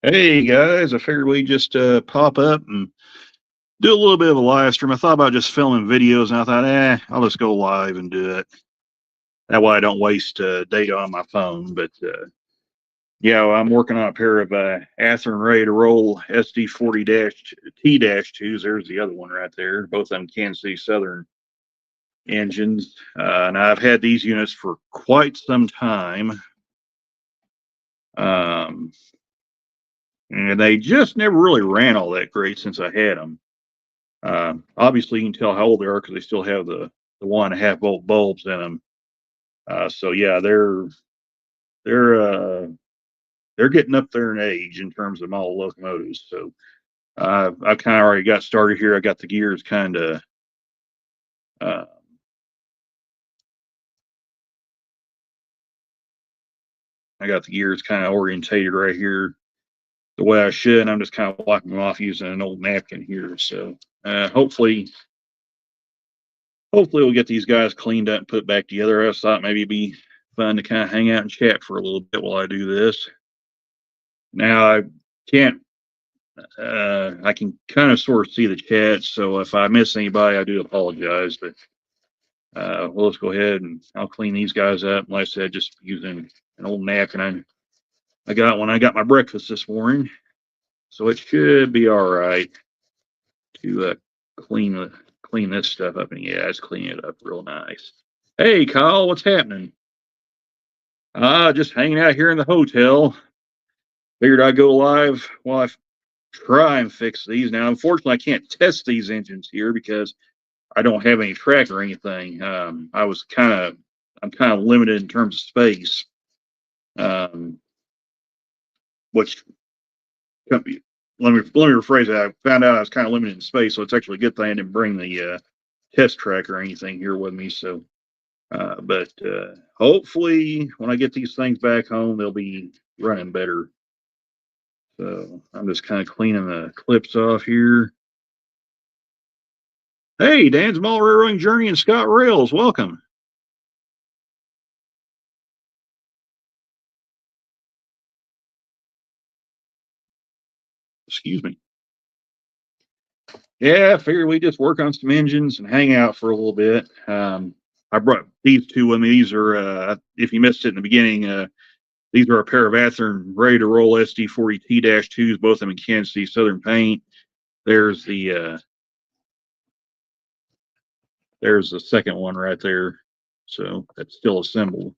Hey guys, I figured we'd just pop up and do a little bit of a live stream. I thought about just filming videos, and I thought, I'll just go live and do it. That way I don't waste data on my phone. But yeah, well, I'm working on a pair of Athearn ready to roll SD40T-2s. There's the other one right there. Both of them Kansas City Southern engines. And I've had these units for quite some time. And they just never really ran all that great since I had them. Obviously, you can tell how old they are because they still have the 1.5 volt bulbs in them. So yeah, they're getting up there in age in terms of model locomotives. So I've kind of already got started here. I got the gears kind of orientated right here the way I should. And I'm just kind of wiping them off using an old napkin here. So hopefully we'll get these guys cleaned up and put back together. I thought maybe it'd be fun to kind of hang out and chat for a little bit while I do this. Now I can't, I can kind of sort of see the chat, so if I miss anybody, I do apologize, but well, let's go ahead and I'll clean these guys up. Like I said, just using an old napkin I got when I got my breakfast this morning, so it should be all right to clean this stuff up. And yeah, it's cleaning it up real nice. Hey, Kyle, what's happening? Just hanging out here in the hotel. Figured I'd go live while I try and fix these. Now, unfortunately, I can't test these engines here because I don't have any track or anything. I'm kind of limited in terms of space. Which let me rephrase that. I found out I was kind of limited in space, so it's actually a good thing I didn't bring the test track or anything here with me. So, but hopefully, when I get these things back home, they'll be running better. So I'm just kind of cleaning the clips off here. Hey, Dan's Mall Railroading Journey and Scott Rails, welcome. Excuse me. Yeah, I figured we just work on some engines and hang out for a little bit. I brought these two with me. These are, if you missed it in the beginning, these are a pair of Athearn ready to roll SD40T-2s, both of them in Kansas City Southern paint. There's the second one right there. So that's still assembled.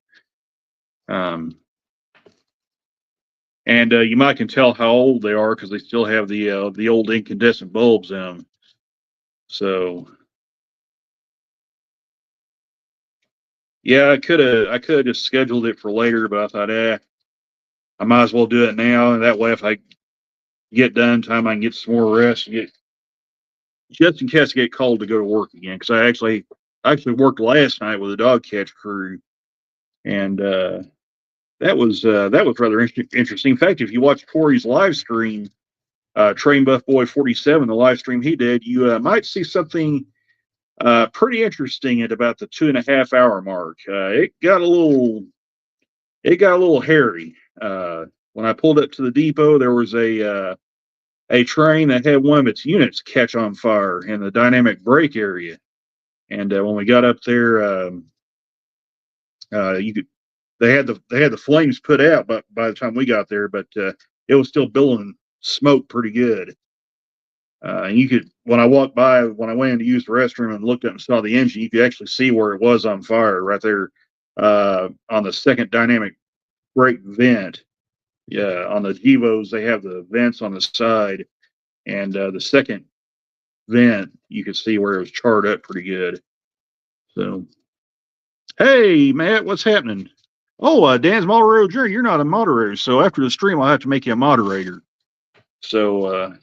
And you might can tell how old they are because they still have the old incandescent bulbs in them. So yeah, I could have just scheduled it for later, but I thought, I might as well do it now, and that way, if I get done time, I can get some more rest and get just in case I get called to go to work again. Because I actually worked last night with a dog catch crew, and that was rather interesting. In fact, if you watch Corey's live stream, Train Buff Boy 47, the live stream he did, you might see something pretty interesting at about the 2.5 hour mark. It got a little hairy. When I pulled up to the depot, there was a train that had one of its units catch on fire in the dynamic brake area. And when we got up there, they had the flames put out by the time we got there, but it was still billowing smoke pretty good. And you could, when I walked by, when I went in to use the restroom and looked up and saw the engine, you could actually see where it was on fire right there on the second dynamic brake vent. Yeah, on the Gevos, they have the vents on the side, and the second vent, you could see where it was charred up pretty good. So, hey, Matt, what's happening? Oh, Dan's Moderator Journey, you're not a moderator, so after the stream, I'll have to make you a moderator. So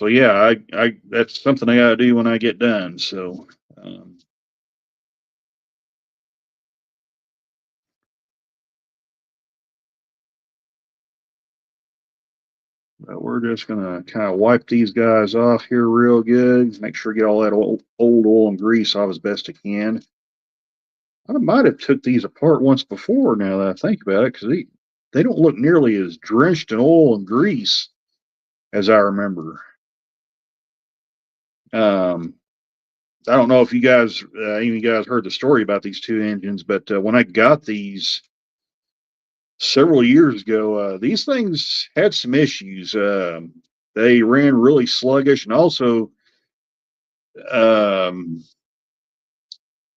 yeah, I that's something I gotta do when I get done. So, but we're just gonna kind of wipe these guys off here real good. Make sure get all that old oil and grease off as best I can. I might have took these apart once before. Now that I think about it, because they don't look nearly as drenched in oil and grease as I remember. I don't know if you guys, any of you guys heard the story about these two engines, but when I got these several years ago, these things had some issues. They ran really sluggish, and also um,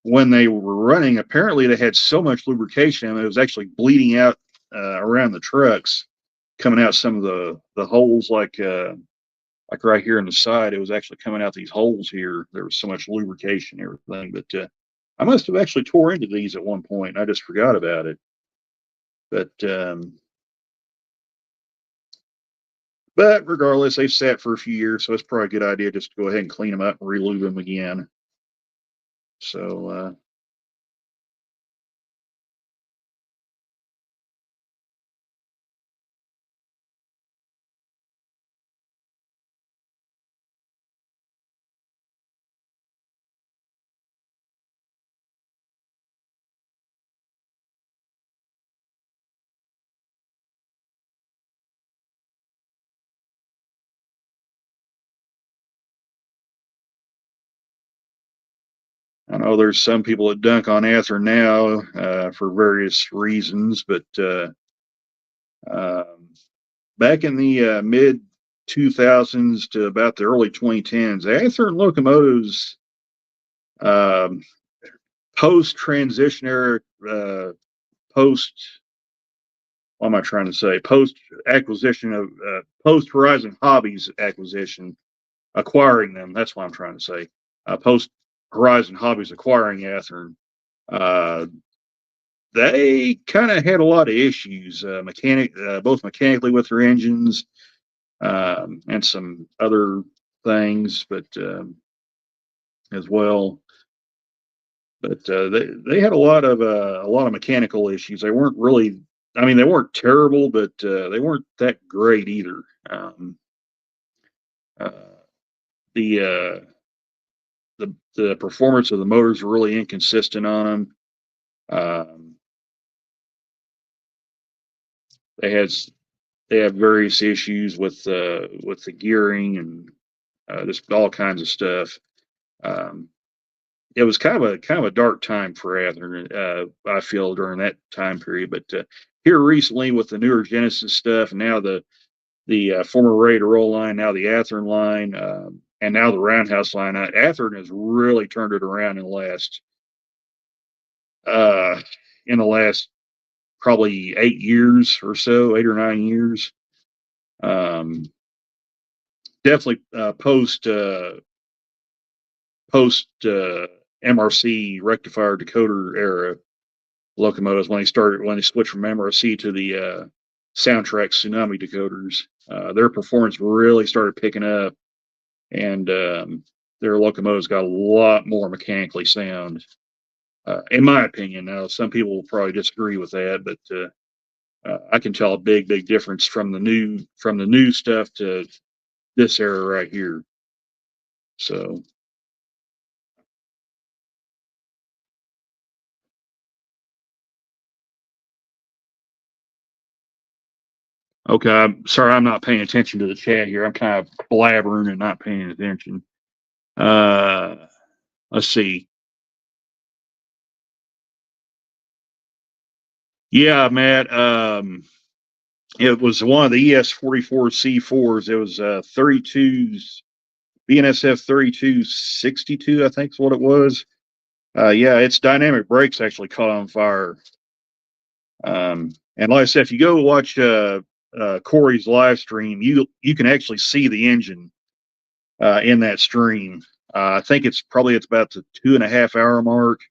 when they were running, apparently they had so much lubrication, and it was actually bleeding out around the trucks, coming out some of the holes, like right here on the side. It was actually coming out these holes here. There was so much lubrication and everything, but I must have actually tore into these at one point. I just forgot about it. But regardless, they've sat for a few years, so it's probably a good idea just to go ahead and clean them up and relube them again. So I know there's some people that dunk on Athearn now for various reasons, but um, back in the mid 2000s to about the early 2010s, Athearn locomotives, um, post transition era, post, what am I trying to say? Post acquisition of post Horizon Hobbies acquisition, acquiring them. That's what I'm trying to say. Post Horizon Hobbies acquiring Athearn. Uh, they kind of had a lot of issues, both mechanically with their engines and some other things, but as well. But they had a lot of mechanical issues. They weren't really, I mean, they weren't terrible, but they weren't that great either. Uh, the the performance of the motors were really inconsistent on them. Um, they had they have various issues with the gearing and just all kinds of stuff. Um, it was kind of a dark time for Athearn, I feel, during that time period. But here recently, with the newer Genesis stuff, and now the former Ready to Roll line, now the Athearn line, and now the Roundhouse line, Athearn has really turned it around uh, in the last probably 8 years or so, 8 or 9 years. Um, Definitely post MRC rectifier decoder era locomotives, when they switched from MRC to the Soundtrack Tsunami decoders. Their performance really started picking up, and their locomotives got a lot more mechanically sound, in my opinion. Now, some people will probably disagree with that, but I can tell a big difference from the new stuff to this era right here. So okay, I'm sorry, I'm not paying attention to the chat here. I'm kind of blabbering and not paying attention. Uh, let's see. Yeah, Matt. It was one of the ES44C4s. It was 32s, BNSF 3262, I think is what it was. Yeah, its dynamic brakes actually caught on fire. And like I said, if you go watch Corey's live stream, you can actually see the engine in that stream. I think it's about the 2.5 hour mark,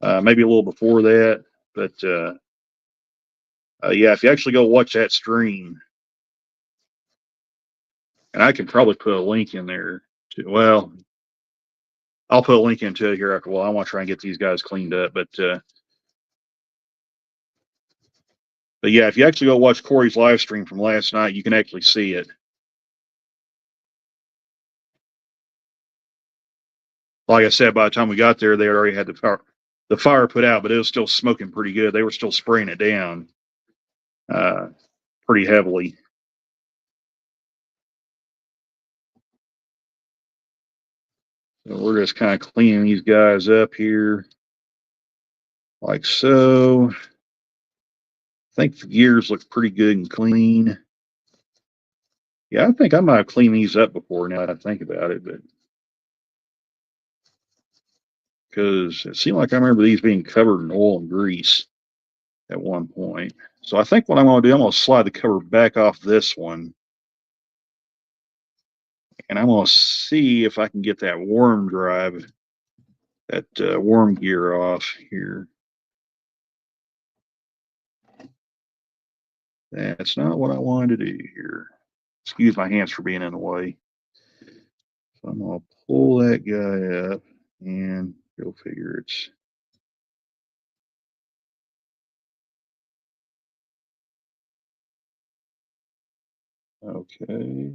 maybe a little before that. But yeah, if you actually go watch that stream, and I can probably put a link in there. Well, I'll put a link into it here after a while. I want to try and get these guys cleaned up, but yeah, if you actually go watch Corey's live stream from last night, you can actually see it. Like I said, by the time we got there, they already had the fire put out, but it was still smoking pretty good. They were still spraying it down. pretty heavily. So we're just kind of cleaning these guys up here, like so. I think the gears look pretty good and clean. Yeah, I think I might have cleaned these up before now that I think about it, but because it seemed like I remember these being covered in oil and grease at one point. So I think what I'm going to do, I'm going to slide the cover back off this one. And I'm going to see if I can get that worm drive, that worm gear off here. That's not what I wanted to do here. Excuse my hands for being in the way. So I'm going to pull that guy up and go figure it's. Okay.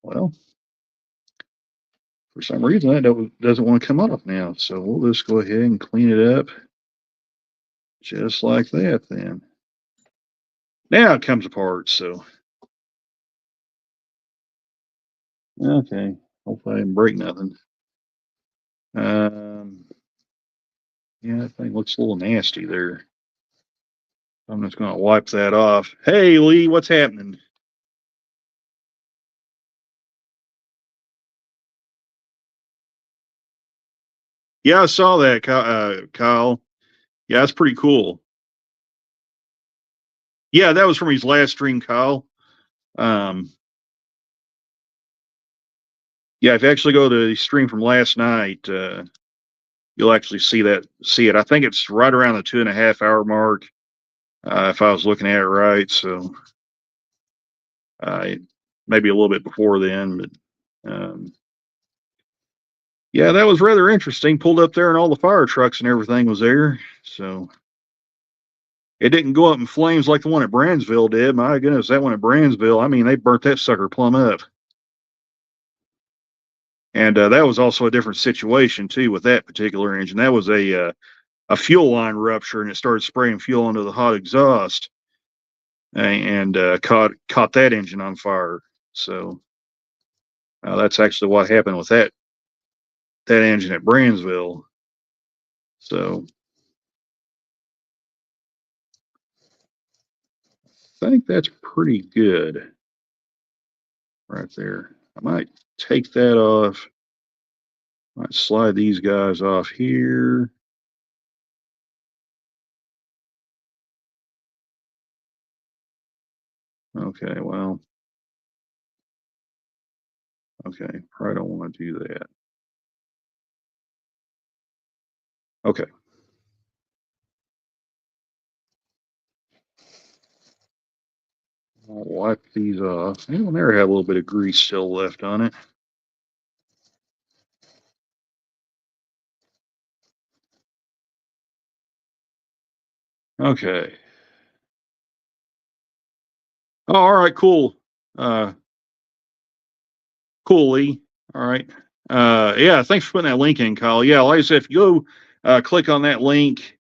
Well, for some reason that doesn't want to come off now. So we'll just go ahead and clean it up just like that then. Now it comes apart, so. Okay. Hopefully I didn't break nothing. Yeah, that thing looks a little nasty there. I'm just going to wipe that off. Hey, Lee, what's happening? Yeah, I saw that, Kyle. Yeah, that's pretty cool. Yeah, that was from his last stream, Kyle. Yeah, if you actually go to the stream from last night, you'll actually see it. I think it's right around the 2.5 hour mark, if I was looking at it right. So maybe a little bit before then, but yeah, that was rather interesting. Pulled up there and all the fire trucks and everything was there. So it didn't go up in flames like the one at Brandsville did. My goodness, that one at Brandsville, I mean, they burnt that sucker plumb up. And that was also a different situation too with that particular engine. That was a fuel line rupture, and it started spraying fuel into the hot exhaust, and caught that engine on fire. So that's actually what happened with that engine at Brandsville. So I think that's pretty good right there. I might take that off. Might slide these guys off here. Okay, well, okay, probably don't want to do that. Okay. I'll wipe these off. And there have a little bit of grease still left on it. Okay. Oh, all right, cool. Cool, Lee. All right. Yeah, thanks for putting that link in, Kyle. Yeah, like I said, if you go click on that link,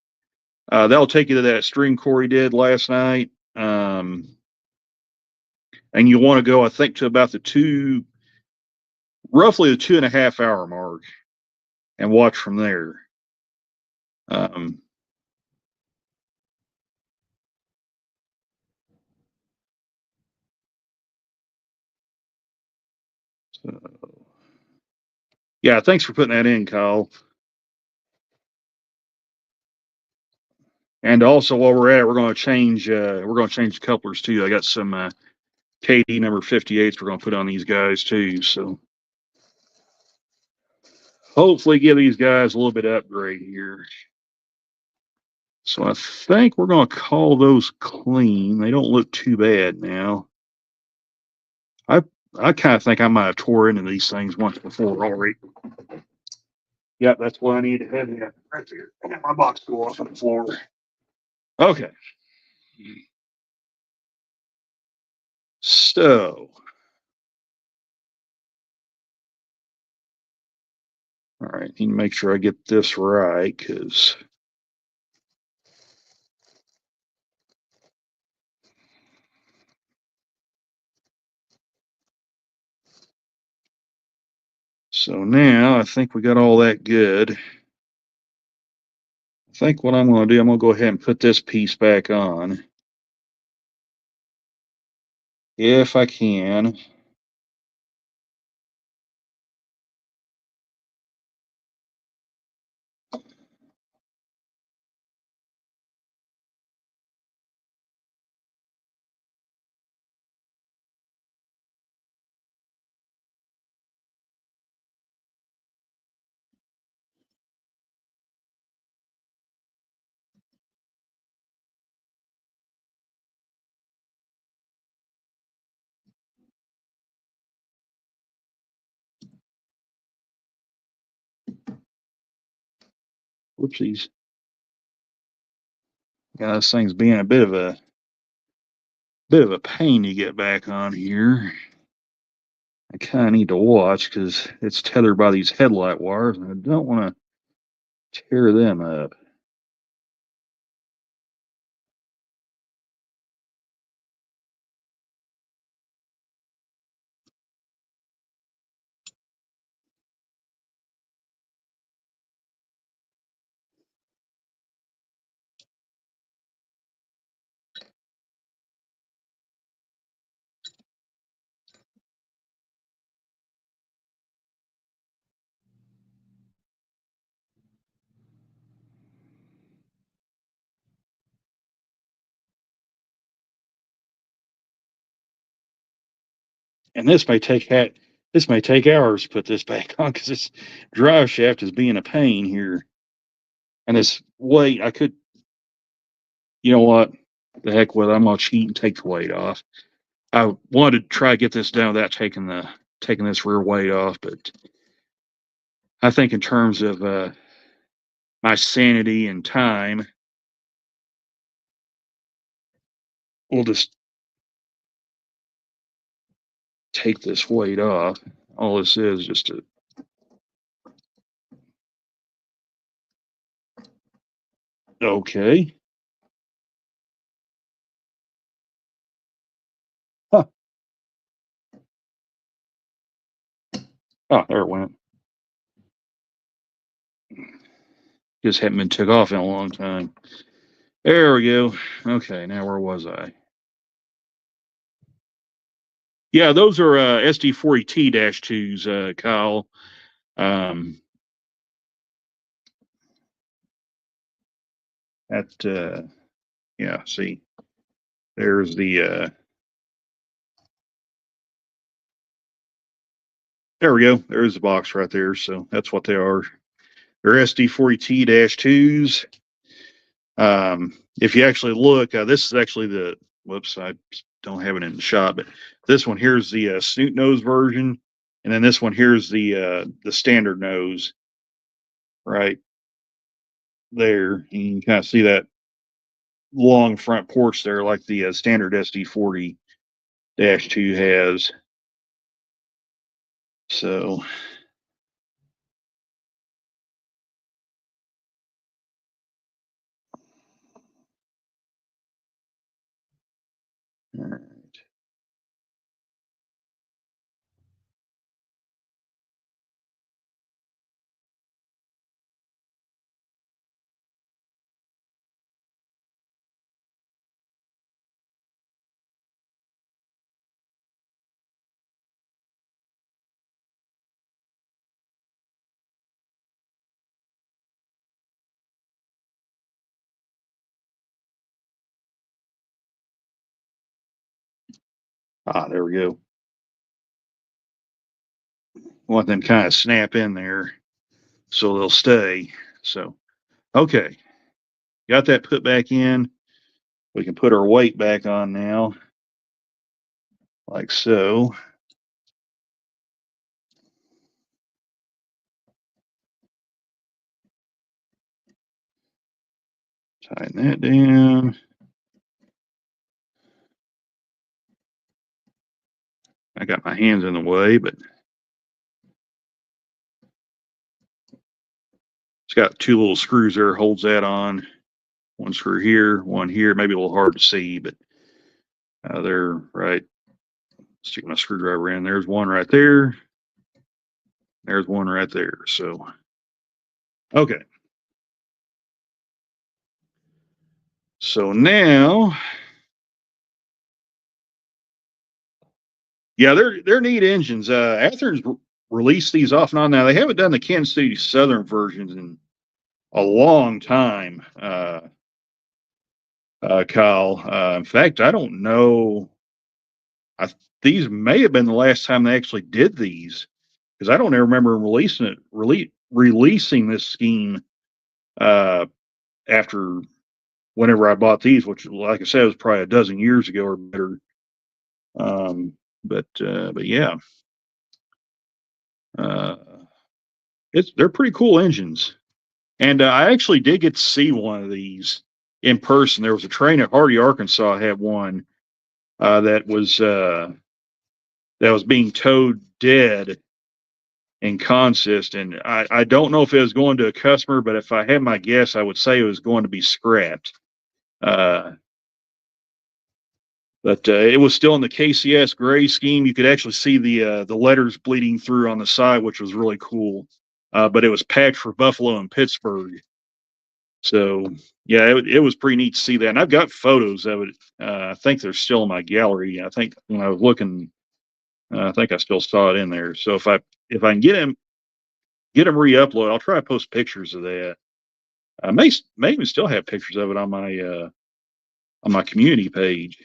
that'll take you to that stream Corey did last night. And you want to go, I think, to about roughly the 2.5 hour mark and watch from there. So, yeah, thanks for putting that in, Kyle. And also, while we're at it, we're going to change the couplers too. I got some KD number 58s we're going to put on these guys too. So hopefully give these guys a little bit of upgrade here. So I think we're going to call those clean. They don't look too bad now. I kind of think I might have tore into these things once before already. Yep, that's what I need to have here. Right there. I got my box go off on the floor. Okay. So, all right, need to make sure I get this right because So now I think we got all that good. I think what I'm going to do, I'm going to go ahead and put this piece back on, if I can. Whoopsies. Yeah, this thing's being a bit of a pain to get back on here. I kind of need to watch because it's tethered by these headlight wires, and I don't want to tear them up. And this may take hours to put this back on because this drive shaft is being a pain here. And this weight, I could, you know what? The heck with it. I'm gonna cheat and take the weight off. I wanted to try to get this down without taking this rear weight off, but I think in terms of my sanity and time, we'll just take this weight off. All this is just a okay. Huh. Oh, there it went. Just haven't been took off in a long time. There we go. Okay, now where was I? Yeah, those are SD40T-2s, Kyle. Yeah, see, there's the there we go. There's the box right there. So that's what they are. They're SD40T-2s. If you actually look, this is actually the whoops, I don't have it in the shot, but this one here's the snoot nose version, and then this one here's the standard nose right there. You can kind of see that long front porch there, like the standard SD40-2 has. So all right. There we go. Want them kind of snap in there so they'll stay. So okay, got that put back in. We can put our weight back on now, like so. Tighten that down. I got my hands in the way, but it's got two little screws there, holds that on. One screw here, one here. Maybe a little hard to see, but they're right. Stick my screwdriver in. There's one right there. There's one right there. So, okay. So now, yeah, they're neat engines. Athearn's released these off and on. Now they haven't done the Kansas City Southern versions in a long time. Kyle. In fact, I don't know. These may have been the last time they actually did these because I don't ever remember releasing this scheme after whenever I bought these, which, like I said, was probably a dozen years ago or better. But yeah, uh, they're pretty cool engines, and I actually did get to see one of these in person. There was a train at Hardy, Arkansas, had one that was being towed dead in consist, and I don't know if it was going to a customer, but if I had my guess, I would say it was going to be scrapped. Uh, but it was still in the KCS gray scheme. You could actually see the letters bleeding through on the side, which was really cool. But it was packed for Buffalo and Pittsburgh. So yeah, it was pretty neat to see that. And I've got photos of it. I think they're still in my gallery. I think when I was looking, I think I still saw it in there. So if I can get them re-uploaded, I'll try to post pictures of that. I may even still have pictures of it on my community page.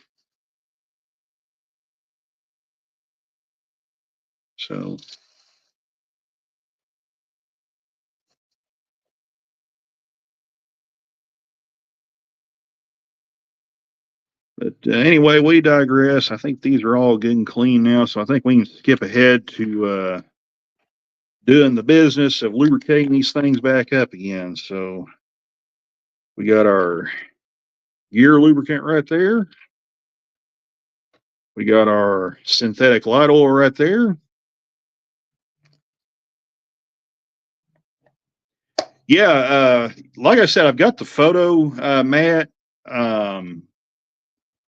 So, but anyway, we digress. I think these are all good and clean now, so I think we can skip ahead to doing the business of lubricating these things back up again. So we got our gear lubricant right there. We got our synthetic light oil right there. Yeah, like I said, I've got the photo, Matt. Um,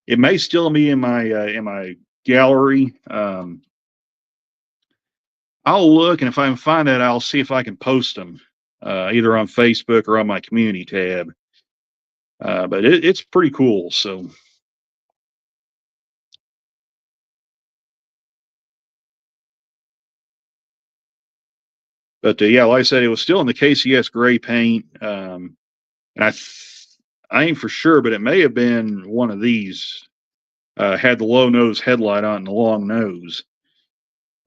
it may still be in my gallery. I'll look, and if I can find that, I'll see if I can post them either on Facebook or on my community tab. But it's pretty cool. So, but yeah, like I said, it was still in the KCS gray paint, and I ain't for sure, but it may have been one of these. Had the low nose headlight on and the long nose.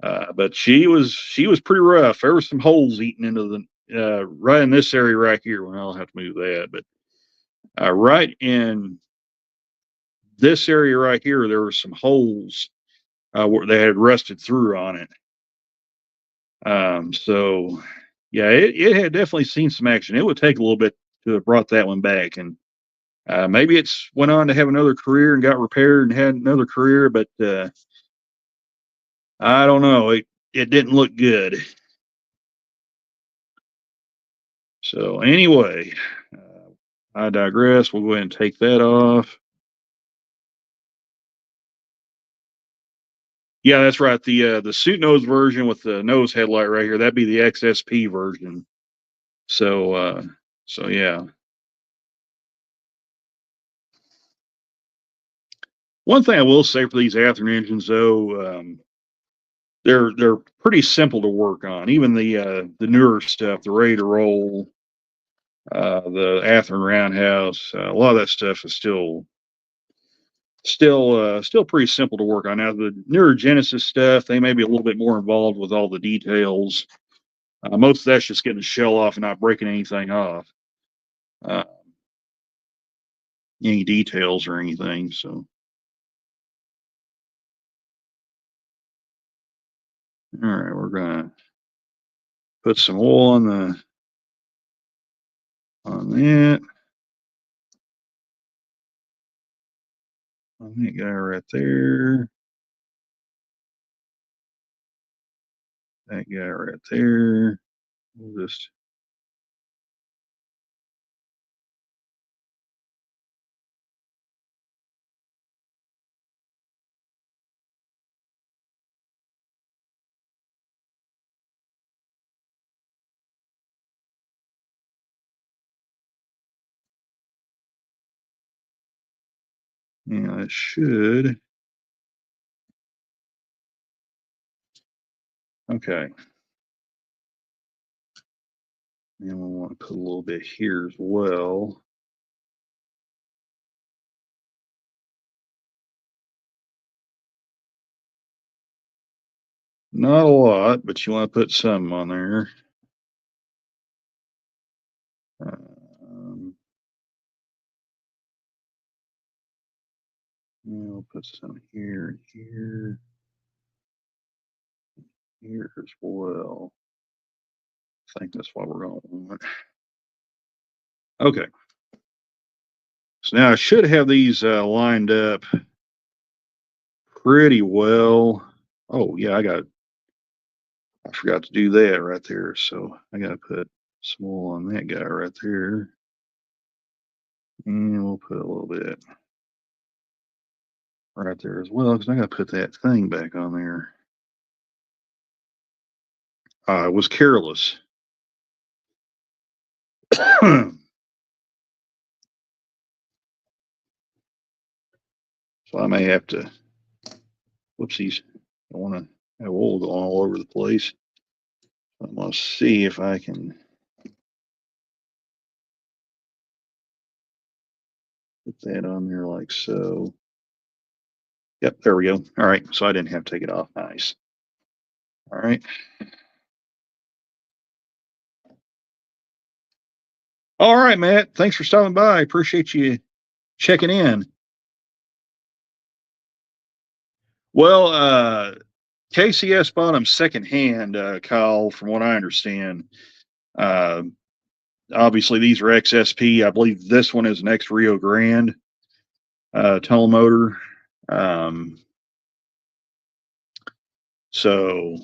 But she was pretty rough. There were some holes eaten into the right in this area right here. Well, I'll have to move that, but right in this area right here, there were some holes where they had rusted through on it. So yeah, it had definitely seen some action. It would take a little bit to have brought that one back, and maybe it's went on to have another career and got repaired and had another career, but I don't know. It didn't look good. So anyway, I digress. We'll go ahead and take that off. Yeah, that's right. The suit nose version with the nose headlight right here, that'd be the XSP version. So so yeah. One thing I will say for these Athearn engines though, they're pretty simple to work on. Even the newer stuff, the Ready to Roll, the Athearn Roundhouse, a lot of that stuff is still pretty simple to work on. Now the newer Genesis stuff, they may be a little bit more involved with all the details. Most of that's just getting the shell off and not breaking anything off, uh, any details or anything. So, all right, we're gonna put some oil on that guy right there. That guy right there. We'll just Yeah, it should. Okay. And we want to put a little bit here as well. Not a lot, but you want to put some on there. We'll put some here, here, here as well. I think that's what we're going to want. Okay. So now I should have these lined up pretty well. Oh yeah, I forgot to do that right there. So I got to put some oil on that guy right there. And we'll put a little bit right there as well, because I got to put that thing back on there. I was careless. So I may have to, whoopsies, I want to have oil going all over the place. I'm going to see if I can put that on there like so. Yep, there we go. All right, so I didn't have to take it off. Nice. All right. All right, Matt. Thanks for stopping by. I appreciate you checking in. Well, KCS bought them secondhand, Kyle, from what I understand. Uh, Obviously, these are XSP. I believe this one is an X Rio Grande tunnel motor. So,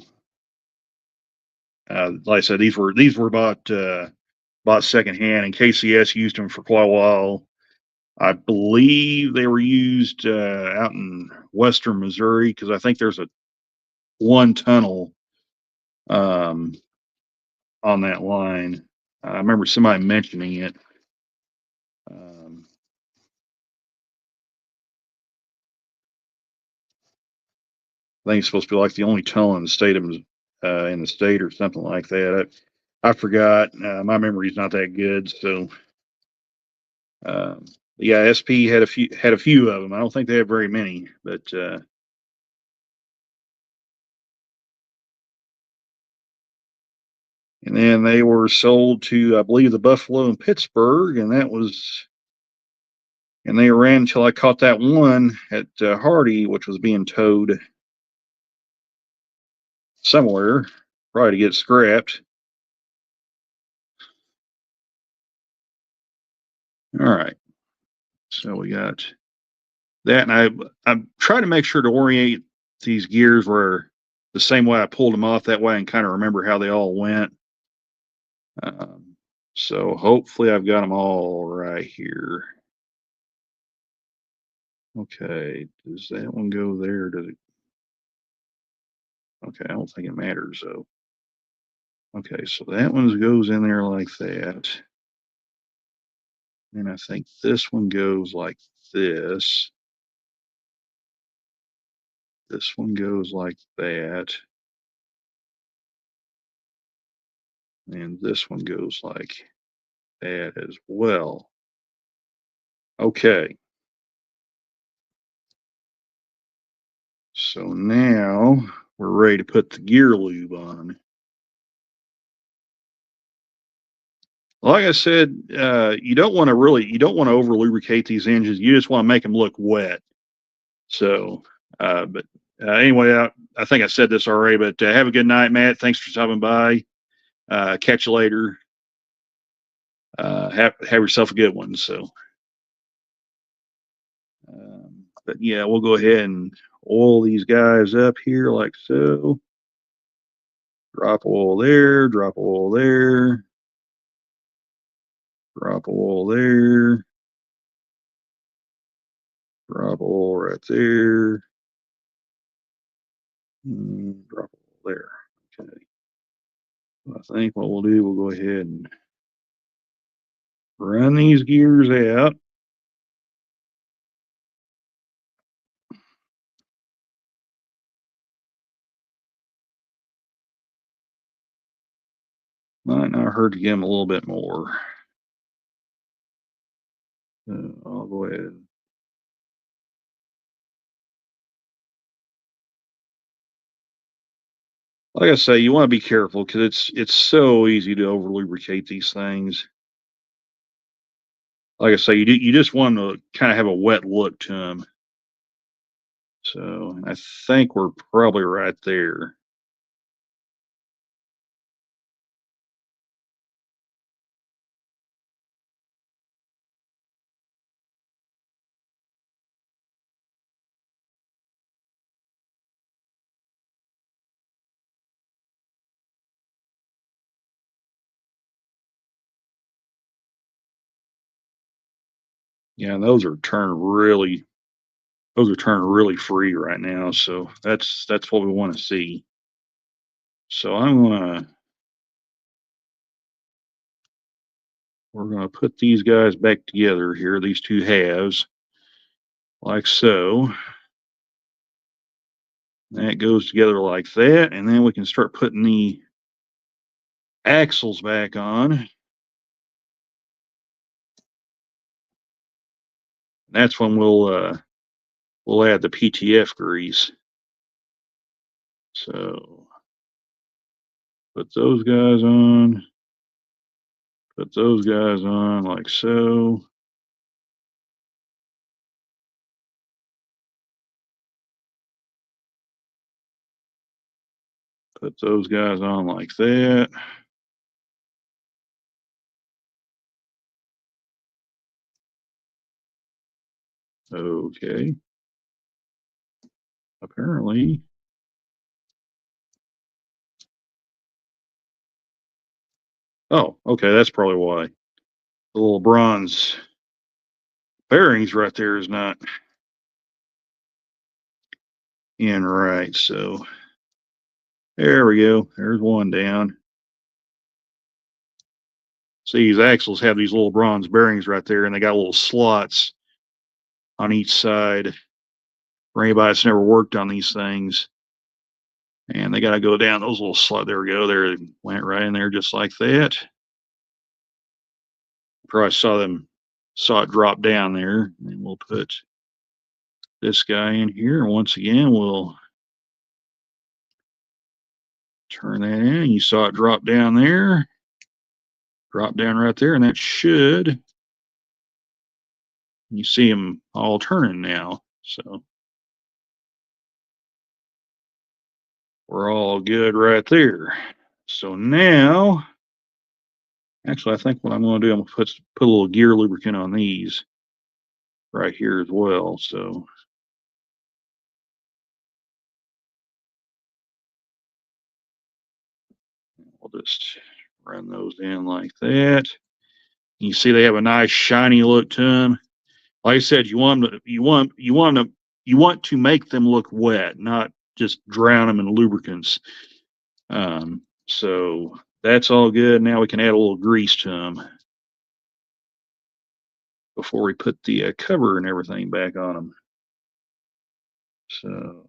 like I said, these were bought secondhand, and KCS used them for quite a while. I believe they were used out in western Missouri, because I think there's one tunnel um, on that line. I remember somebody mentioning it. I think it's supposed to be like the only tunnel in the state or something like that. I forgot. My memory's not that good, so yeah, SP had a few of them. I don't think they have very many, but and then they were sold to, I believe, the Buffalo and Pittsburgh, and they ran until I caught that one at Hardy, which was being towed somewhere, probably to get scrapped. All right, so we got that, and I try to make sure to orient these gears where the same way I pulled them off, that way I can kind of remember how they all went. So hopefully I've got them all right here. Okay, does that one go there? Okay, I don't think it matters though. Okay, so that one goes in there like that. And I think this one goes like this. This one goes like that. And this one goes like that as well. Okay. So now we're ready to put the gear lube on. Like I said, you don't want to over lubricate these engines. You just want to make them look wet. So, but anyway, I think I said this already, but have a good night, Matt. Thanks for stopping by. Catch you later. Have yourself a good one. So, but yeah, we'll go ahead and oil these guys up here like so. Drop oil there, drop oil there, drop oil there, drop oil right there, and drop oil there. Okay. I think what we'll do, we'll go ahead and run these gears out. Might not hurt to give them a little bit more. I'll go ahead. Like I say, you want to be careful because it's so easy to over lubricate these things. Like I say, you just want to kind of have a wet look to them. So I think we're probably right there. Yeah, those are turned really free right now. So that's what we want to see. So we're gonna put these guys back together here, these two halves, like so. That goes together like that, and then we can start putting the axles back on. That's when we'll add the PTF grease. So put those guys on, put those guys on like so. Put those guys on like that. Okay. Apparently. Oh, okay, that's probably why. The little bronze bearings right there is not in right. So there we go. There's one down. See, these axles have these little bronze bearings right there, and they got little slots on each side for anybody that's never worked on these things. And they got to go down those little slots. There we go. There, it went right in there just like that. Probably saw it drop down there. And we'll put this guy in here. And once again, we'll turn that in. You saw it drop down there. Drop down right there, and that should, you see them all turning now. So we're all good right there. So now, actually, I think what I'm going to do, I'm going to put a little gear lubricant on these right here as well. So we'll just run those in like that. You see they have a nice shiny look to them. Like I said, you want to make them look wet, not just drown them in lubricants. So that's all good. Now we can add a little grease to them before we put the cover and everything back on them. So,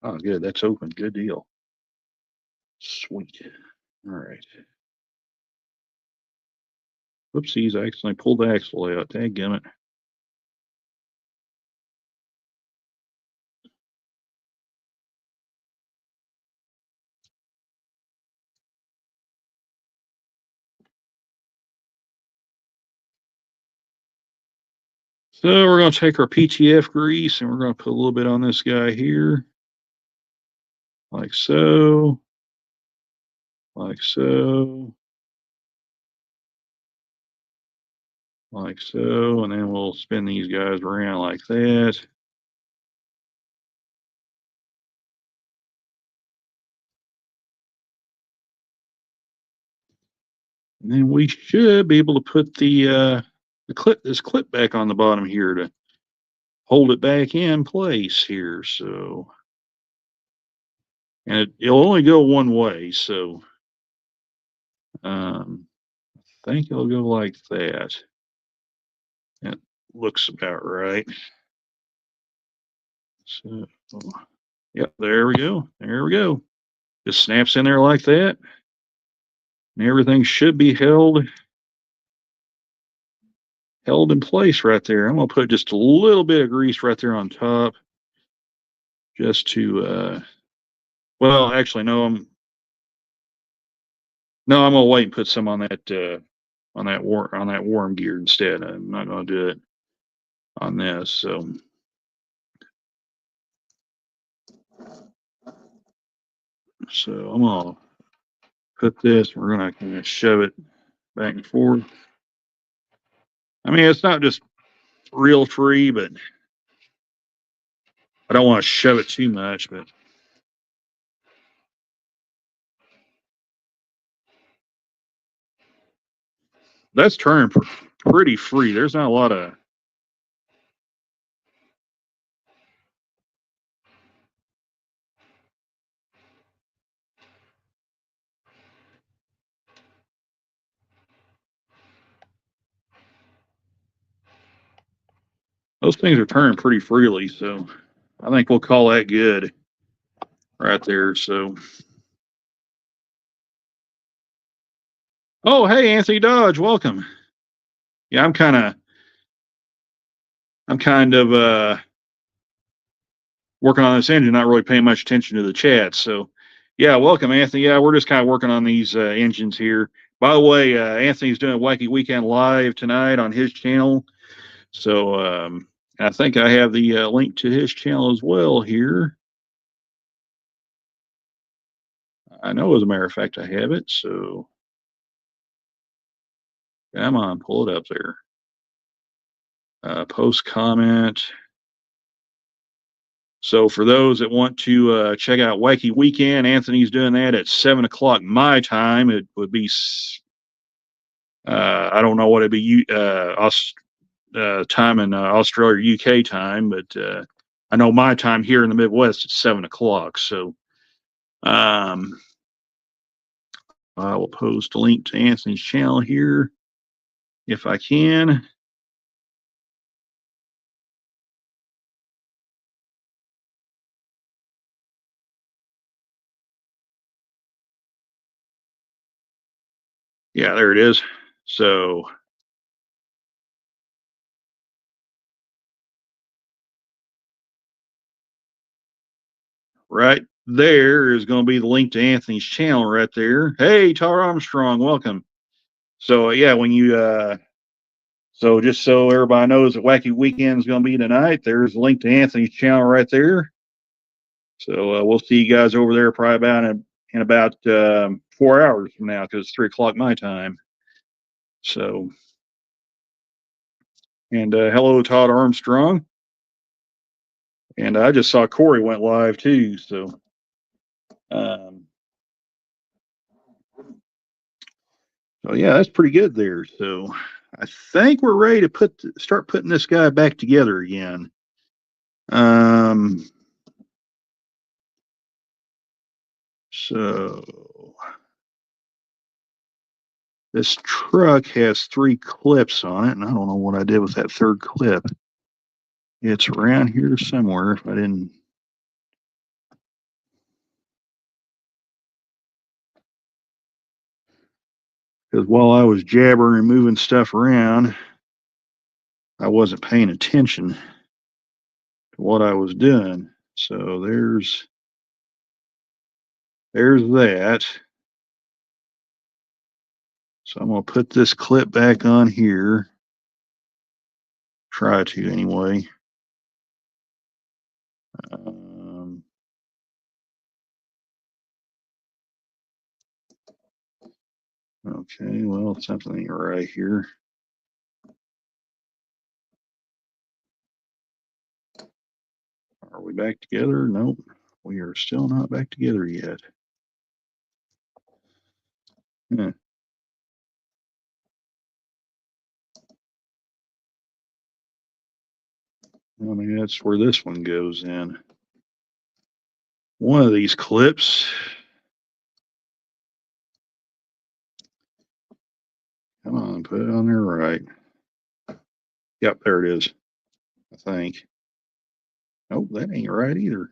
oh, good. That's open. Good deal. Sweet. All right. Whoopsies, I accidentally pulled the axle out. Dadgummit. So we're going to take our PTF grease and we're going to put a little bit on this guy here. Like so. Like so. Like so. And then we'll spin these guys around like that. And then we should be able to put this clip back on the bottom here to hold it back in place here. So, and it'll only go one way. So, I think it'll go like that. It looks about right. So, yep, there we go. There we go. Just snaps in there like that. And everything should be held in place right there. I'm going to put just a little bit of grease right there on top, just to, well, actually, no, I'm going to wait and put some on that worm gear instead. I'm not going to do it on this. So I'm going to put this, we're going to kind of shove it back and forth. I mean, it's not just real free, but I don't want to shove it too much, but that's turning pretty free. There's not a lot of those things are turning pretty freely, so I think we'll call that good right there. So, oh, hey, Anthony Dodge, welcome. Yeah, I'm kind of working on this engine, not really paying much attention to the chat. So, yeah, welcome, Anthony. Yeah, we're just kind of working on these engines here. By the way, Anthony's doing a Wacky Weekend live tonight on his channel. So, I think I have the link to his channel as well here. I know, as a matter of fact, I have it. So, come on, pull it up there. Post comment. So for those that want to check out Wacky Weekend, Anthony's doing that at 7 o'clock my time. It would be, I don't know what it'd be, time in Australia, UK time, but I know my time here in the Midwest, it's 7 o'clock. So I will post a link to Anthony's channel here if I can. Yeah, there it is. So right there is going to be the link to Anthony's channel right there. Hey, Tar Armstrong, welcome. So yeah, when you so just so everybody knows that Wacky Weekend is going to be tonight, there's a link to Anthony's channel right there. So we'll see you guys over there probably in about 4 hours from now, because it's 3 o'clock my time. So, and hello, Todd Armstrong. And I just saw Corey went live too. So, so yeah, that's pretty good there. So I think we're ready to start putting this guy back together again. So this truck has 3 clips on it, and I don't know what I did with that third clip. It's around here somewhere. If I didn't, because while I was jabbering and moving stuff around, I wasn't paying attention to what I was doing. So there's that. So I'm going to put this clip back on here. Try to anyway. Okay, well, something ain't right here. Are we back together? Nope. We are still not back together yet. Huh. I mean, that's where this one goes in. One of these clips. Come on, put it on there right. Yep, there it is. I think. Nope, that ain't right either.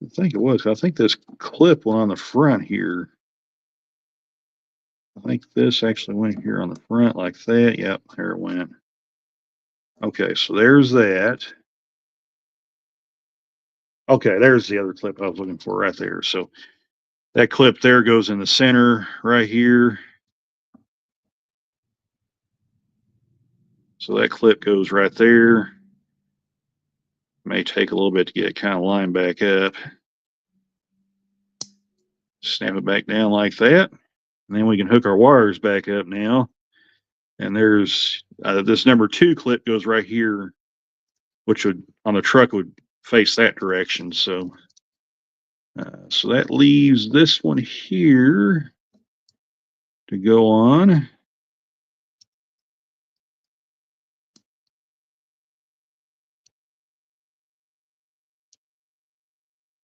think it was. I think this clip went on the front here. I think this actually went here on the front like that. Yep, there it went. Okay, so there's that. Okay, there's the other clip I was looking for right there. So that clip there goes in the center right here. So that clip goes right there. May take a little bit to get it kind of lined back up. Snap it back down like that. And then we can hook our wires back up now. And there's this number 2 clip goes right here, which would on the truck would face that direction. So so that leaves this one here to go on.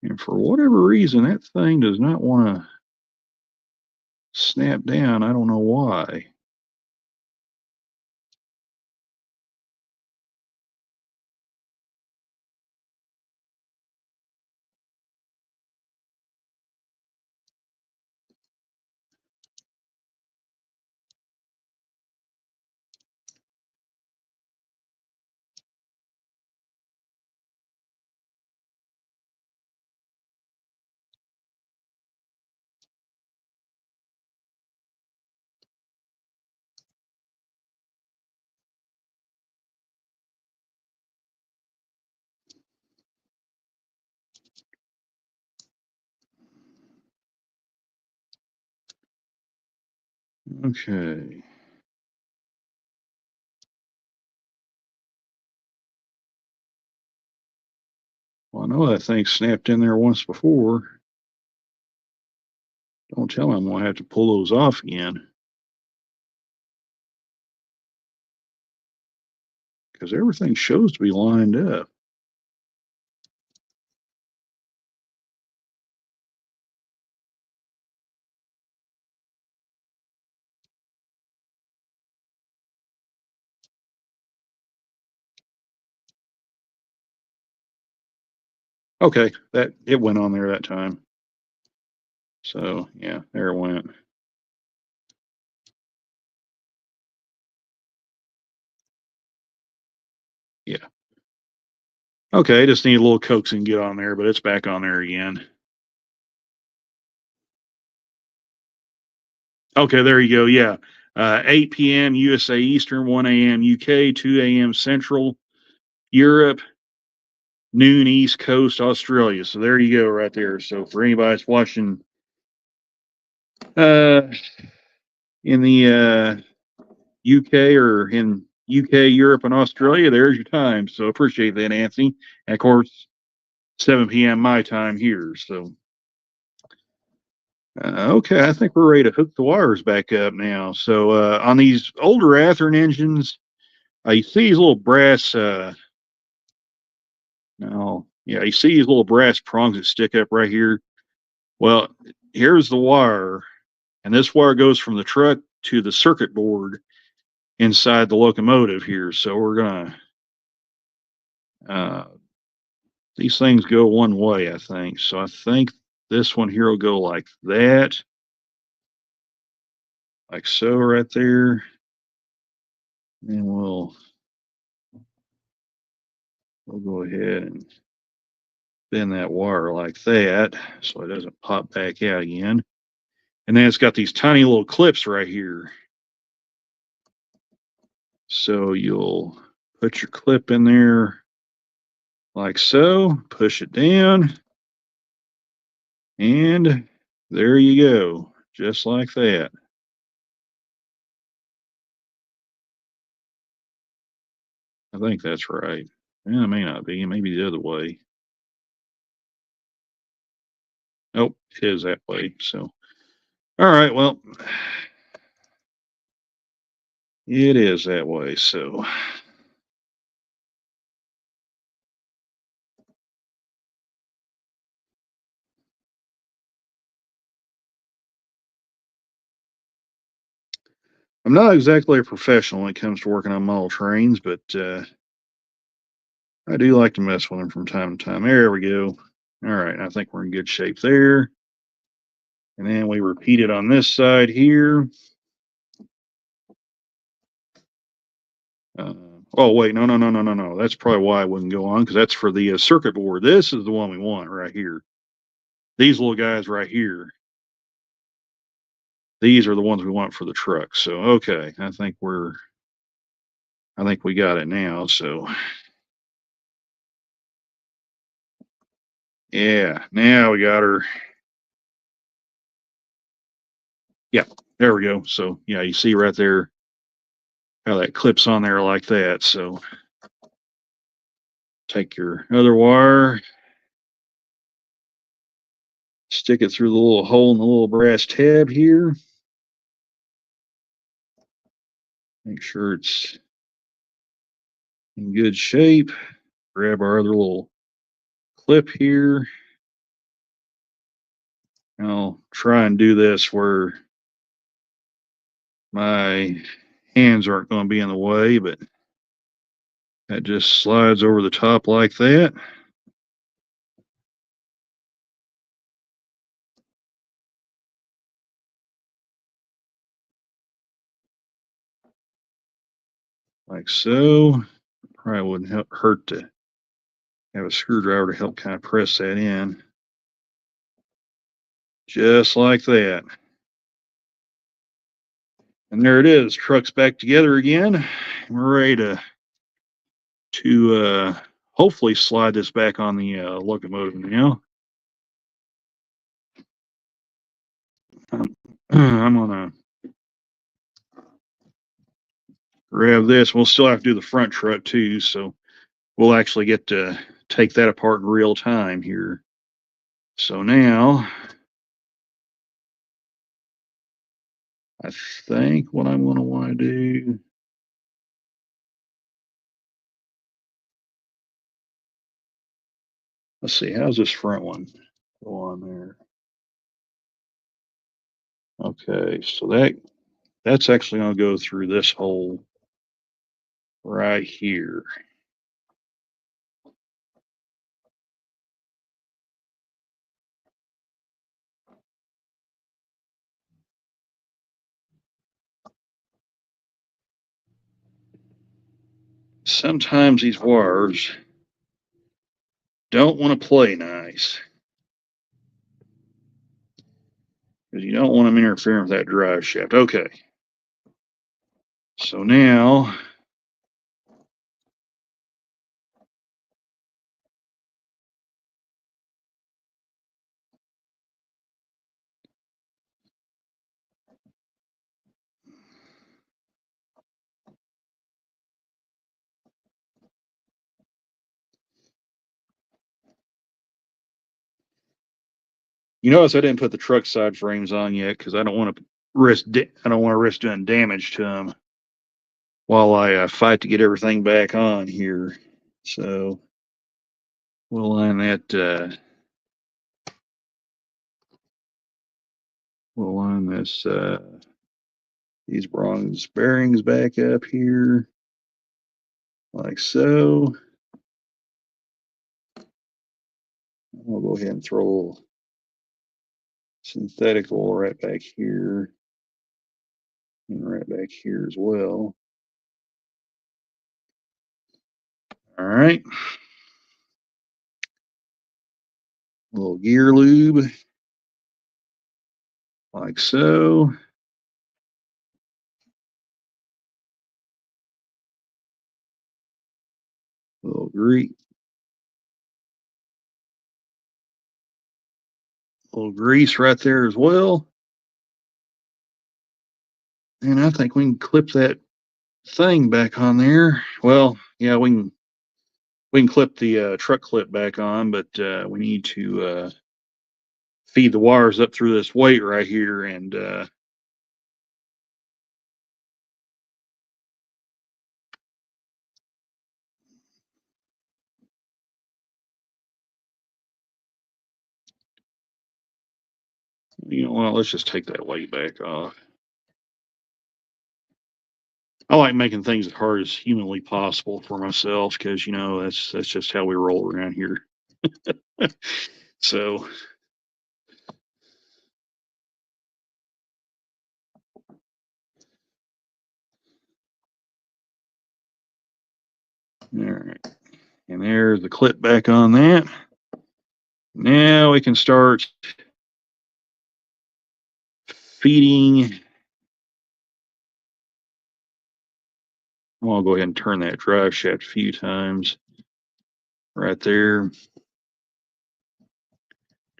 And for whatever reason, that thing does not want to snap down. I don't know why. Okay. Well, I know that thing snapped in there once before. Don't tell me I'm going to have to pull those off again. Because everything shows to be lined up. Okay, that it went on there that time. So yeah, there it went. Yeah. Okay, just need a little coaxing to get on there, but it's back on there again. Okay, there you go. Yeah. 8 p.m. USA Eastern, 1 a.m. UK, 2 a.m. Central Europe, noon East Coast Australia. So there you go right there. So for anybody that's watching in the UK or in UK, Europe, and Australia, there's your time. So appreciate that, Anthony. And of course, 7 p.m. my time here. So okay, I think we're ready to hook the wires back up now. So on these older Athearn engines, you see these little brass. No, yeah, you see these little brass prongs that stick up right here. Well, here's the wire, and this wire goes from the truck to the circuit board inside the locomotive here. So we're gonna these things go one way, I think. So I think this one here will go like that, like so right there. And we'll go ahead and bend that wire like that so it doesn't pop back out again. And then it's got these tiny little clips right here. So you'll put your clip in there like so, push it down, and there you go, just like that. I think that's right. Yeah, it may not be, maybe the other way. Nope, it is that way. So, all right, well, it is that way. So, I'm not exactly a professional when it comes to working on model trains, but I do like to mess with them from time to time. There we go. All right, I think we're in good shape there. And then we repeat it on this side here. Oh, wait, no. That's probably why I wouldn't go on, because that's for the circuit board. This is the one we want right here. These little guys right here. These are the ones we want for the truck. So, okay, I think we got it now. So, yeah, now we got her. Yeah, there we go. So, yeah, you see right there how that clips on there like that. So, take your other wire, stick it through the little hole in the little brass tab here. Make sure it's in good shape. Grab our other little clip here. I'll try and do this where my hands aren't going to be in the way, but that just slides over the top like that. Like so. Probably wouldn't hurt to have a screwdriver to help kind of press that in. Just like that. And there it is. Truck's back together again. We're ready to hopefully slide this back on the locomotive now. I'm gonna grab this. We'll still have to do the front truck too, so we'll actually get to take that apart in real time here. So now I think what I'm going to want to do, let's see, how's this front one go on there? Okay, so that's actually going to go through this hole right here. Sometimes these wires don't want to play nice, because you don't want them interfering with that drive shaft. Okay. So now you notice I didn't put the truck side frames on yet because I don't want to risk doing damage to them while I fight to get everything back on here. So we'll line that. We'll line this these bronze bearings back up here like so. I'll go ahead and throw synthetic oil right back here and right back here as well. All right. A little gear lube like so. A little grease right there as well. And I think we can clip that thing back on there. Well, yeah, we can clip the truck clip back on, but we need to feed the wires up through this weight right here, and you know what? Let's just take that weight back off. I like making things as hard as humanly possible for myself because, you know, that's just how we roll around here. So all right, and there's the clip back on that. Now we can start feeding. I'll go ahead and turn that drive shaft a few times right there.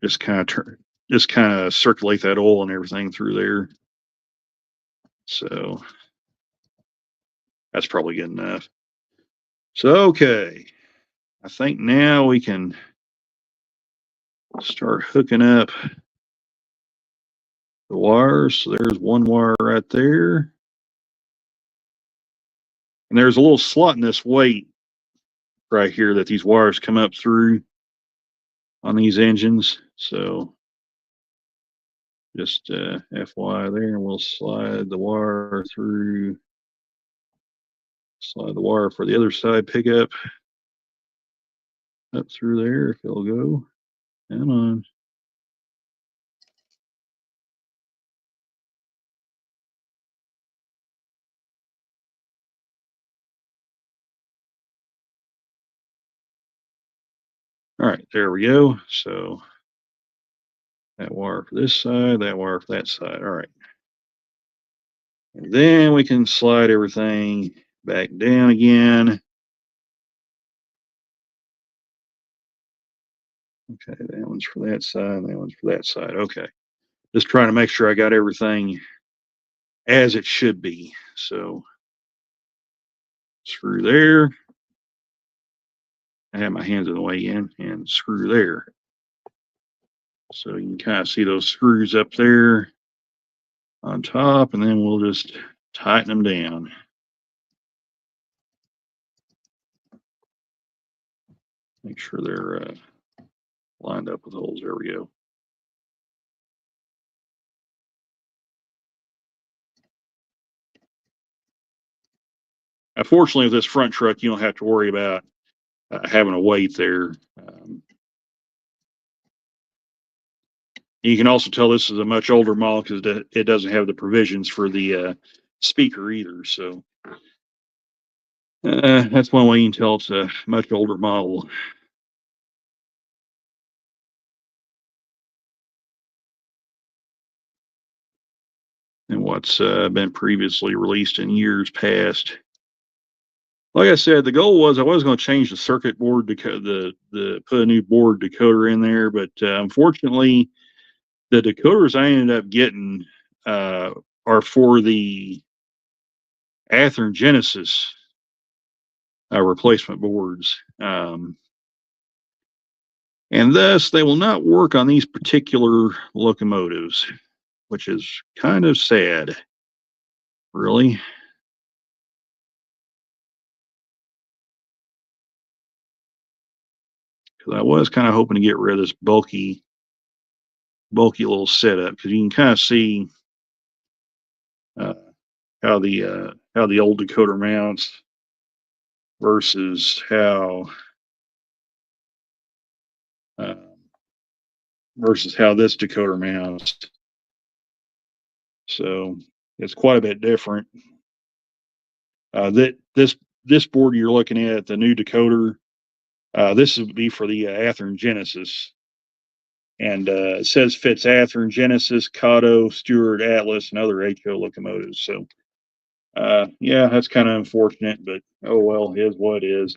Just kind of circulate that oil and everything through there. So that's probably good enough. So, okay. I think now we can start hooking up the wires. So there's one wire right there. And there's a little slot in this weight right here that these wires come up through on these engines. So just FYI there, and we'll slide the wire through. Slide the wire for the other side pickup up through there if it'll go. Come on. All right, there we go. So that wire for this side, that wire for that side. All right. And then we can slide everything back down again. Okay, that one's for that side, that one's for that side. Okay. Just trying to make sure I got everything as it should be. So screw there. I have my hands in the way in, and screw there. So you can kind of see those screws up there on top, and then we'll just tighten them down. Make sure they're lined up with holes. There we go. Fortunately, with this front truck, you don't have to worry about having a weight there. You can also tell this is a much older model because it doesn't have the provisions for the speaker either. So that's one way you can tell it's a much older model. And what's been previously released in years past. Like I said, the goal was I was going to change the circuit board to put a new board decoder in there, but unfortunately, the decoders I ended up getting are for the Athearn Genesis replacement boards, and thus they will not work on these particular locomotives, which is kind of sad, really. Because I was kind of hoping to get rid of this bulky little setup, because you can kind of see how the old decoder mounts versus how this decoder mounts. So it's quite a bit different. This board you're looking at, the new decoder, this would be for the Athearn Genesis, and it says fits Athearn Genesis, Kato, Stewart, Atlas, and other HO locomotives. So yeah, that's kind of unfortunate, but oh well, is what it is.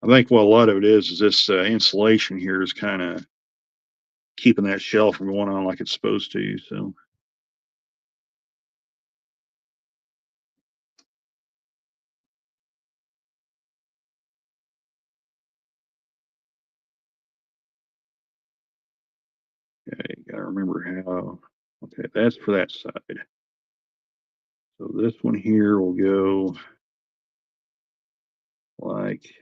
I think what a lot of it is this insulation here is kind of keeping that shell from going on like it's supposed to. So okay, gotta remember how. Okay, that's for that side. So this one here will go like,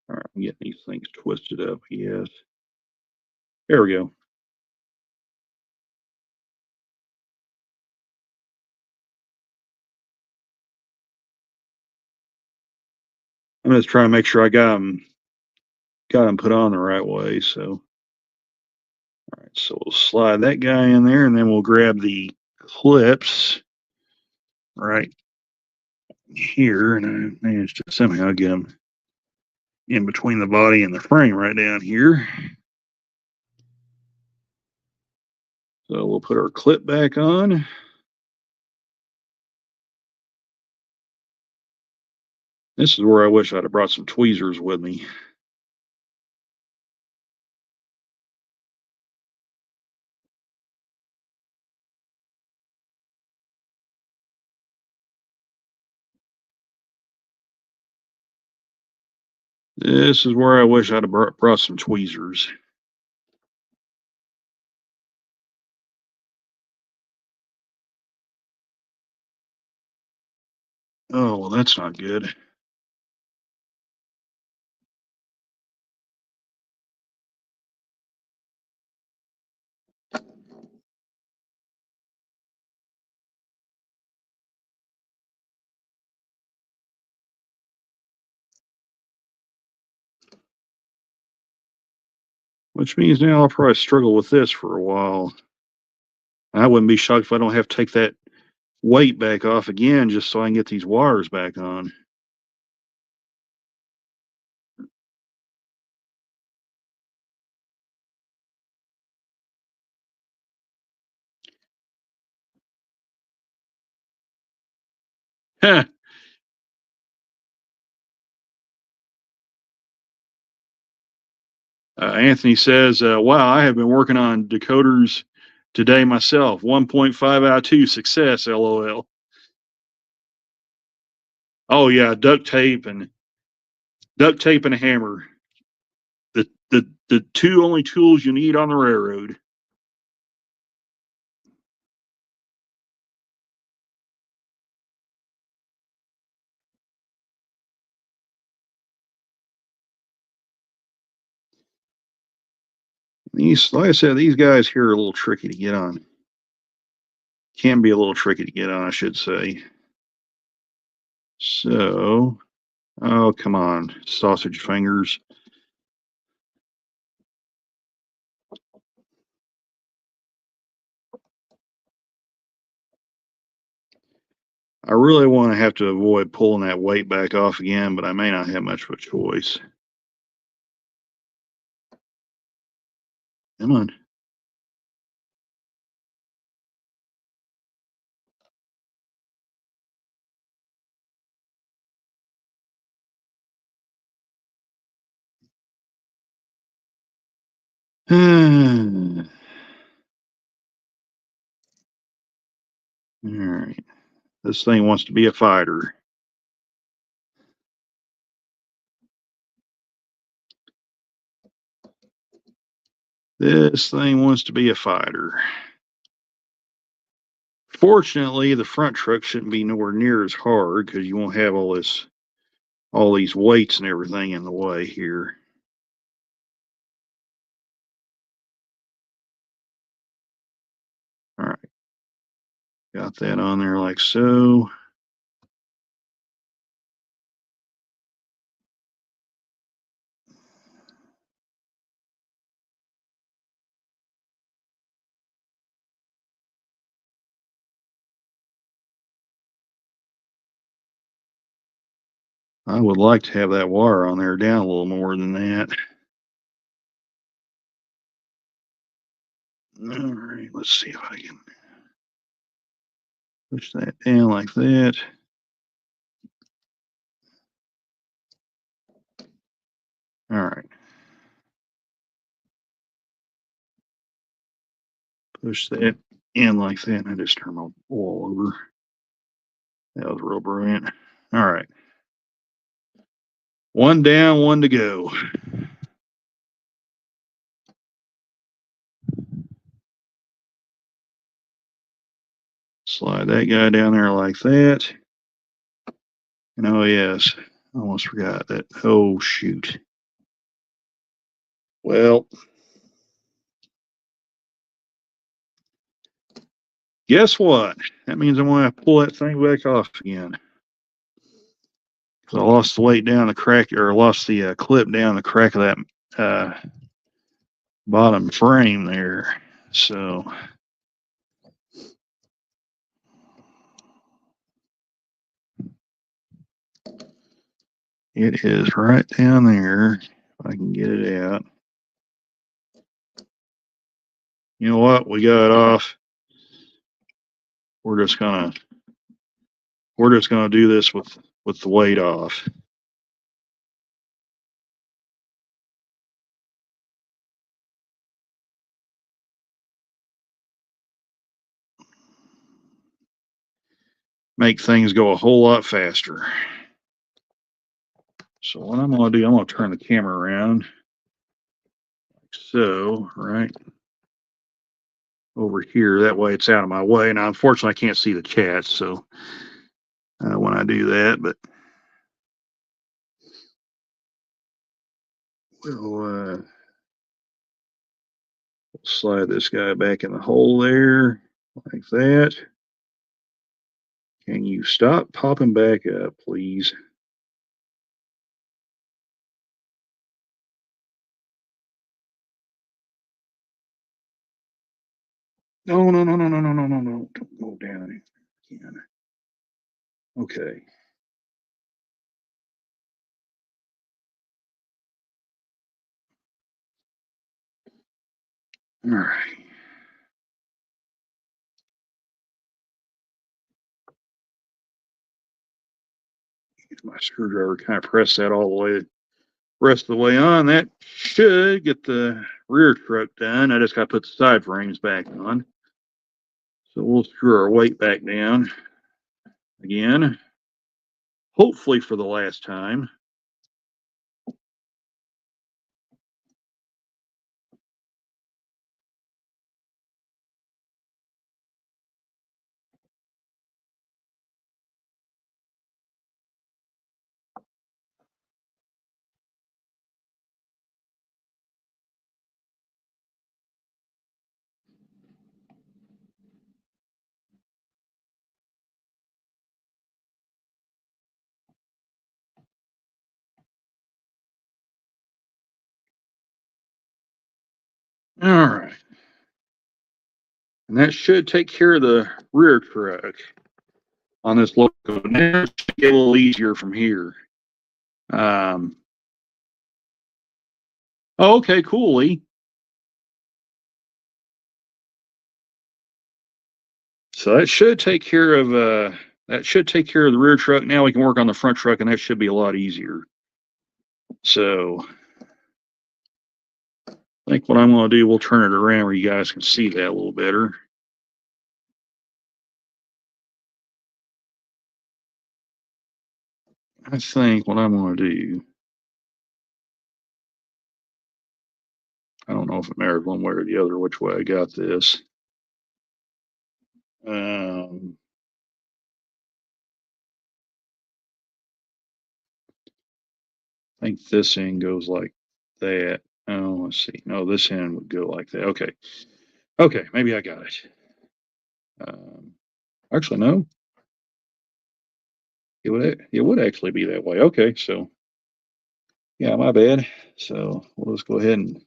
all right, I'm getting these things twisted up. Yes. There we go. I'm just trying to make sure I got them put on the right way. So, all right, so we'll slide that guy in there, and then we'll grab the clips right here, and I managed to somehow get them in between the body and the frame right down here. So we'll put our clip back on. This is where I wish I'd have brought some tweezers with me. This is where I wish I'd have brought some tweezers. Oh, well, that's not good. Which means now I'll probably struggle with this for a while. I wouldn't be shocked if I don't have to take that weight back off again just so I can get these wires back on. Huh. Anthony says, wow, I have been working on decoders today myself. 1.5 out of 2 success, LOL. Oh, yeah, duct tape and a hammer. The two only tools you need on the railroad. These, like I said, these guys here are a little tricky to get on. Can be a little tricky to get on, I should say. So, oh, come on, sausage fingers. I really want to have to avoid pulling that weight back off again, but I may not have much of a choice. Come on. All right. This thing wants to be a fighter. This thing wants to be a fighter. Fortunately, the front truck shouldn't be nowhere near as hard because you won't have all these weights and everything in the way here. All right. Got that on there like so. I would like to have that wire on there down a little more than that. All right, let's see if I can push that down like that. All right. Push that in like that. I just turned my wall over. That was real brilliant. All right. One down, one to go. Slide that guy down there like that. And oh yes, I almost forgot that. Oh shoot. Well, guess what? That means I'm going to pull that thing back off again. Because I lost the weight down the crack, or lost the clip down the crack of that bottom frame there. So it is right down there. If I can get it out. You know what? We got it off. We're just gonna do this with the weight off. Make things go a whole lot faster. So what I'm going to do, I'm going to turn the camera around like so, right over here. That way it's out of my way. Now, unfortunately, I can't see the chat, so when I do that, but we'll slide this guy back in the hole there, like that. Can you stop popping back up, please? No, no, no, no, no, no, no, no, no. Don't go down again. Okay. All right. Use my screwdriver, kind of press that all the way, rest of the way on. That should get the rear truck done. I just got to put the side frames back on. So we'll screw our weight back down again, hopefully for the last time. All right. And that should take care of the rear truck on this loco. Now it should get a little easier from here. Oh, okay, cool, Lee. So that should take care of the rear truck. Now we can work on the front truck, and that should be a lot easier. So I think what I'm going to do, we'll turn it around where you guys can see that a little better. I think what I'm going to do, I don't know if it matters one way or the other which way I got this. I think this end goes like that. Oh, let's see. No, this end would go like that. Okay. Okay, maybe I got it. Actually, no. It would actually be that way. Okay, so yeah, my bad. So we'll just go ahead and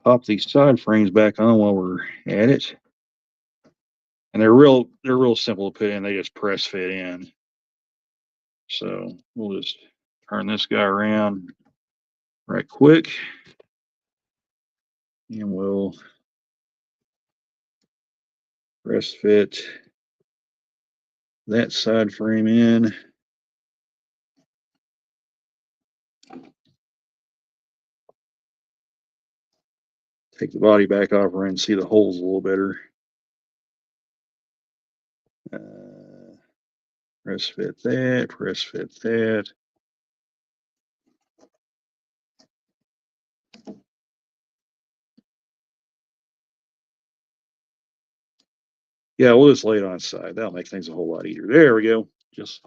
pop these side frames back on while we're at it. And they're real simple to put in. They just press fit in. So we'll just turn this guy around right quick, and we'll press fit that side frame in. Take the body back off and see the holes a little better. Press fit that, press fit that. Yeah, we'll just lay it on its side. That'll make things a whole lot easier. There we go. Just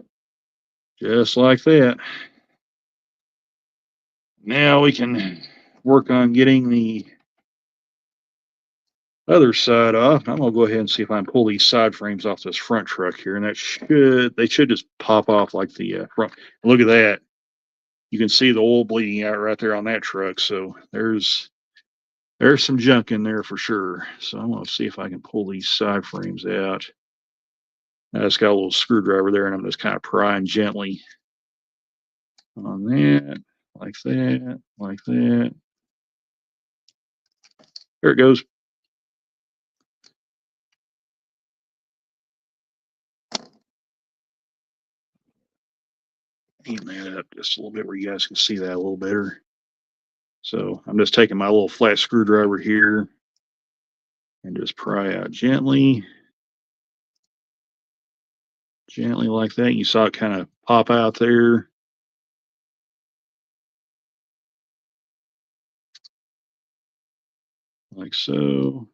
Just like that. Now we can work on getting the other side off. I'm gonna go ahead and see if I can pull these side frames off this front truck here, and they should just pop off like the front. Look at that. You can see the oil bleeding out right there on that truck. So there's some junk in there for sure. So I'm gonna see if I can pull these side frames out. I just got a little screwdriver there, and I'm just kind of prying gently on that, like that, like that. There it goes. Even that up just a little bit where you guys can see that a little better. So I'm just taking my little flat screwdriver here and just pry out gently. Gently like that. You saw it kind of pop out there. Like so.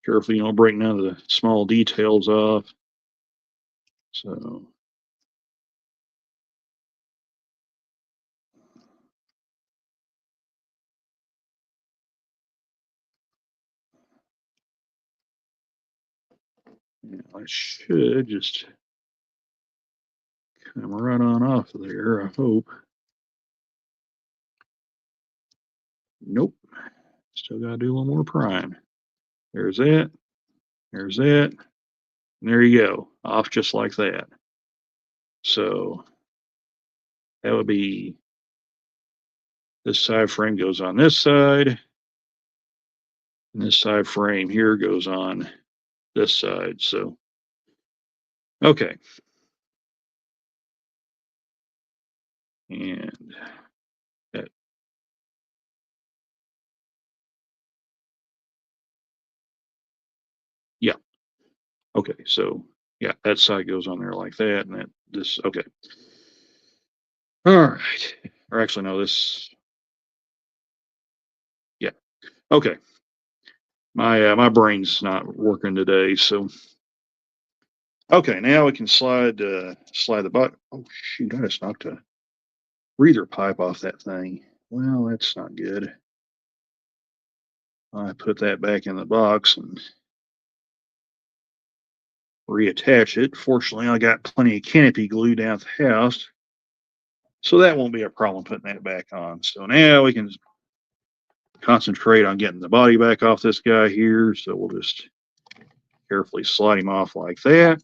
Careful you don't break none of the small details off. So yeah, I should just come right on off of there, I hope. Nope. Still got to do a little more prying. There's that. There's that. And there you go. Off just like that. So that would be this side frame goes on this side. And this side frame here goes on this side. So, okay. And that, yeah. Okay. So, yeah, that side goes on there like that. And that, this, okay. All right. Or actually, no, this, yeah. Okay. My brain's not working today. So, okay. Now we can slide the butt. Oh, shoot. I just knocked a breather pipe off that thing. Well, that's not good. I put that back in the box and reattach it. Fortunately, I got plenty of canopy glue down at the house, so that won't be a problem putting that back on. So now we can concentrate on getting the body back off this guy here. So we'll just carefully slide him off like that.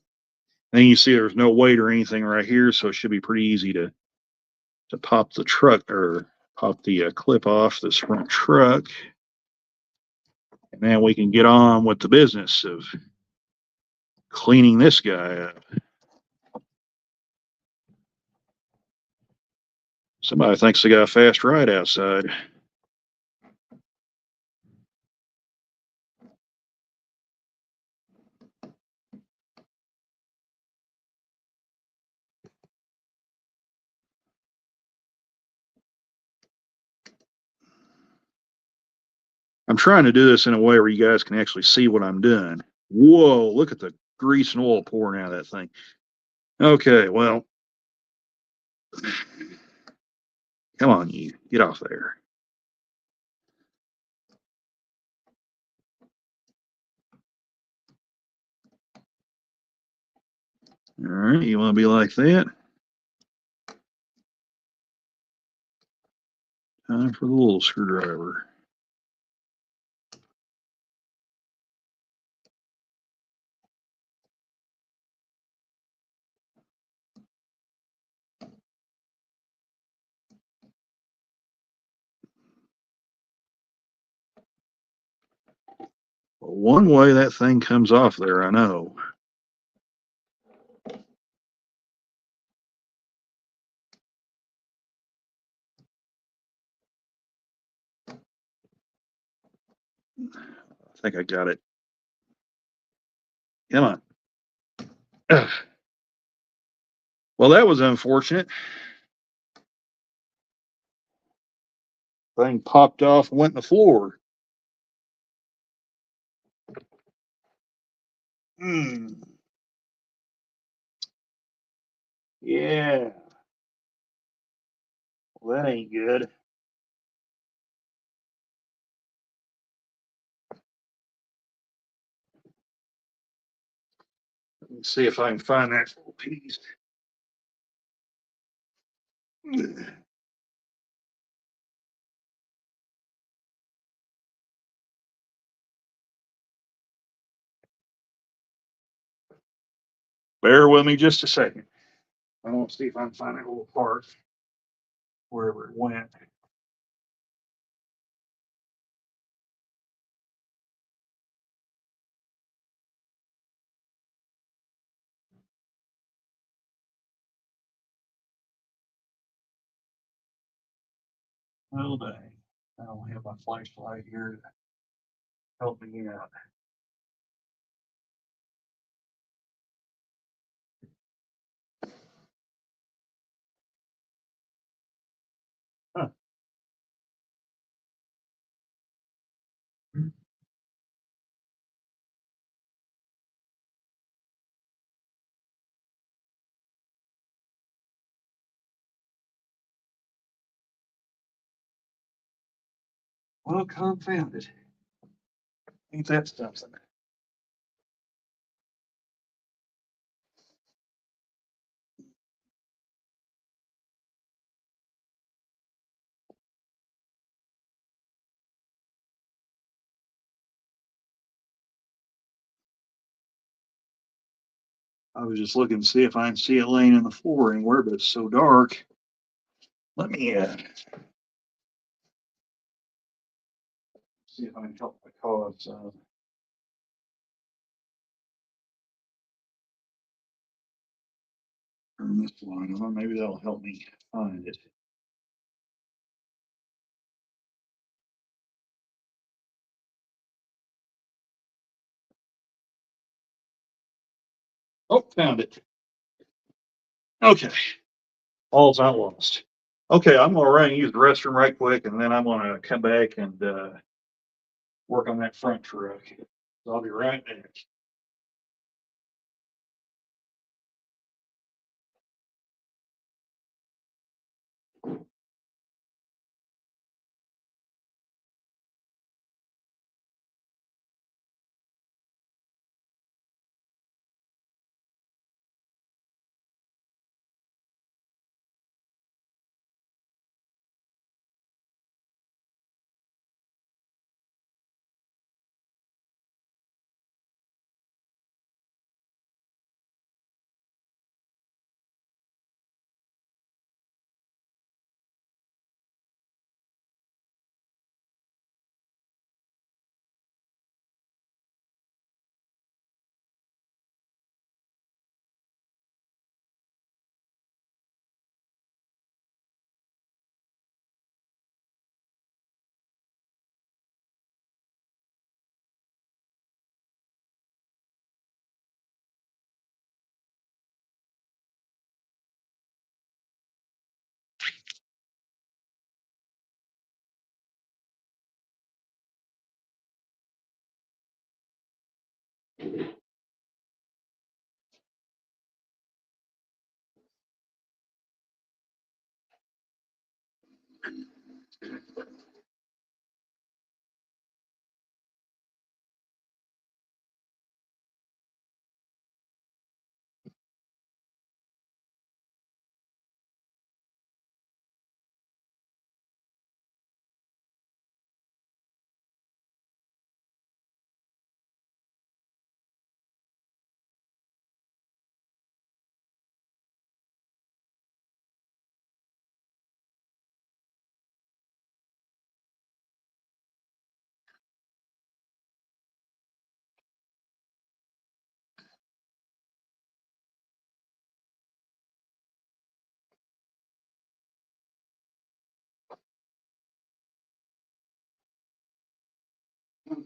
Then you see there's no weight or anything right here, so it should be pretty easy to pop the truck or pop the clip off this front truck. And then we can get on with the business of cleaning this guy up. Somebody thinks they got a fast ride outside. I'm trying to do this in a way where you guys can actually see what I'm doing. Whoa, look at the grease and oil pouring out of that thing. Okay, well, come on, you get off there. All right, you want to be like that? Time for the little screwdriver. Well, one way that thing comes off there, I know. I think I got it. Come on. Ugh. Well, that was unfortunate. Thing popped off and went in the floor. Yeah. Well, that ain't good. Let me see if I can find that little piece. Bear with me just a second. I want to see if I can find that little part wherever it went. Oh, dang. I don't have my flashlight here to help me out. Huh. Well, confound it. Ain't that something? I was just looking to see if I can see it laying in the floor anywhere, but it's so dark. Let me see if I can help my cause. Turn this line on. Maybe that'll help me find it. Oh, found it. Okay. All's not lost. Okay, I'm gonna run and use the restroom right quick, and then I'm gonna come back and work on that front truck. So I'll be right back. Okay.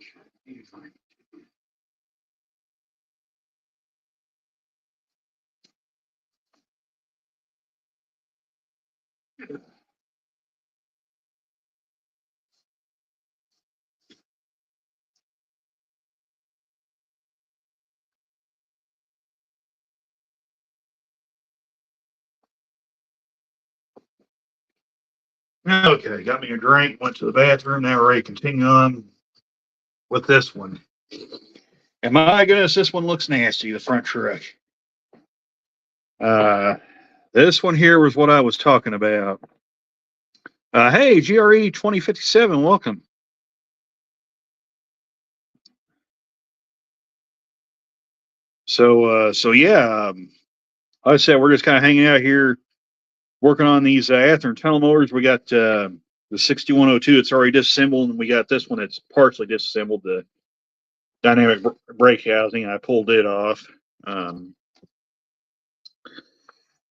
Okay, got me a drink, went to the bathroom. Now we're ready to continue on with this one. And my goodness, this one looks nasty, the front truck. This one here was what I was talking about. Hey, GRE 2057, welcome. So yeah, like I said, we're just kind of hanging out here, working on these Athearn tunnel motors. We got the 6102. It's already disassembled, and we got this one that's partially disassembled. The dynamic brake housing. I pulled it off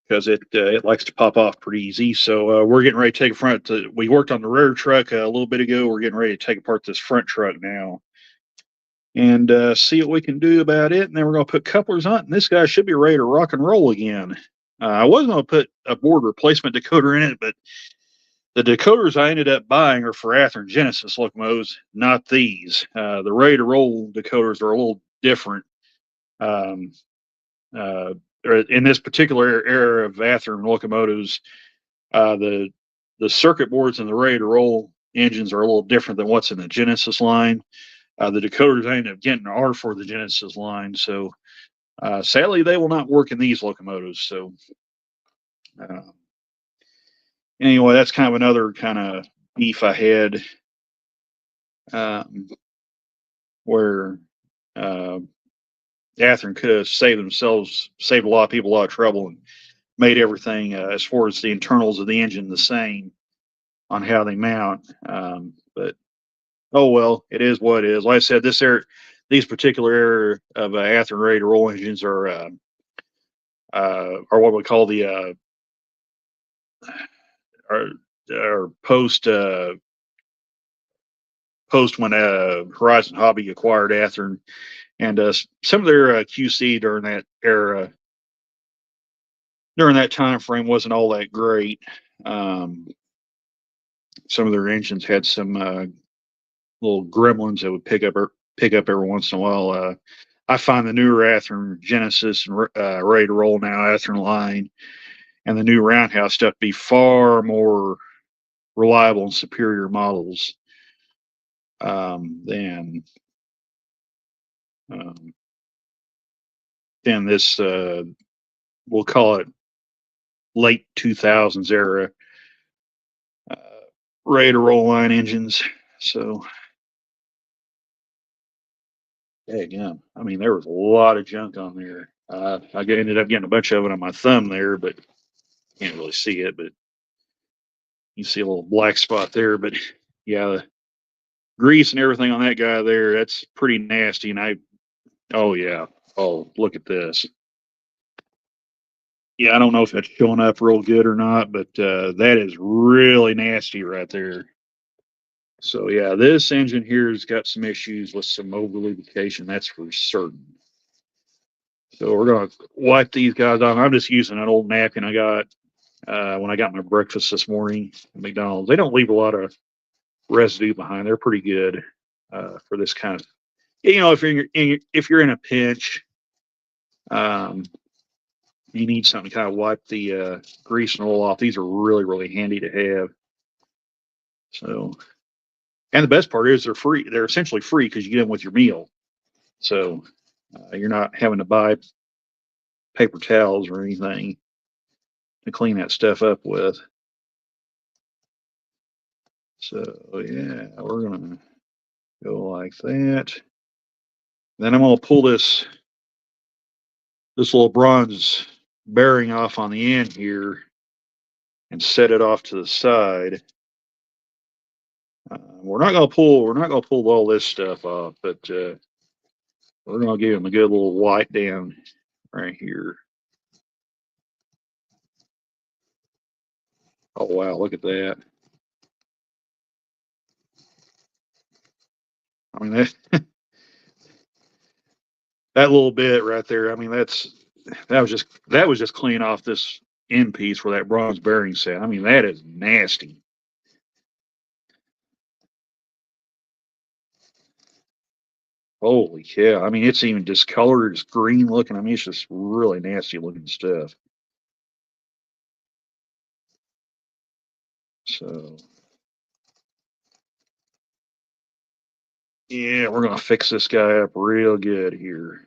because it likes to pop off pretty easy. So we're getting ready to take a front. We worked on the rear truck a little bit ago. We're getting ready to take apart this front truck now and see what we can do about it. And then we're going to put couplers on it. And this guy should be ready to rock and roll again. I wasn't going to put a board replacement decoder in it, but the decoders I ended up buying are for Athearn Genesis locomotives, not these. The ready to roll decoders are a little different. In this particular era of Athearn locomotives, the circuit boards and the ready to roll engines are a little different than what's in the Genesis line. The decoders I ended up getting are for the Genesis line, so sadly they will not work in these locomotives. So anyway, that's kind of another kind of beef I had, where Athearn could have saved a lot of people a lot of trouble, and made everything as far as the internals of the engine the same on how they mount. But oh well, it is what it is. Like I said, these particular era of Athearn ready to roll engines are what we call the are post when Horizon Hobby acquired Athearn, and some of their QC during that era, during that time frame, wasn't all that great. Some of their engines had some little gremlins that would pick up every once in a while. I find the newer Athearn Genesis and ready to roll now Athearn line and the new Roundhouse stuff to be far more reliable and superior models than this. We'll call it late 2000s era ready to roll line engines. So, yeah, I mean, there was a lot of junk on there. I ended up getting a bunch of it on my thumb there, but can't really see it. But you see a little black spot there. But yeah, the grease and everything on that guy there, that's pretty nasty. And oh yeah, oh, look at this. Yeah, I don't know if that's showing up real good or not, but that is really nasty right there. So yeah, this engine here has got some issues with some over lubrication, that's for certain. So we're gonna wipe these guys off. I'm just using an old napkin I got when I got my breakfast this morning at McDonald's. They don't leave a lot of residue behind. They're pretty good for this kind of, if you're in a pinch, you need something to kind of wipe the grease and oil off. These are really, really handy to have. So, and the best part is they're free. They're essentially free because you get them with your meal. So you're not having to buy paper towels or anything to clean that stuff up with. So yeah, we're gonna go like that. Then I'm gonna pull this little bronze bearing off on the end here and set it off to the side. We're not gonna pull all this stuff off, but we're gonna give them a good little wipe down right here. Oh wow, look at that. I mean that that little bit right there. I mean that was just clean off this end piece where that bronze bearing sat. I mean that is nasty. Holy cow. I mean, it's even discolored. It's green looking. I mean, it's just really nasty looking stuff. So, yeah, we're going to fix this guy up real good here.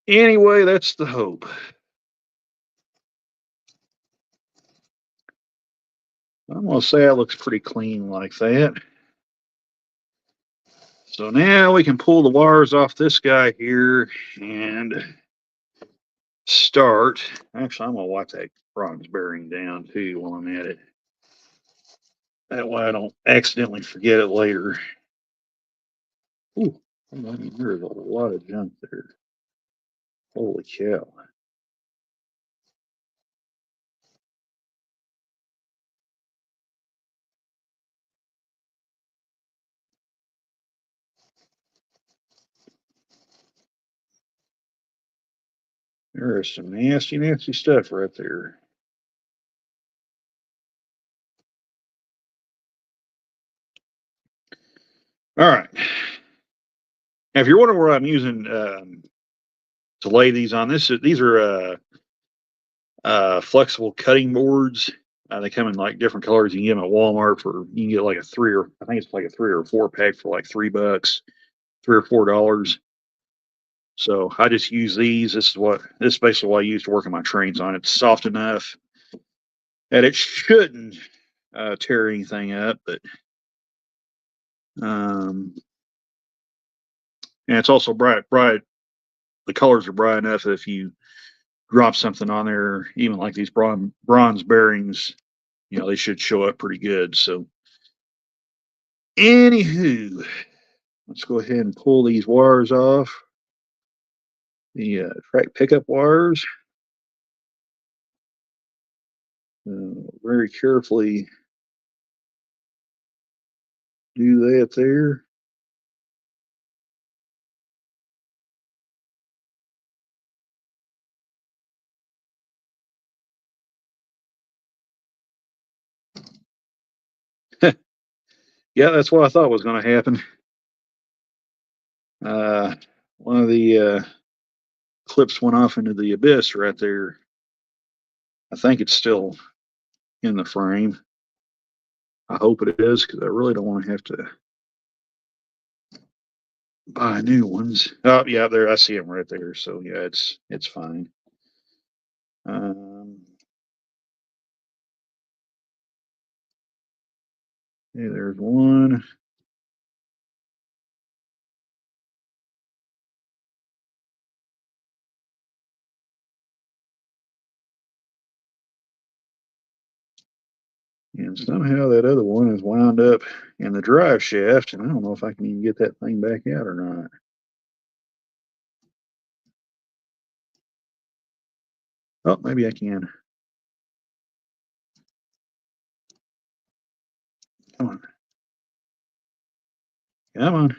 Anyway, that's the hope. I'm going to say it looks pretty clean like that. So now we can pull the wires off this guy here and start. Actually, I'm going to wipe that bronze bearing down too while I'm at it. That way I don't accidentally forget it later. Ooh, I mean, there's a lot of junk there. Holy cow. There is some nasty, nasty stuff right there. All right. Now, if you're wondering what I'm using to lay these on, these are flexible cutting boards. They come in like different colors. You can get them at Walmart you can get like I think it's like a 3 or 4 pack for like $3, $3 or $4. So I just use these. This is basically what I use to work on my trains on. It's soft enough that it shouldn't tear anything up, but and it's also bright. The colors are bright enough that if you drop something on there, even like these bronze bearings, they should show up pretty good. So, anywho, let's go ahead and pull these wires off. The track pickup wires. Very carefully do that there. Yeah, that's what I thought was going to happen. One of the clips went off into the abyss right there. I think it's still in the frame. I hope it is, because I really don't want to have to buy new ones. Oh, yeah, there, I see them right there. So yeah, it's fine. Yeah, there's one. And somehow that other one is wound up in the drive shaft, and I don't know if I can even get that thing back out or not. Oh, maybe I can. Come on. Come on.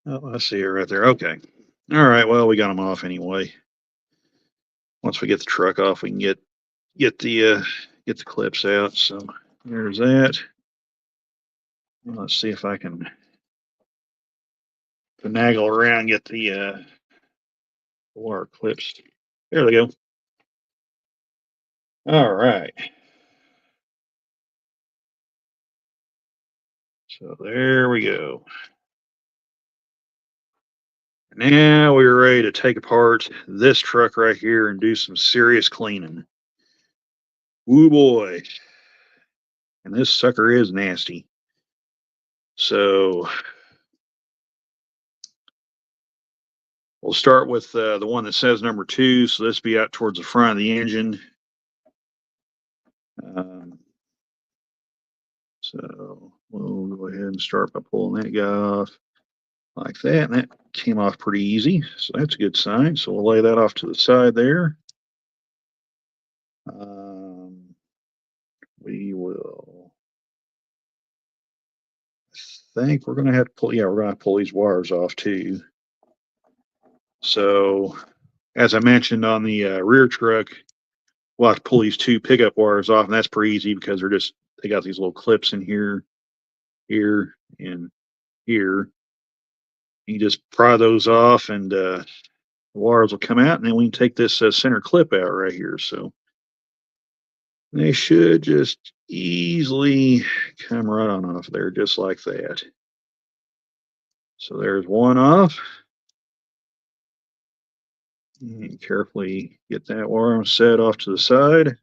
Oh, I see it right there. Okay. All right. Well, we got them off anyway. Once we get the truck off, we can get the clips out. So there's that. Let's see if I can finagle around, get the wire clips. There we go. All right. So there we go. Now we're ready to take apart this truck right here and do some serious cleaning. Woo boy. And this sucker is nasty. So we'll start with the one that says number 2. So this be out towards the front of the engine. So we'll go ahead and start by pulling that guy off. like that, and that came off pretty easy, so that's a good sign. So we'll lay that off to the side there. We will, I think we're going to have to pull, yeah, we're going to pull these wires off too. So as I mentioned on the rear truck, we'll have to pull these two pickup wires off, and that's pretty easy because they got these little clips in here, here, and here. You just pry those off, and the wires will come out, and then we can take this center clip out right here. So they should just easily come right on off there, just like that. So there's one off. And carefully get that wire set off to the side.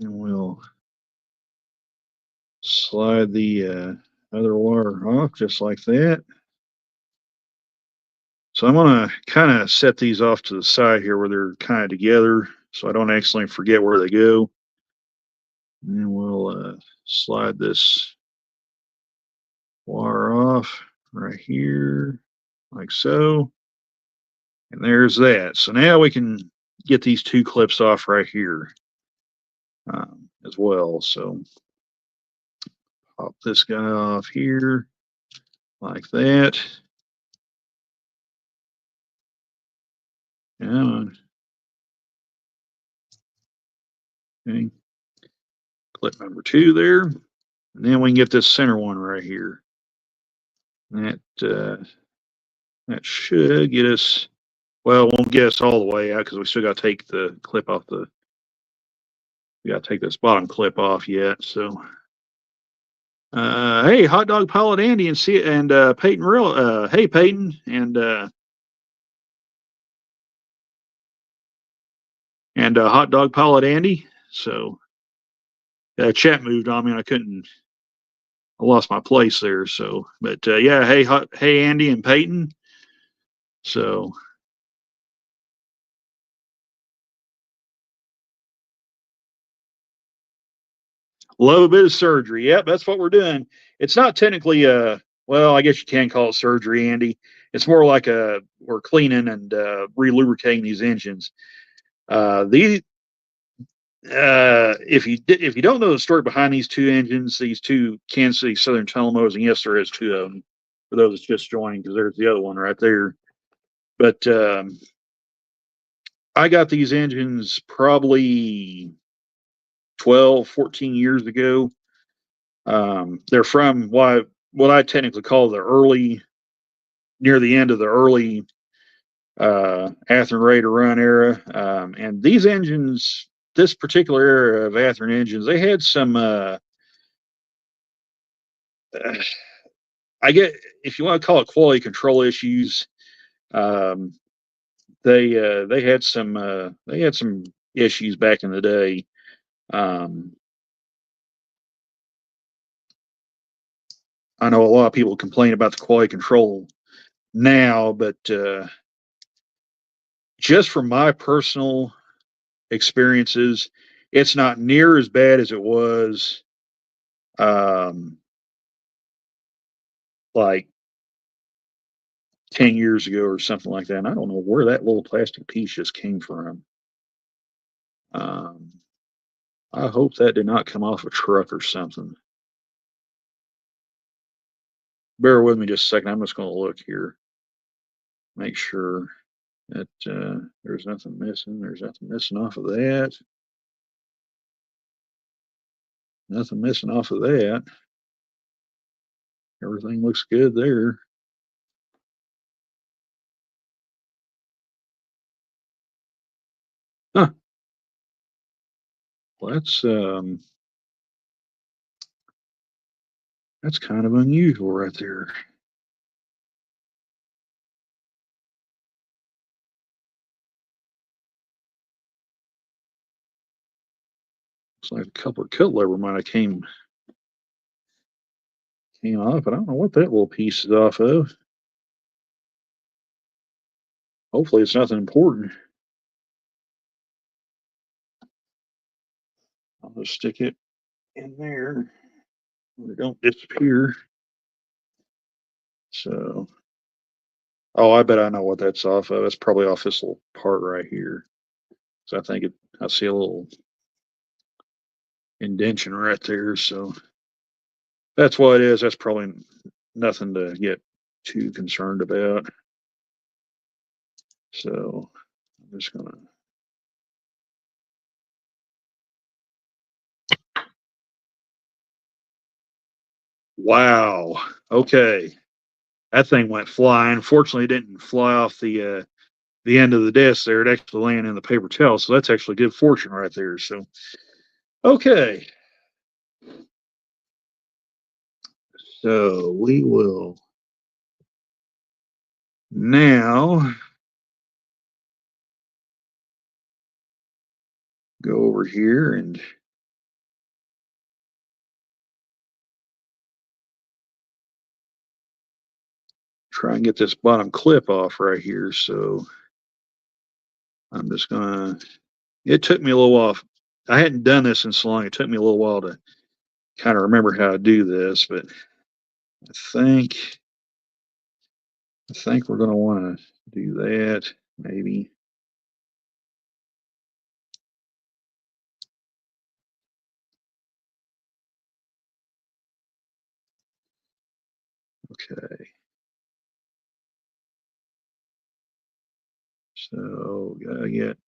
And we'll slide the other wire off just like that. So I'm going to kind of set these off to the side here where they're kind of together so I don't accidentally forget where they go. And then we'll slide this wire off right here, like so. And there's that. So now we can get these two clips off right here as well. So pop this guy off here like that. And okay, clip number 2 there. And then we can get this center one right here. That should get us, well, it won't get us all the way out because we still got to take the clip off we got to take this bottom clip off yet. So, hey, Hot Dog Pilot Andy and Peyton Real, hey Peyton and Hot Dog Pilot Andy. So, chat moved on me and I lost my place there. So, but yeah, hey Andy and Peyton. So, love a bit of surgery. Yep, that's what we're doing. It's not technically well, I guess you can call it surgery, Andy. It's more like we're cleaning and re-lubricating these engines. If you don't know the story behind these two engines, these two Kansas City Southern Tunnel Motors, and yes, there is two of them for those that's just joining because there's the other one right there. But I got these engines probably 12, 14 years ago. They're from what I technically call near the end of the early Athearn Ready to Run era. And these engines, this particular era of Athearn engines, they had some, I get, if you want to call it quality control issues, they had some issues back in the day. I know a lot of people complain about the quality control now, but just from my personal experiences, it's not near as bad as it was like 10 years ago or something like that. And I don't know where that little plastic piece just came from. I hope that did not come off a truck or something. Bear with me just a second. I'm just going to look here. Make sure that there's nothing missing. There's nothing missing off of that. Nothing missing off of that. Everything looks good there. Huh. Well, that's kind of unusual right there. Looks like a couple of cut lever might have came off, but I don't know what that little piece is off of. Hopefully it's nothing important. I'll just stick it in there. They don't disappear. So, oh, I bet I know what that's off of. It's probably off this little part right here. So I think I see a little indentation right there. So that's what it is. That's probably nothing to get too concerned about. So I'm just gonna. Wow. Okay. That thing went flying. Fortunately, it didn't fly off the end of the disc there. It actually landed in the paper towel. So that's actually good fortune right there. So, okay. So we will now go over here and try and get this bottom clip off right here. So I'm just gonna, it took me a little while. I hadn't done this in so long. It took me a little while to kind of remember how to do this, but I think we're gonna want to do that maybe. Okay. So gotta get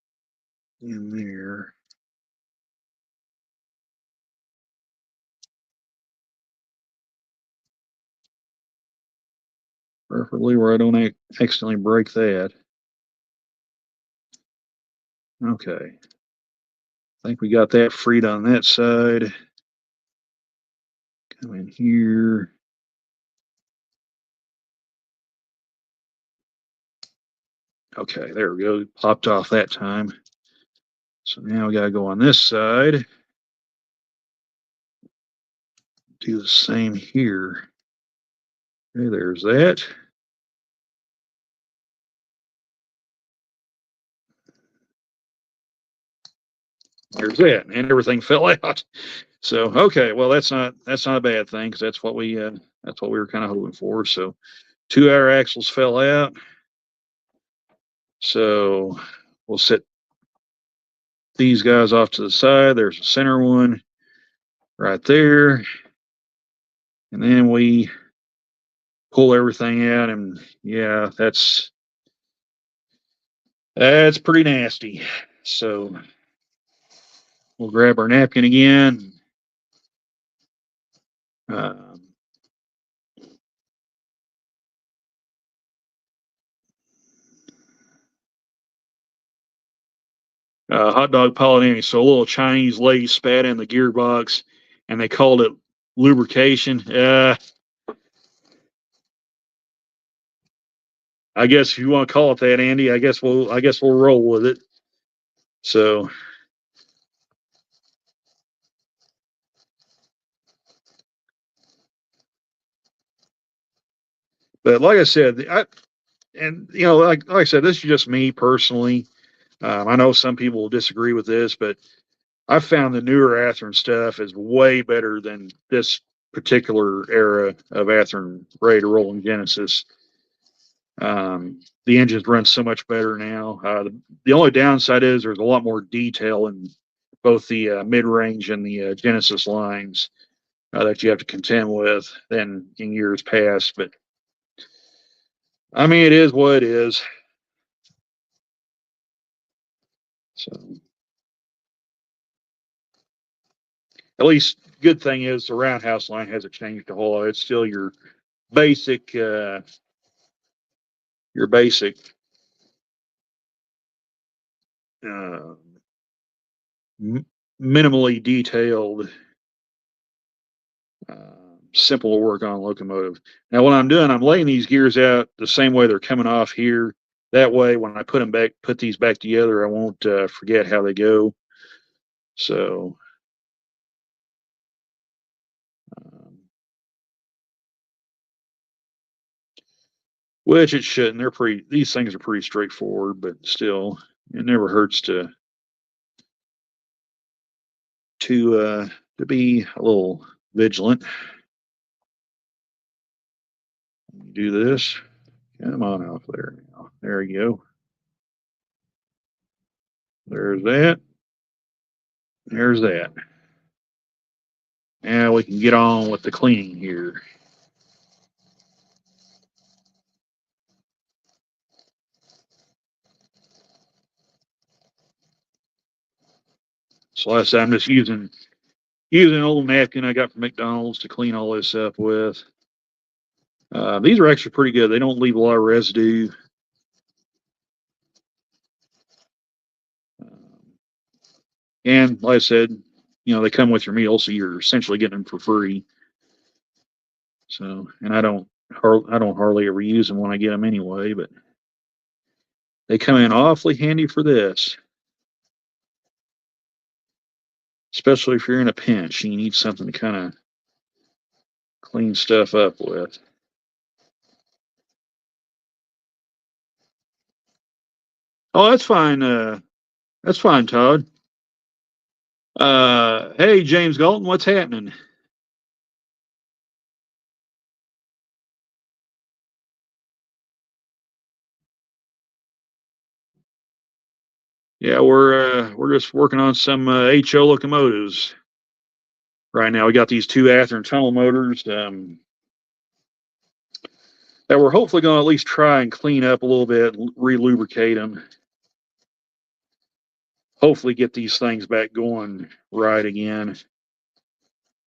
in there. Preferably where I don't accidentally break that. Okay. I think we got that freed on that side. Come in here. Okay, there we go. Popped off that time. So now we gotta go on this side. Do the same here. Okay, there's that. There's that, and everything fell out. So okay, well that's not a bad thing because that's what we were kind of hoping for. So two outer axles fell out. So we'll set these guys off to the side. There's a center one right there, and then we pull everything out, and yeah, that's pretty nasty. So we'll grab our napkin again. Hot dog Polynesian. So a little Chinese lady spat in the gearbox, and they called it lubrication. I guess if you want to call it that, Andy, I guess we'll roll with it. So, but like I said, like I said, this is just me personally. I know some people will disagree with this, but I found the newer Athearn stuff is way better than this particular era of Athearn ready to roll in Genesis. The engines run so much better now. The only downside is there's a lot more detail in both the mid-range and the Genesis lines that you have to contend with than in years past. But I mean, it is what it is. So at least good thing is the roundhouse line hasn't changed a whole lot. It's still your basic, uh, minimally detailed, simple to work on locomotive. Now, what I'm doing, I'm laying these gears out the same way they're coming off here. That way, when I put these back together, I won't forget how they go. So, which it shouldn't. These things are pretty straightforward, but still, it never hurts to be a little vigilant. Do this. Come on off there now. There you go. There's that. There's that. Now we can get on with the cleaning here. So last time I'm just using an old napkin I got from McDonald's to clean all this up with. These are actually pretty good. They don't leave a lot of residue. And like I said, they come with your meal, so you're essentially getting them for free. So, and I don't hardly ever use them when I get them anyway, but they come in awfully handy for this. Especially if you're in a pinch and you need something to kind of clean stuff up with. Oh, that's fine. That's fine, Todd. Hey, James Galton, what's happening? Yeah, we're just working on some HO locomotives right now. We got these two Athearn tunnel motors that we're hopefully going to at least try and clean up a little bit, re-lubricate them. Hopefully get these things back going right again.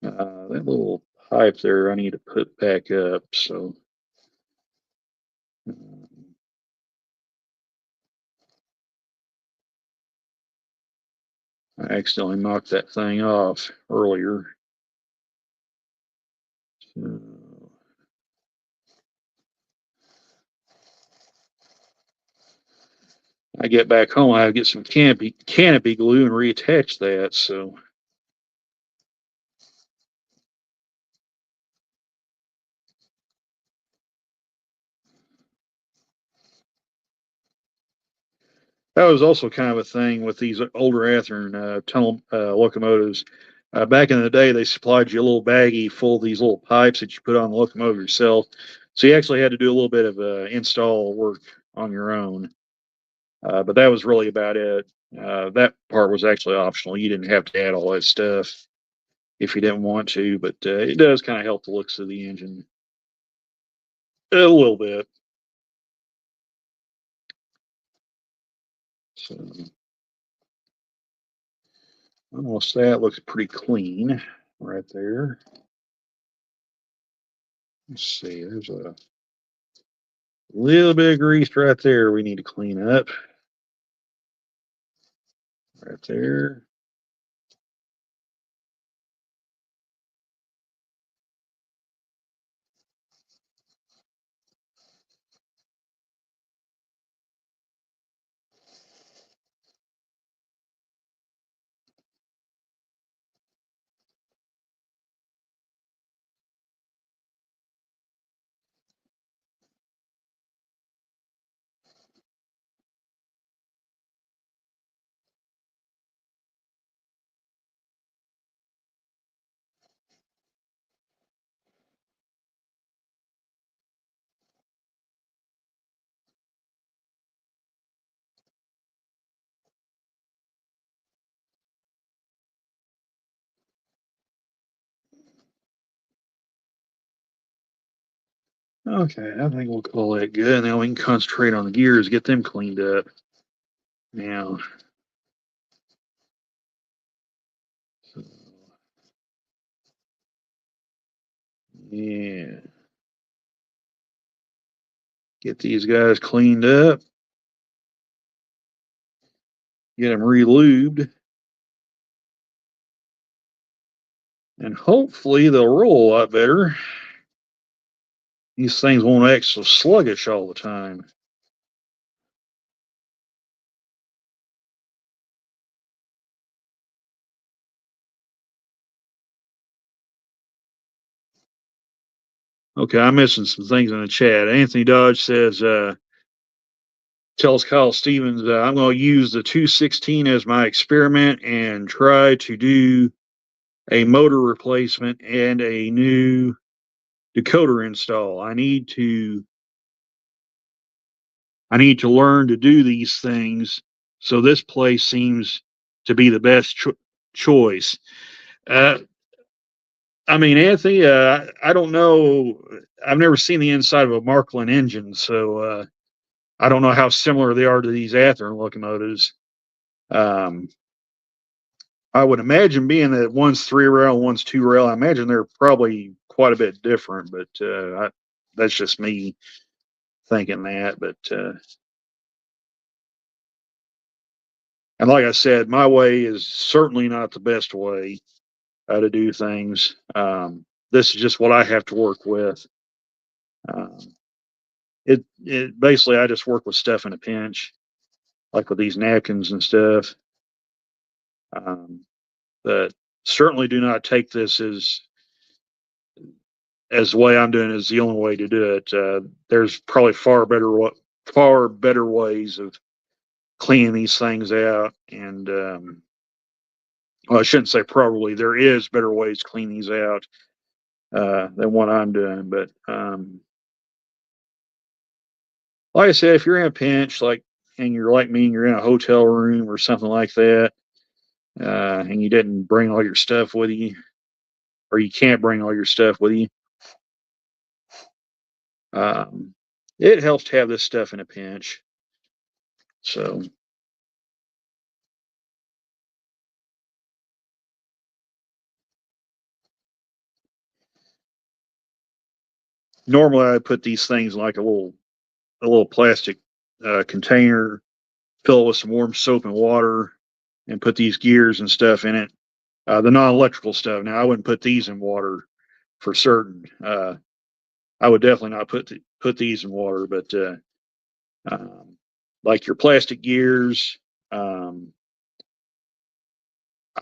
That little pipe there I need to put back up, so I accidentally knocked that thing off earlier. So, I get back home, I have to get some canopy glue and reattach that. So that was also kind of a thing with these older Athearn tunnel locomotives. Back in the day, they supplied you a little baggie full of these little pipes that you put on the locomotive yourself. So you actually had to do a little bit of install work on your own. But that was really about it. That part was actually optional. You didn't have to add all that stuff if you didn't want to, but it does kind of help the looks of the engine a little bit. So almost that looks pretty clean right there. Let's see, there's a little bit of grease right there we need to clean up. Right there. Okay, I think we'll call that good. Now we can concentrate on the gears, get them cleaned up. Now, so, yeah, get these guys cleaned up, get them re-lubed, and hopefully they'll roll a lot better. These things won't act so sluggish all the time. Okay, I'm missing some things in the chat. Anthony Dodge says, tells Kyle Stevens, I'm going to use the 216 as my experiment and try to do a motor replacement and a new decoder install. I need to learn to do these things. So this place seems to be the best choice. Uh, I mean, Anthony, I don't know. I've never seen the inside of a Markland engine, so I don't know how similar they are to these Athearn locomotives. Um, I would imagine, being that one's 3 rail, one's 2 rail, I imagine they're probably quite a bit different, but that's just me thinking that. But and like I said, my way is certainly not the best way to do things. This is just what I have to work with. Um, it basically, I just work with stuff in a pinch, like with these napkins and stuff. But certainly do not take this as the way I'm doing is the only way to do it. There's probably far better ways of cleaning these things out. And well, I shouldn't say probably. There is better ways to clean these out than what I'm doing. But like I said, if you're in a pinch, and you're like me, and you're in a hotel room or something like that, and you didn't bring all your stuff with you, or you can't bring all your stuff with you, um, it helps to have this stuff in a pinch. So normally I put these things in like a little plastic container, fill it with some warm soap and water, and put these gears and stuff in it. The non-electrical stuff. Now I wouldn't put these in water for certain. I would definitely not put these in water, but um, like your plastic gears, um,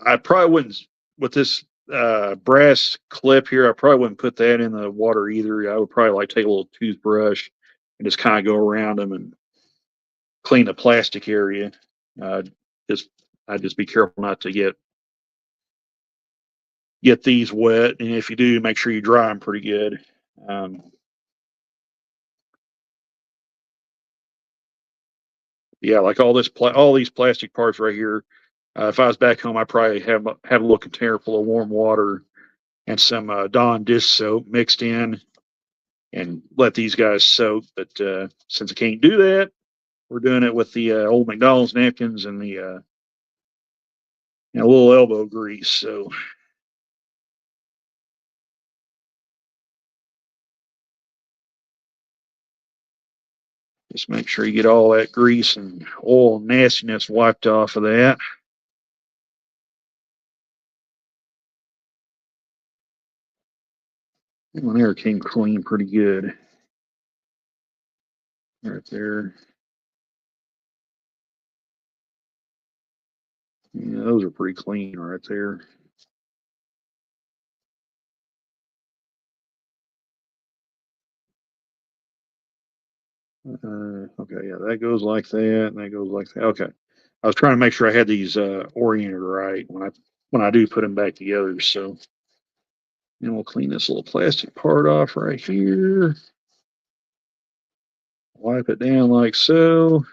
I probably wouldn't, with this brass clip here, I probably wouldn't put that in the water either. I would probably like take a little toothbrush and just kind of go around them and clean the plastic area. Uh, just I'd just be careful not to get these wet, and if you do, make sure you dry them pretty good. Um, yeah, like all these plastic parts right here. If I was back home, I'd probably have a little container full of warm water and some Dawn dish soap mixed in, and let these guys soak. But since I can't do that, we're doing it with the old McDonald's napkins and the little elbow grease. So just make sure you get all that grease and oil nastiness wiped off of that. That one there came clean pretty good right there. Yeah, those are pretty clean right there. Okay, yeah, that goes like that, and that goes like that. Okay, I was trying to make sure I had these oriented right when I do put them back together. So, and we'll clean this little plastic part off right here. Wipe it down like so.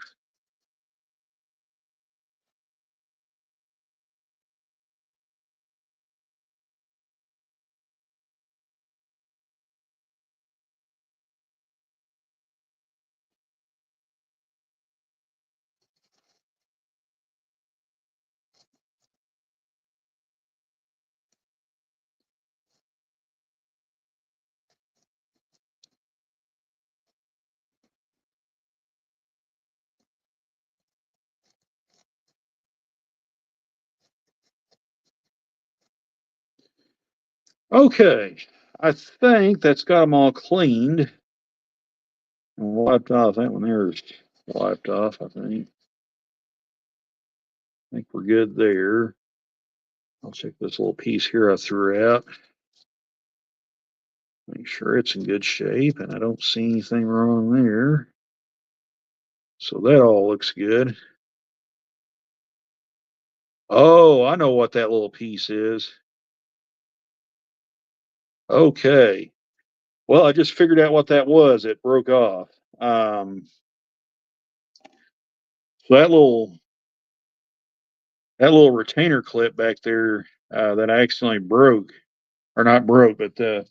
Okay, I think that's got them all cleaned and wiped off. That one there is wiped off, I think. I think we're good there. I'll check this little piece here I threw out. Make sure it's in good shape, and I don't see anything wrong there. So that all looks good. Oh, I know what that little piece is. Okay. Well, I just figured out what that was. It broke off. So that little retainer clip back there that I accidentally broke, or not broke, but that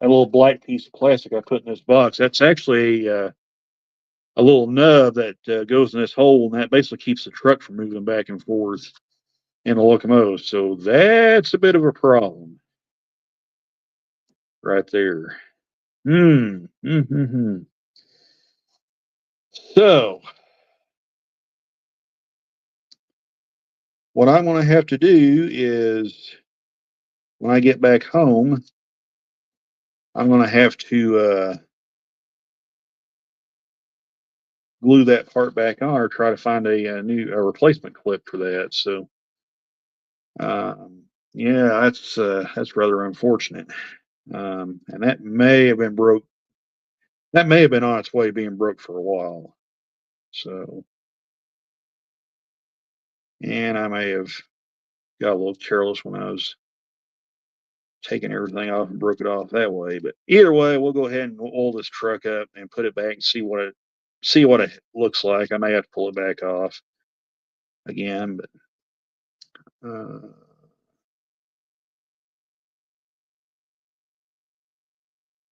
little black piece of plastic I put in this box, that's actually a little nub that goes in this hole, and that basically keeps the truck from moving back and forth in the locomotive. So that's a bit of a problem right there. Hmm. So what I'm going to have to do is when I get back home, I'm going to have to glue that part back on or try to find a new replacement clip for that. So, yeah, that's rather unfortunate. And that may have been broke. That may have been on its way being broke for a while. So, and I may have got a little careless when I was taking everything off and broke it off that way. But either way, we'll go ahead and oil this truck up and put it back and see what it looks like. I may have to pull it back off again, but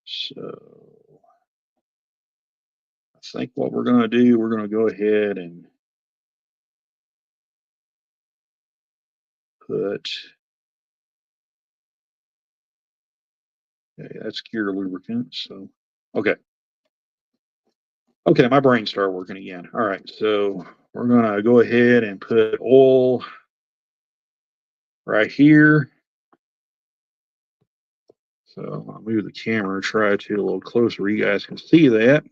so I think what we're going to do, we're going to go ahead and put, okay, that's gear lubricant. So, okay. Okay, my brain started working again. All right, so we're going to go ahead and put oil right here. So I'll move the camera, try to a little closer. You guys can see that.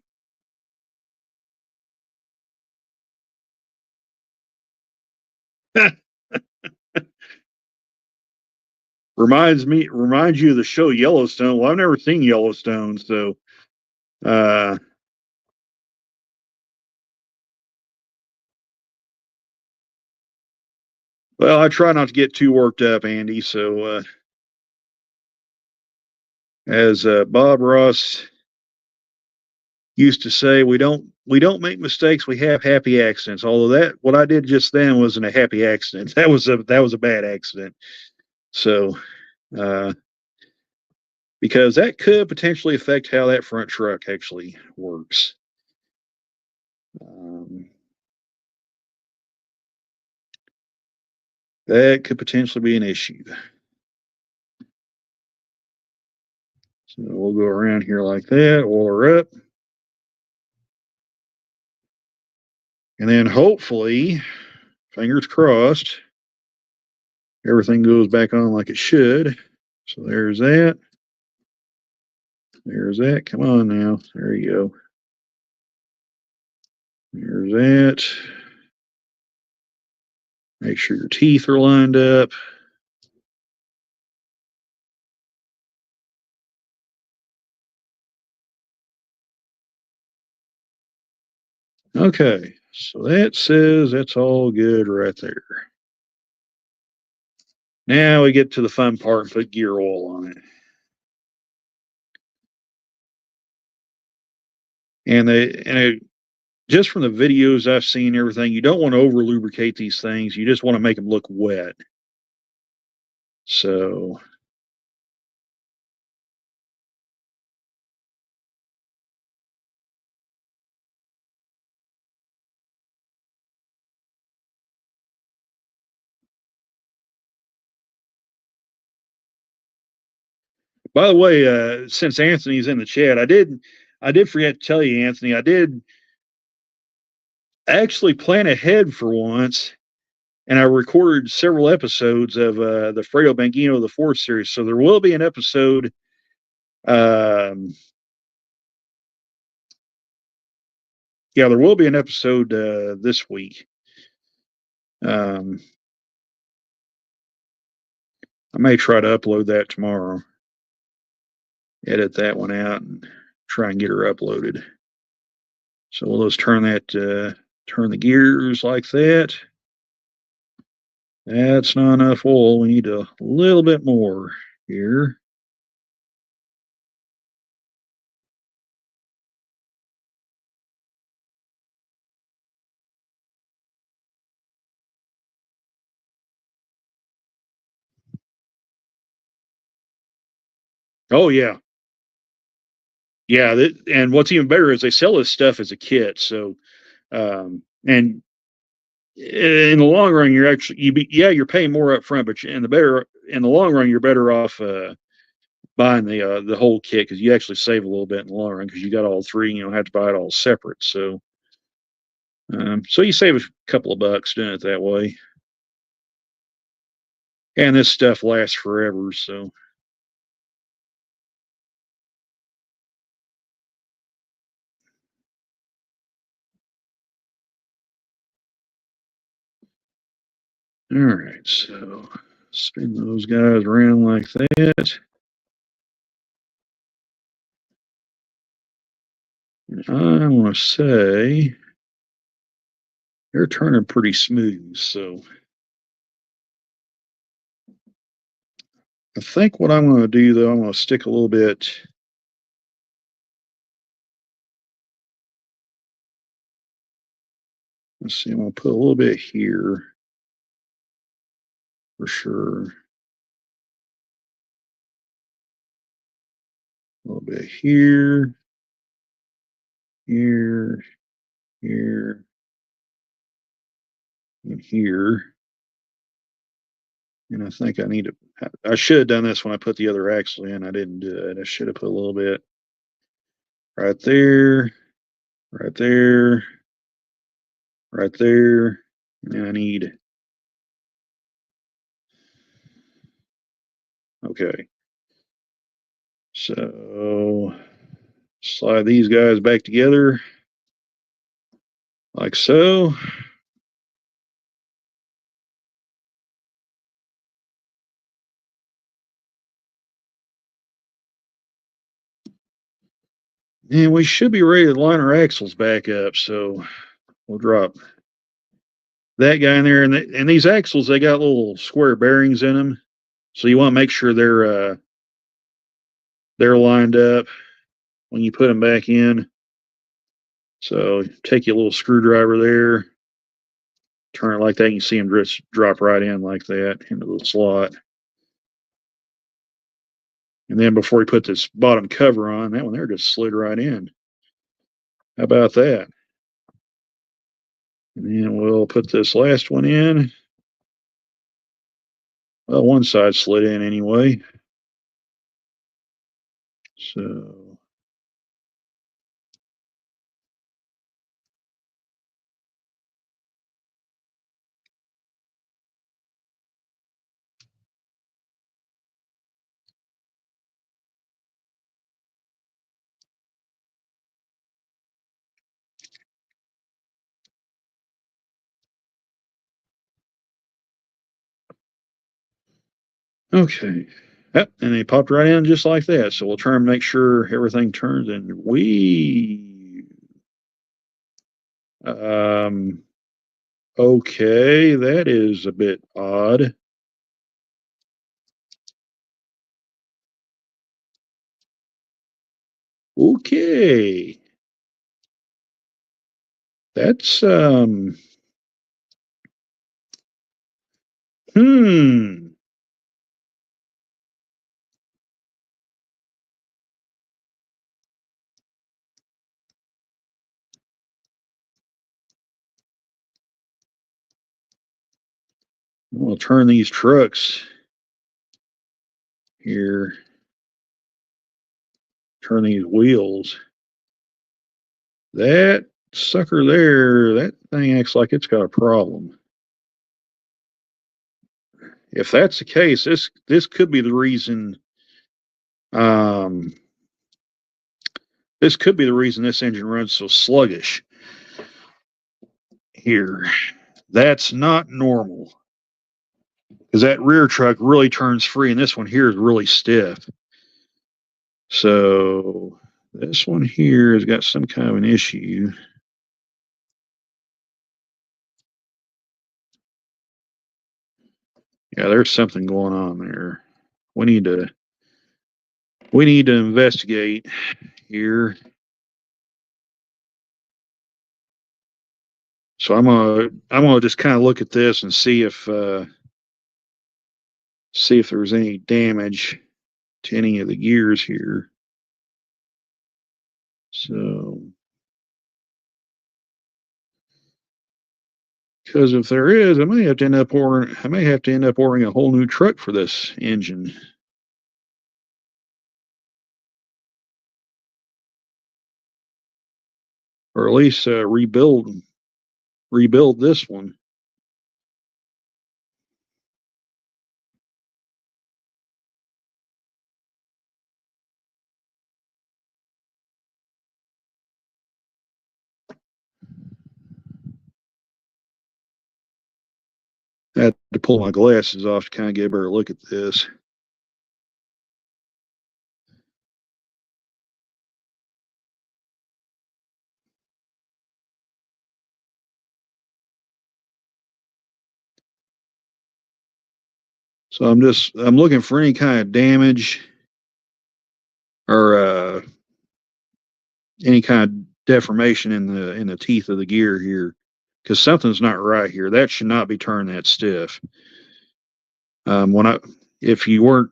Reminds you of the show Yellowstone. Well, I've never seen Yellowstone, so uh well, I try not to get too worked up, Andy. So as Bob Ross used to say, we don't make mistakes, we have happy accidents. Although that what I did just then wasn't a happy accident. That was a bad accident. So because that could potentially affect how that front truck actually works. That could potentially be an issue. So we'll go around here like that, oil her up. And then hopefully, fingers crossed, everything goes back on like it should. So there's that. There's that. Come on now. There you go. There's that. Make sure your teeth are lined up. Okay, so that says that's all good right there. Now we get to the fun part and put gear oil on it. And just from the videos I've seen, everything, you don't want to over lubricate these things. You just want to make them look wet. So, by the way, since Anthony's in the chat, I did forget to tell you, Anthony, I did actually plan ahead for once, and I recorded several episodes of the Fredo Bangino the Fourth series. So there will be an episode. Yeah, there will be an episode this week. I may try to upload that tomorrow. Edit that one out and try and get her uploaded. So we'll just turn the gears like that. That's not enough oil. We need a little bit more here. Oh yeah. Yeah, and what's even better is they sell this stuff as a kit. So, and in the long run, you're actually you're paying more up front, but in the long run, you're better off buying the whole kit because you actually save a little bit in the long run because you got all three. You don't have to buy it all separate. So you save a couple of bucks doing it that way. And this stuff lasts forever. So all right, so spin those guys around like that. And I want to say they're turning pretty smooth. So I think what I'm going to do, though, I'm going to stick a little bit. Let's see, I'm going to put a little bit here for sure. A little bit here, here, here, and here. And I think I should have done this when I put the other axle in. I didn't do it. I should have put a little bit right there, right there, right there. And I need, okay. So slide these guys back together like so. And we should be ready to line our axles back up. So we'll drop that guy in there. And these axles, they got little square bearings in them. So you want to make sure they're lined up when you put them back in. So take your little screwdriver there, turn it like that. You see them just drop right in like that into the slot. And then before you put this bottom cover on, that one there just slid right in. How about that? And then we'll put this last one in. Well, one side slid in anyway. So okay. Yep, and they popped right in just like that. So we'll try and make sure everything turns and okay, that is a bit odd. Okay. That's hmm. We'll turn these trucks here, turn these wheels. That sucker there, that thing acts like it's got a problem. If that's the case, this could be the reason. Um, this could be the reason this engine runs so sluggish. Here, that's not normal because that rear truck really turns free, and this one here is really stiff. So this one here has got some kind of an issue. Yeah, there's something going on there. We need to investigate here. So I'm gonna just kind of look at this and see if there's any damage. to any of the gears here. So, because if there is, I may have to end up ordering a whole new truck for this engine. Or at least rebuild this one. I had to pull my glasses off to kind of get a better look at this. So I'm looking for any kind of damage or any kind of deformation in the teeth of the gear here, because something's not right here. That should not be turned that stiff. If you're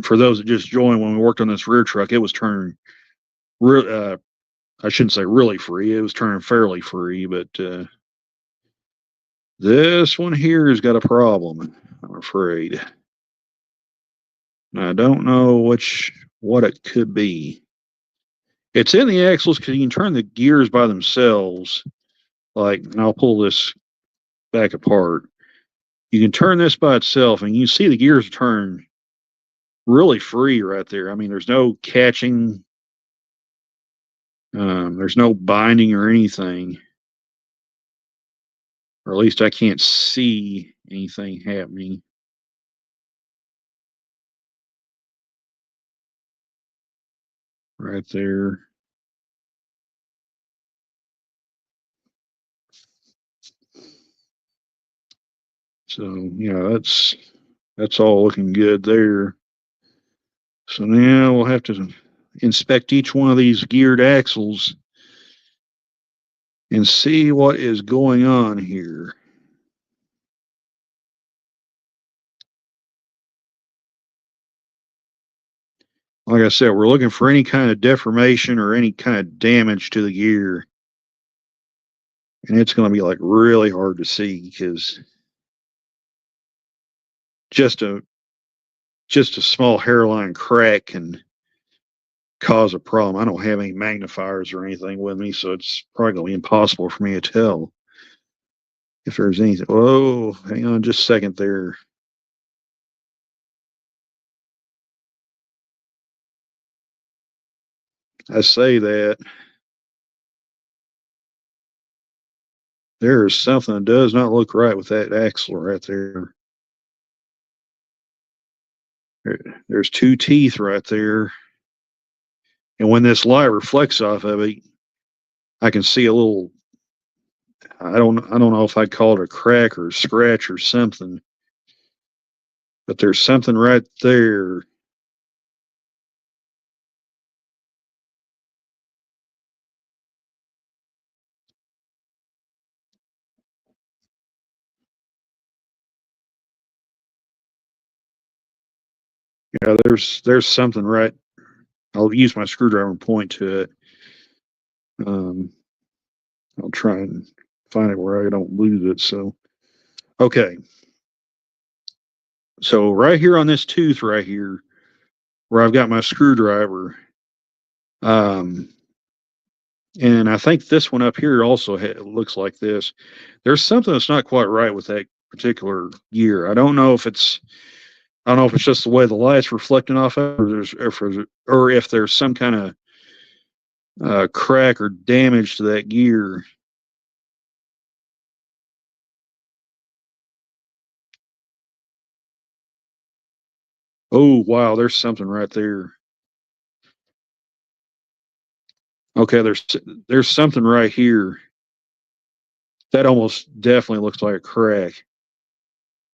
for those that just joined, when we worked on this rear truck, it was turning I shouldn't say really free. It was turning fairly free, but this one here has got a problem, I'm afraid. I don't know what it could be. It's in the axles because you can turn the gears by themselves. And I'll pull this back apart. You can turn this by itself, and you see the gears turn really free right there. I mean, there's no catching. There's no binding or anything. Or at least I can't see anything happening. Right there. So, yeah, that's all looking good there. So now we'll have to inspect each one of these geared axles and see what is going on here. Like I said, we're looking for any kind of deformation or any kind of damage to the gear. And it's going to be like really hard to see because just a small hairline crack can cause a problem. I don't have any magnifiers or anything with me, so it's probably going to be impossible for me to tell if there's anything. Oh, hang on just a second there. I say that there is something that does not look right with that axle right there. There's two teeth right there. And when this light reflects off of it, I can see a little, I don't know if I'd call it a crack or a scratch or something, but there's something right there. Yeah, there's something right. I'll use my screwdriver and point to it. I'll try and find it where I don't lose it. So, okay. So right here on this tooth right here, where I've got my screwdriver, and I think this one up here also looks like this. There's something that's not quite right with that particular gear. I don't know if it's just the way the light's reflecting off of it, or if there's some kind of crack or damage to that gear. Oh, wow, there's something right there. Okay, there's something right here. That almost definitely looks like a crack.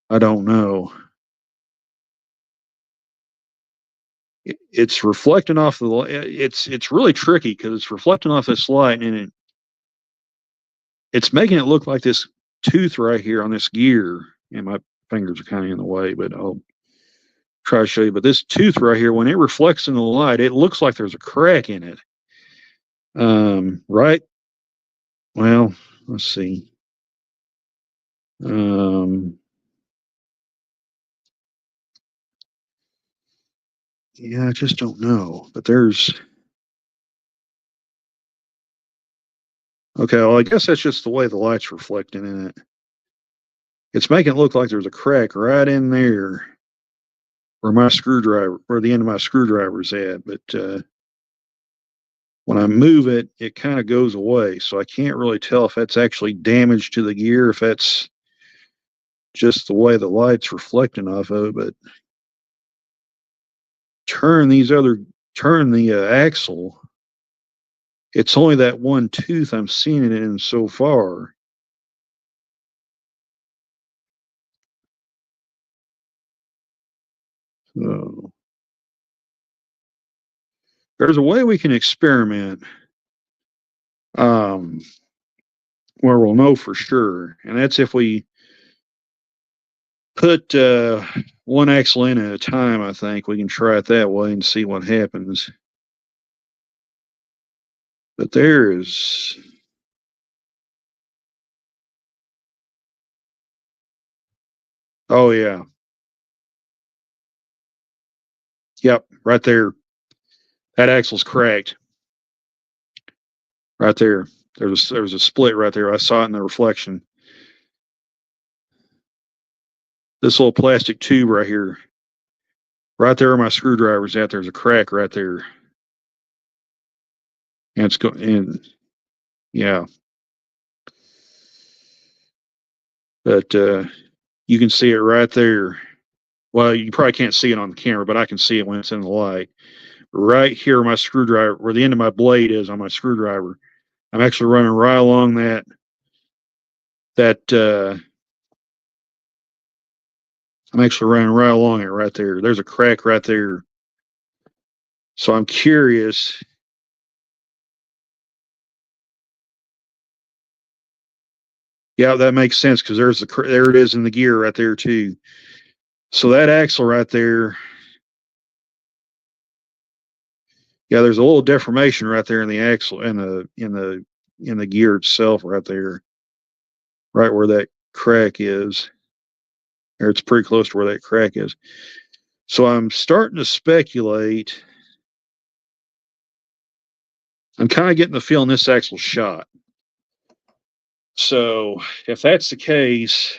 I don't know. It's reflecting off the light. It's really tricky because it's reflecting off this light, and it's making it look like this tooth right here on this gear. And my fingers are kind of in the way, but I'll try to show you, but this tooth right here, when it reflects in the light, it looks like there's a crack in it. Right? Well, let's see. Yeah, I just don't know, but there's, okay, well, I guess that's just the way the light's reflecting in it. It's making it look like there's a crack right in there where my screwdriver, where the end of my screwdriver's at, but when I move it, it kind of goes away. So I can't really tell if that's actually damage to the gear, if that's just the way the light's reflecting off of it. But turn the axle. It's only that one tooth I'm seeing it in so far. So there's a way we can experiment where we'll know for sure, and that's if we put one axle in at a time. I think we can try it that way and see what happens. But there's, oh yeah, yep, right there. That axle's cracked. Right there. There's a split right there. I saw it in the reflection. This little plastic tube right here. Right there where my screwdriver's at, there's a crack right there. And it's going in, yeah. But you can see it right there. Well, you probably can't see it on the camera, but I can see it when it's in the light. Right here, my screwdriver, where the end of my blade is on my screwdriver. I'm actually running right along that I'm actually running right along it right there. There's a crack right there. So I'm curious. Yeah, that makes sense because there it is in the gear right there too. So that axle right there, yeah, there's a little deformation right there in the axle in the gear itself right there, right where that crack is. Or it's pretty close to where that crack is. So I'm starting to speculate. I'm kind of getting the feeling this axle's shot. So if that's the case,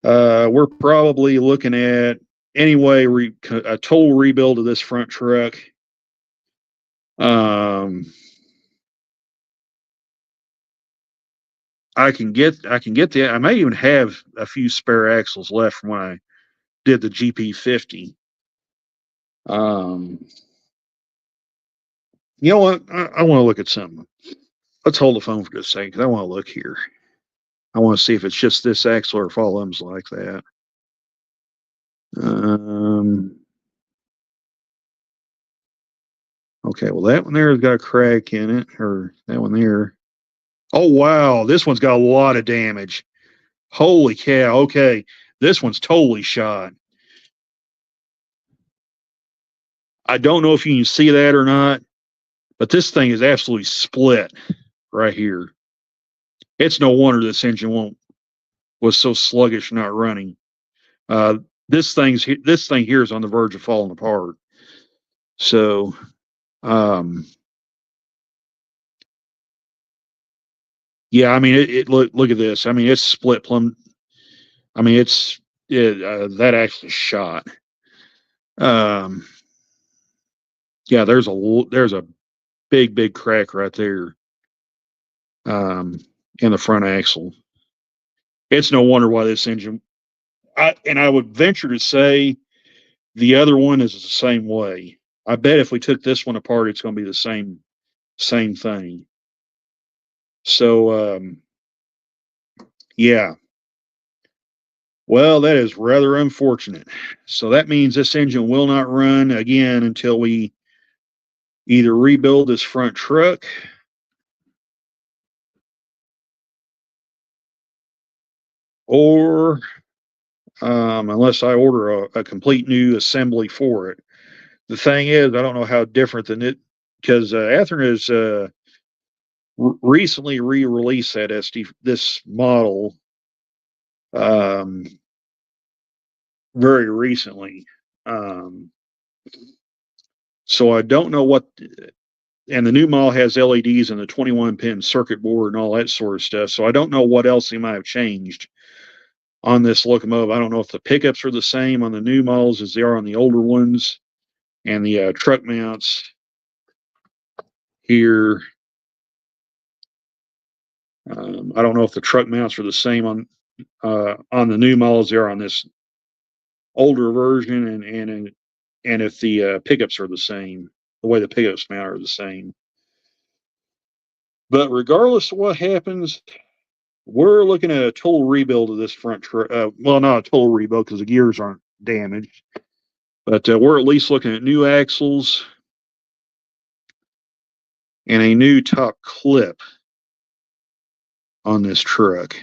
we're probably looking at anyway a total rebuild of this front truck. I can get the, I may even have a few spare axles left from when I did the GP50. You know what? I want to look at something. Let's hold the phone for just a second because I want to look here. I want to see if it's just this axle or if all of them's like that. Okay, well, that one there has got a crack in it, or that one there. Oh, wow, this one's got a lot of damage. Holy cow, okay, this one's totally shot. I don't know if you can see that or not, but this thing is absolutely split right here. It's no wonder this engine was so sluggish not running. This thing here is on the verge of falling apart. So, yeah, I mean, look at this. I mean, it's split plumb. I mean, that actually shot. Yeah, there's a big crack right there. In the front axle. It's no wonder why this engine. I would venture to say the other one is the same way. I bet if we took this one apart, it's going to be the same thing. So, yeah. Well, that is rather unfortunate. So that means this engine will not run again until we either rebuild this front truck or unless I order a complete new assembly for it. The thing is, I don't know how different than it, because Athearn has recently re-released that this model um, very recently. So I don't know what, and the new model has LEDs and the 21-pin circuit board and all that sort of stuff. So I don't know what else they might have changed on this locomotive. I don't know if the pickups are the same on the new models as they are on the older ones, and the truck mounts here. I don't know if the truck mounts are the same on the new models they are on this older version, and if the pickups are the same, the way the pickups mount are the same. But regardless of what happens, we're looking at a total rebuild of this front truck. Well, not a total rebuild because the gears aren't damaged, but we're at least looking at new axles and a new top clip on this truck.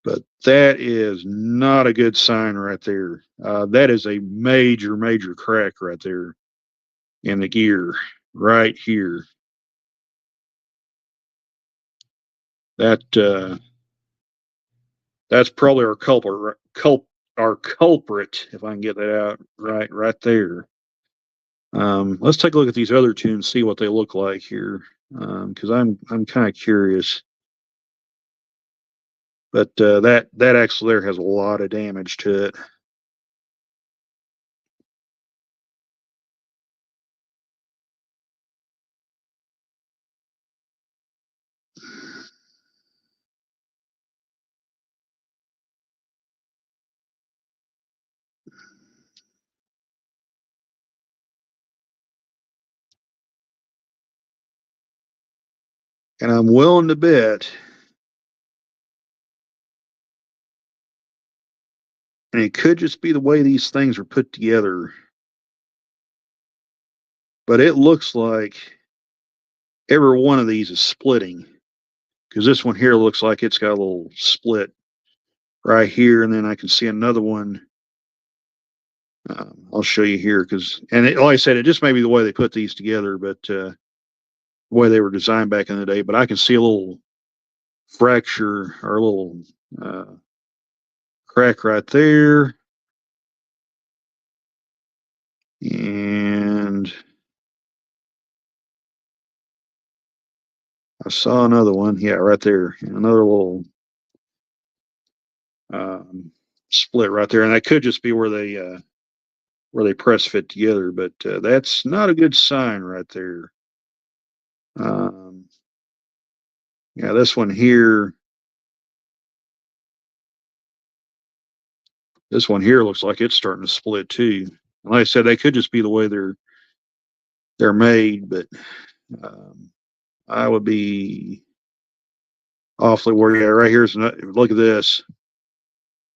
But that is not a good sign right there. That is a major, major crack right there in the gear right here. That's probably our culprit, if I can get that out right there. Let's take a look at these other two and see what they look like here, because I'm kind of curious. But that axle there has a lot of damage to it. And I'm willing to bet, and it could just be the way these things are put together, but it looks like every one of these is splitting, because this one here looks like it's got a little split right here, and then I can see another one. I'll show you here, like I said, it just may be the way they put these together, but the way they were designed back in the day. But I can see a little fracture or a little crack right there, and I saw another one. Yeah, right there, another little split right there, and that could just be where they press fit together. But that's not a good sign right there. Yeah, this one here. This one here looks like it's starting to split too. Like I said, they could just be the way they're made, but I would be awfully worried. Yeah, right here's look at this.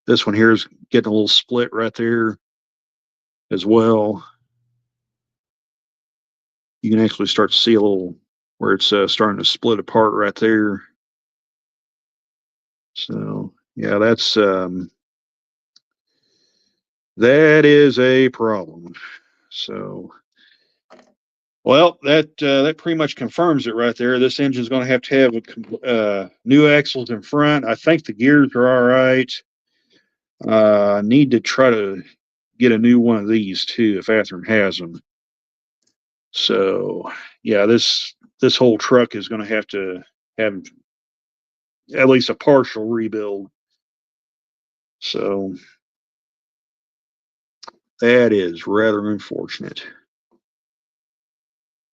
This one here is getting a little split right there as well. You can actually start to see a little where it's starting to split apart right there. So yeah, that is a problem. So, well, that pretty much confirms it right there. This engine's going to have new axles in front. I think the gears are all right. I need to try to get a new one of these too, if Athearn has them. So, yeah, this whole truck is going to have at least a partial rebuild. So that is rather unfortunate.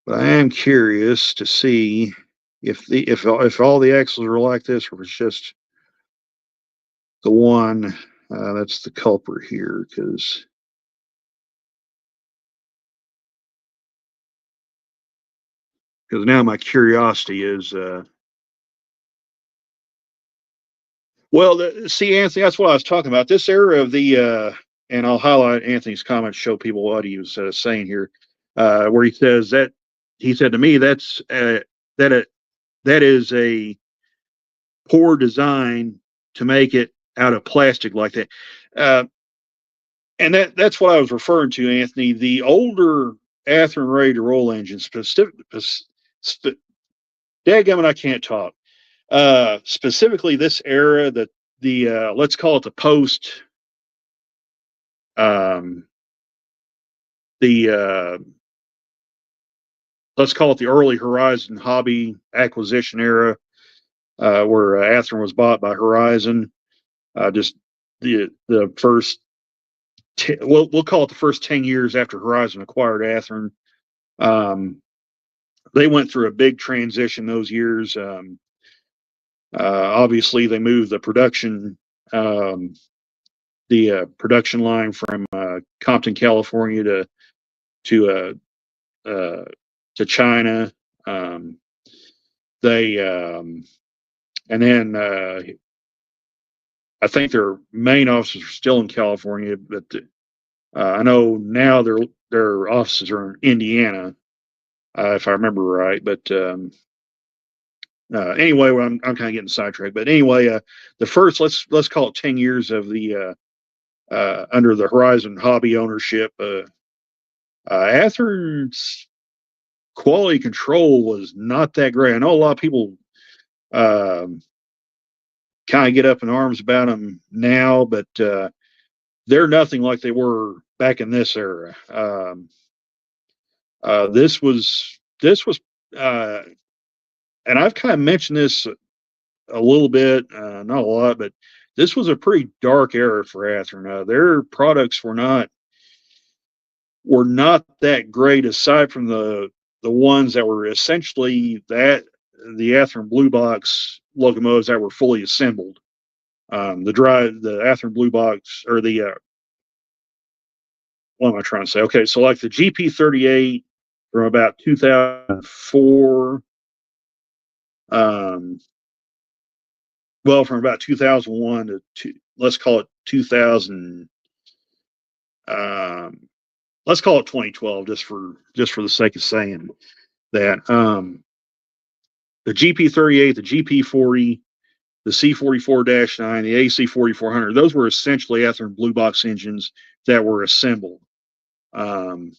But I am curious to see if all the axles are like this, or if it's just the one that's the culprit here, because now my curiosity is see, Anthony, that's what I was talking about. This area of the and I'll highlight Anthony's comments, show people what he was saying here, where he says that he said to me that is a poor design to make it out of plastic like that. Uh, and that's what I was referring to, Anthony. The older Athearn ready to roll engines, dadgummit, I can't talk. Specifically, this era, the let's call it the post, um, the let's call it the early Horizon hobby acquisition era, where Athearn was bought by Horizon. Just the first, we'll call it the first 10 years after Horizon acquired Athearn. They went through a big transition those years. Obviously, they moved the production line from Compton, California to China. They and then I think their main offices are still in California, but I know now their offices are in Indiana, if I remember right. But anyway, well, I'm kind of getting sidetracked. But anyway, the first, let's call it 10 years of the under the Horizon hobby ownership, Athearn's quality control was not that great. I know a lot of people kind of get up in arms about them now, but they're nothing like they were back in this era. This was, and I've kind of mentioned this a little bit, not a lot, but this was a pretty dark era for Athearn. Their products were not that great, aside from the ones that were essentially the Athearn Blue Box locomotives that were fully assembled. The Athearn Blue Box, or the what am I trying to say? Okay, so like the GP38 from about 2004, well, from about 2001 to let's call it 2000. Let's call it 2012, just for the sake of saying that. The GP38, the GP40, the C44-9, the AC4400, those were essentially Athearn Blue Box engines that were assembled. They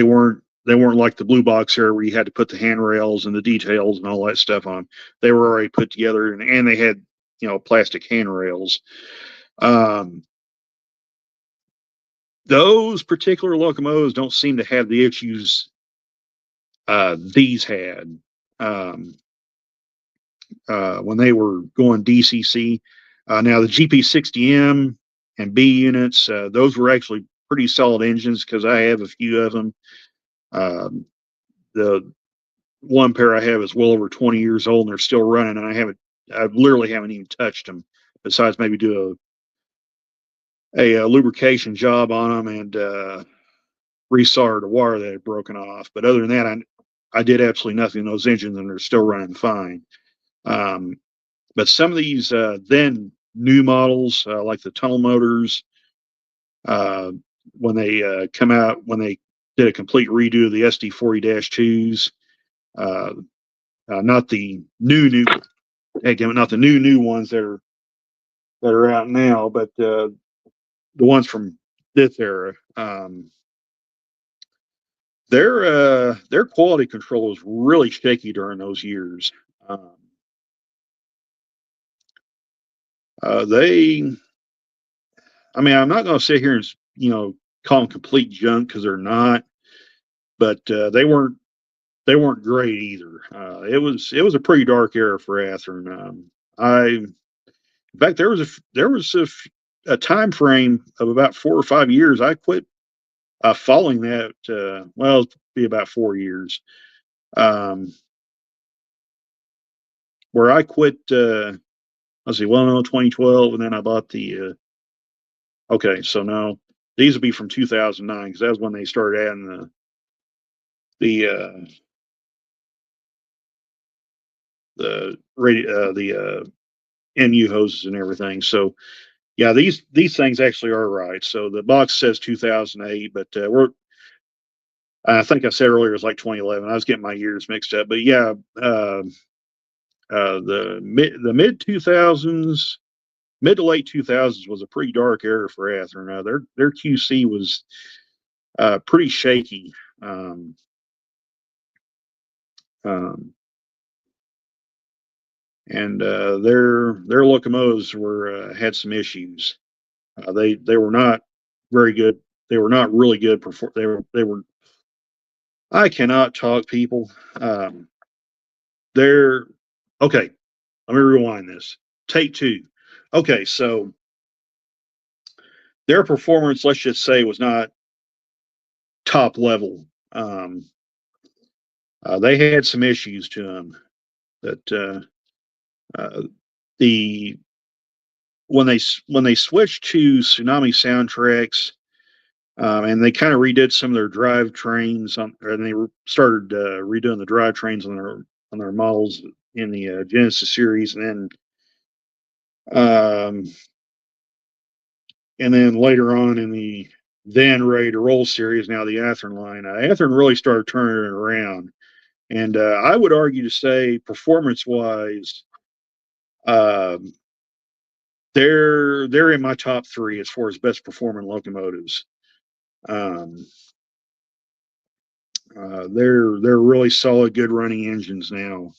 weren't like the Blue Box era where you had to put the handrails and the details and all that stuff on. They were already put together, and they had plastic handrails. Those particular locomotives don't seem to have the issues these had when they were going DCC. Now the GP60M and B units, those were actually pretty solid engines because I have a few of them. The one pair I have is well over 20 years old and they're still running, and I literally haven't even touched them, besides maybe do a lubrication job on them and resolder the wire that had broken off. But other than that, I did absolutely nothing in those engines, and they're still running fine. But some of these then new models, like the tunnel motors, when they come out, when they did a complete redo of the SD40-2s, not the not the new ones that are out now, but the ones from this era. Their quality control was really shaky during those years. I mean, I'm not going to sit here and call them complete junk, because they're not, but they weren't great either. It was a pretty dark era for Athearn. In fact, there was a time frame of about 4 or 5 years. I quit following that. Well, it'd be about 4 years, where I quit. Let's see, well, no, 2012, and then I bought the. Okay, so no, these would be from 2009, because that's when they started adding the MU hoses and everything. So yeah, these things actually are right. So the box says 2008, but I think I said earlier it was like 2011. I was getting my years mixed up, but yeah, the mid 2000s, mid to late 2000s was a pretty dark era for Athearn. Their QC was pretty shaky. And their locomotives had some issues. They were not very good. They were not really good. They were. I cannot talk, people. They're okay. Let me rewind this. Take two. Okay, so their performance, let's just say, was not top level. They had some issues to them that the when they switched to Tsunami soundtracks, and they kind of redid some of their drive trains and they started redoing the drive trains on their models in the Genesis series, and then later on in the then ready to roll series, now the Athearn line, Athearn really started turning it around, and I would argue to say performance wise, they're in my top three as far as best performing locomotives. They're really solid, good running engines now.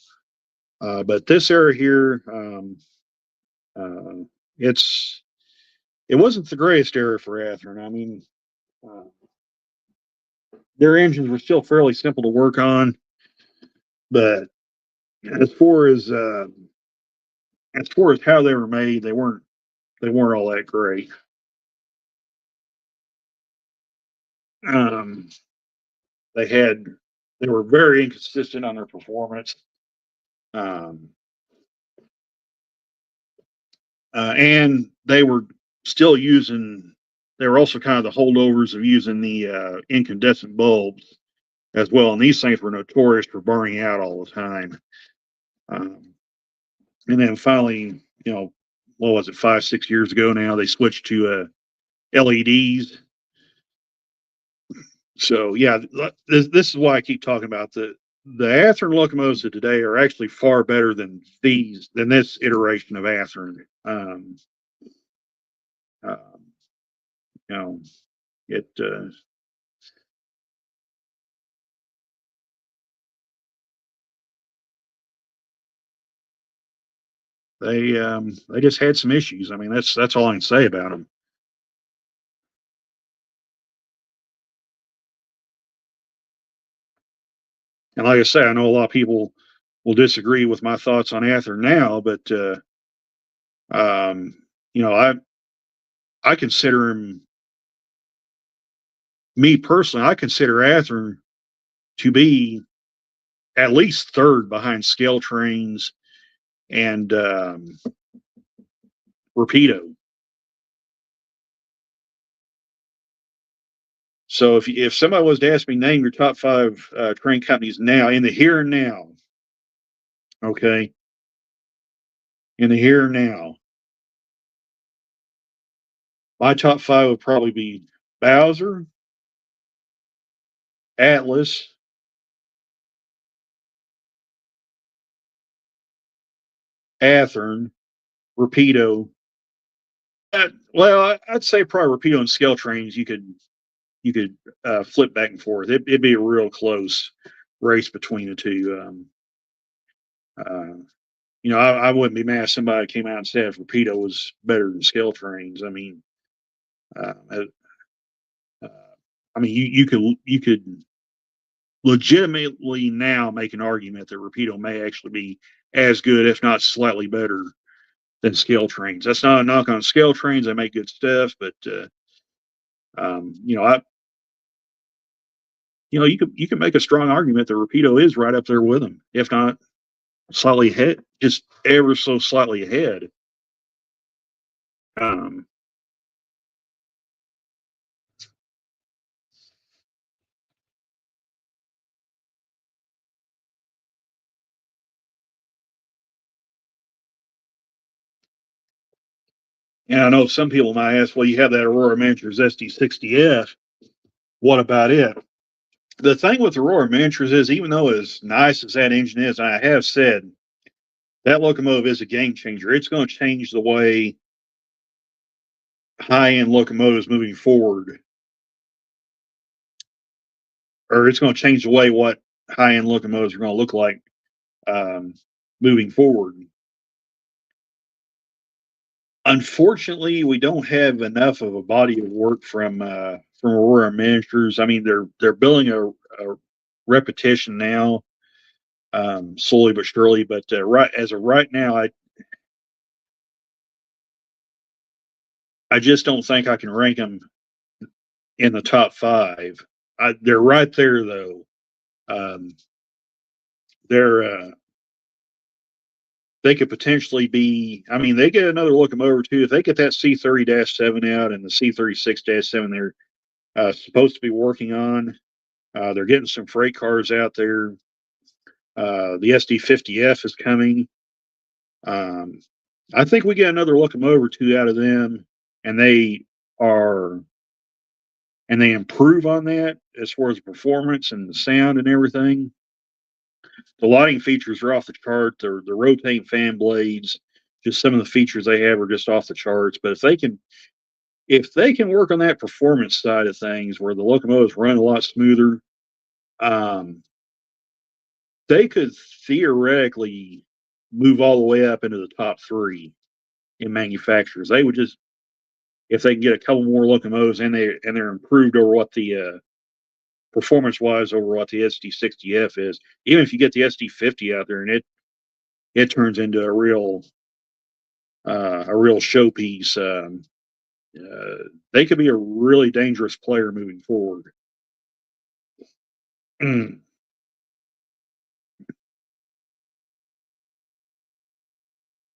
But this era here, it wasn't the greatest era for Athearn. I mean, their engines were still fairly simple to work on, but as far as how they were made, they weren't all that great. They were very inconsistent on their performance. And they were also kind of the holdovers of using the incandescent bulbs as well. And these things were notorious for burning out all the time. And then finally, what was it, 5-6 years ago now, they switched to LEDs. So yeah, this is why I keep talking about the Athearn locomotives of today are actually far better than this iteration of Athearn. They just had some issues. I mean, that's all I can say about them. And like I say, I know a lot of people will disagree with my thoughts on Athearn now, but I consider him, me personally, I consider Athearn to be at least third behind Scale Trains and Rapido. So if somebody was to ask me, name your top 5 train companies now, in the here and now, okay, in the here and now, my top 5 would probably be Bowser, Atlas, Athearn, Rapido. Well, I'd say probably Rapido and Scale Trains. You could flip back and forth. It'd be a real close race between the two. I wouldn't be mad if somebody came out and said Rapido was better than Scale Trains. I mean, you could legitimately now make an argument that Rapido may actually be as good, if not slightly better, than Scale Trains. That's not a knock on Scale Trains. They make good stuff, but you can make a strong argument that Rapido is right up there with them, if not slightly ahead, just ever so slightly ahead. And I know some people might ask, well, you have that Aurora Manchers SD60F. What about it? The thing with Aurora Manchers is, even though as nice as that engine is, I have said that locomotive is a game changer. It's going to change the way high-end locomotives moving forward, or it's going to change the way what high-end locomotives are going to look like moving forward. Unfortunately, we don't have enough of a body of work from Aurora Miniatures. I mean, they're building a repetition now, slowly but surely. But right as of right now, I just don't think I can rank them in the top 5. They're right there though. They're they could potentially be. I mean, they get another locomotive too. If they get that C30-7 out and the C36-7 they're supposed to be working on, they're getting some freight cars out there. The SD50F is coming. I think we get another locomotive or two out of them, and they improve on that as far as the performance and the sound and everything. The lighting features are off the chart. The rotating fan blades, just some of the features they have are just off the charts. But if they can work on that performance side of things, where the locomotives run a lot smoother, they could theoretically move all the way up into the top 3 in manufacturers. They would just, if they can get a couple more locomotives and they're improved over what the performance wise over what the SD60F is. Even if you get the SD50 out there and it turns into a real showpiece, they could be a really dangerous player moving forward.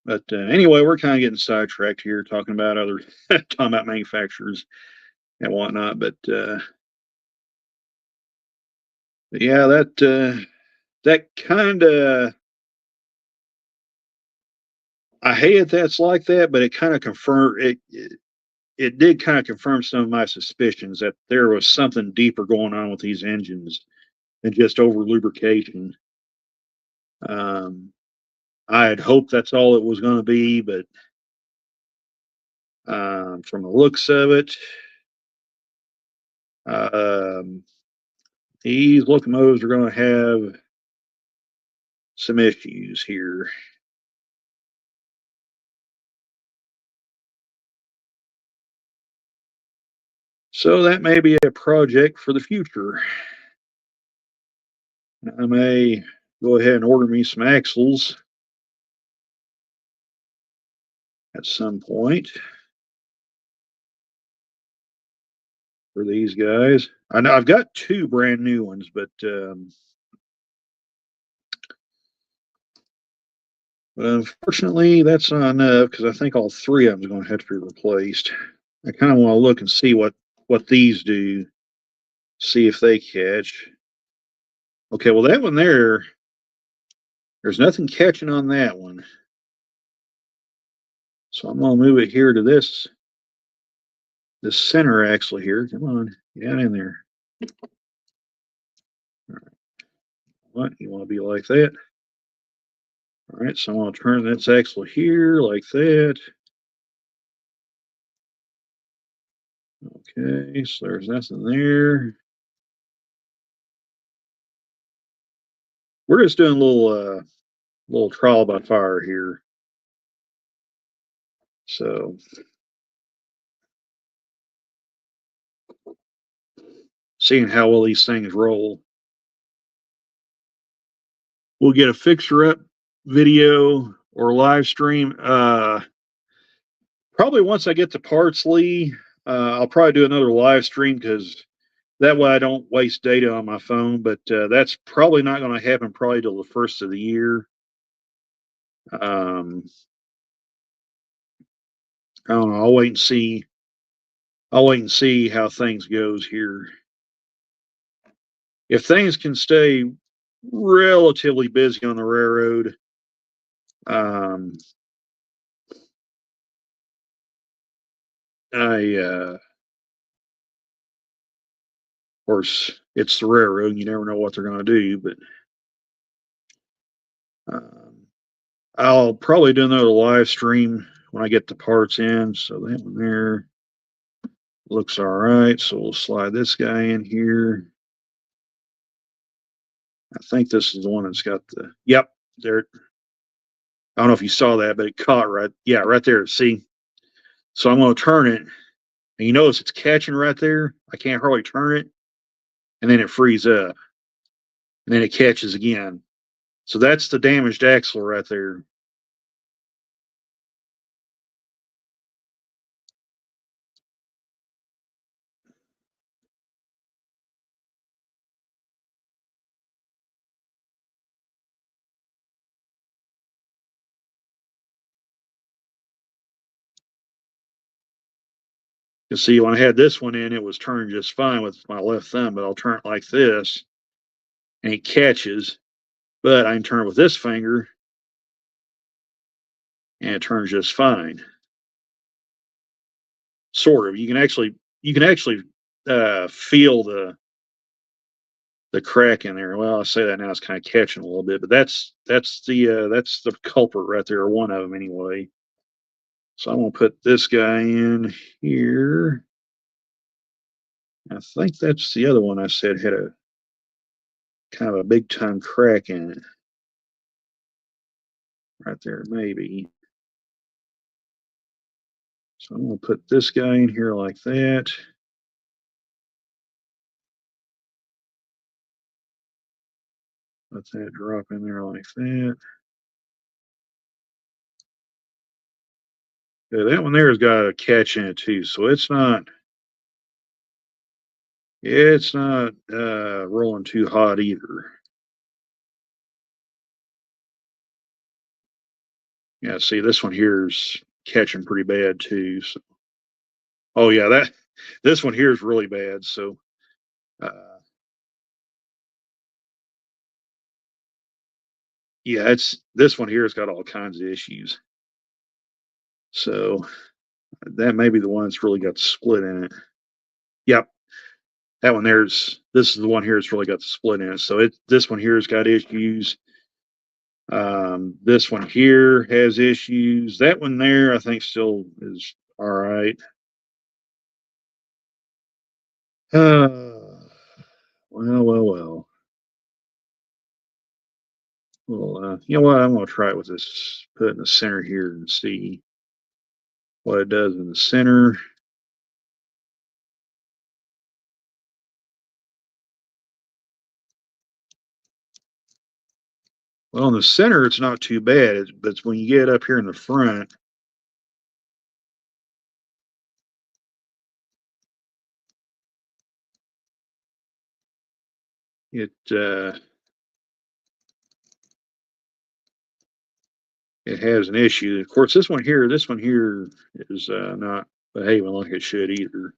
But anyway, we're kind of getting sidetracked here talking about talking about manufacturers and whatnot. But yeah, that kind of, I hate that's like that, but it kind of it did kind of confirm some of my suspicions that there was something deeper going on with these engines than just over lubrication. I had hoped that's all it was going to be, but from the looks of it, these locomotives are going to have some issues here. So that may be a project for the future. I may go ahead and order me some axles at some point for these guys. I know I've got 2 brand new ones, but unfortunately, that's not enough because I think all 3 of them are going to have to be replaced. I kind of want to look and see what these do, see if they catch. Okay, well that one there's nothing catching on that one. So I'm going to move it here to this center axle here. Come on, get in there. All right. What, you want to be like that? All right, so I'm going to turn this axle here like that. Okay, so there's nothing there. We're just doing a little trial by fire here. So seeing how well these things roll. We'll get a fixer up video or live stream. Probably once I get to Partsley, I'll probably do another live stream because that way I don't waste data on my phone. But that's probably not going to happen probably till the first of the year. I don't know. I'll wait and see. I'll wait and see how things goes here. If things can stay relatively busy on the railroad, of course, it's the railroad. You never know what they're going to do, but I'll probably do another live stream when I get the parts in. So that one there looks all right. So we'll slide this guy in here. I think this is the one that's got the, yep, there. I don't know if you saw that, but it caught right, yeah, right there. See? So I'm going to turn it, and you notice it's catching right there. I can't hardly turn it, and then it frees up, and then it catches again. So that's the damaged axle right there. You see, when I had this one in, it was turned just fine with my left thumb, but I'll turn it like this, and it catches. But I can turn it with this finger, and it turns just fine. Sort of. You can actually feel the crack in there. Well, I say that now, it's kind of catching a little bit, but that's the culprit right there, or one of them anyway. So I'm gonna put this guy in here. I think that's the other one I said had a kind of a big time crack in it. Right there, maybe. So I'm gonna put this guy in here like that. Let that drop in there like that. Yeah, that one there has got a catch in it too, so it's not rolling too hot either. Yeah, see, this one here's catching pretty bad too. So, oh yeah, this one here is really bad. So, yeah, this one here has got all kinds of issues. So that may be the one that's really got the split in it. Yep, that one this is the one here that's really got the split in it. So this one here has got issues. This one here has issues. That one there, I think, still is all right. Well. Well, you know what? I'm going to try it with this, put it in the center here and see what it does in the center. Well, in the center, it's not too bad, but when you get up here in the front, it has an issue. Of course, this one here is not behaving like it should either.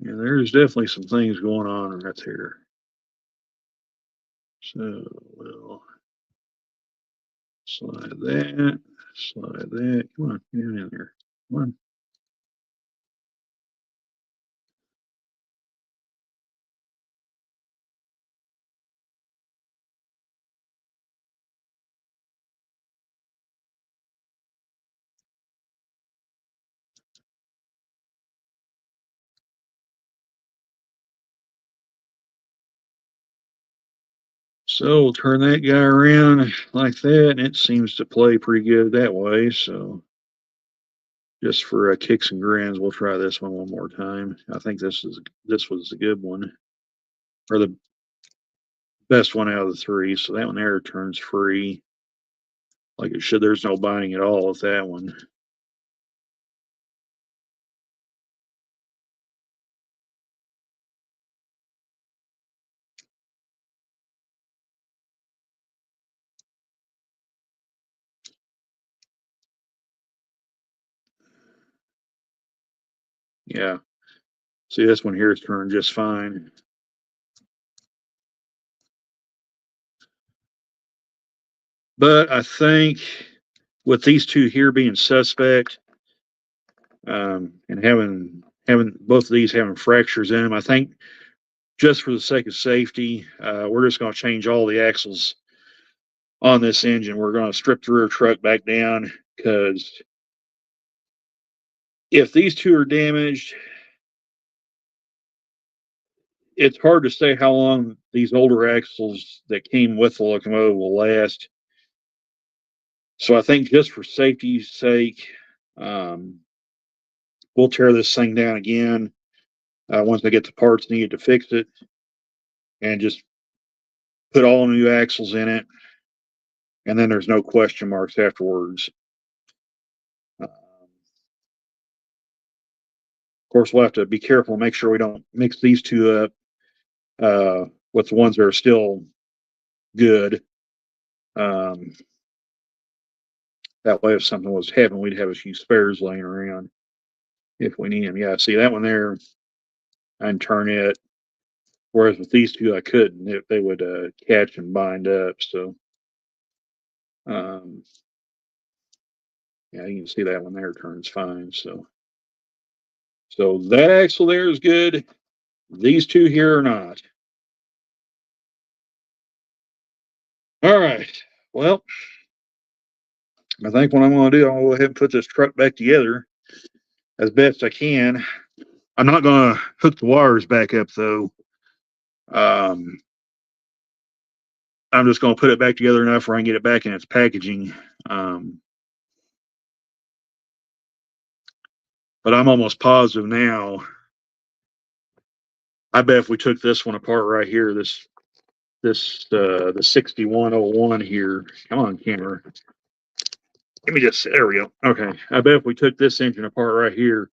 Yeah, there's definitely some things going on right there. So we'll slide that. Come on, get in there. Come on. So we'll turn that guy around like that, and it seems to play pretty good that way. So just for kicks and grins, we'll try this one more time. I think this was a good one, or the best one out of the three. So that one there turns free like it should. There's no binding at all with that one. Yeah. See, this one here is turned just fine. But I think with these two here being suspect, and having both of these having fractures in them, I think just for the sake of safety, we're just going to change all the axles on this engine. We're going to strip the rear truck back down, because if these two are damaged, it's hard to say how long these older axles that came with the locomotive will last. So I think just for safety's sake, we'll tear this thing down again once I get the parts needed to fix it, and just put all new axles in it, and then there's no question marks afterwards. Of course, we'll have to be careful and make sure we don't mix these two up with the ones that are still good. That way, if something was happening, we'd have a few spares laying around if we need them. Yeah, see that one there, I can turn it. Whereas with these two, I couldn't. They would catch and bind up. So, yeah, you can see that one there turns fine. So that axle there is good. These two here are not. All right. Well, I think what I'm going to do, I'll go ahead and put this truck back together as best I can. I'm not going to hook the wires back up, though. I'm just going to put it back together enough where I can get it back in its packaging. But I'm almost positive now. I bet if we took this one apart right here, the 6101 here. Come on, camera. Give me just, there we go. Okay. I bet if we took this engine apart right here,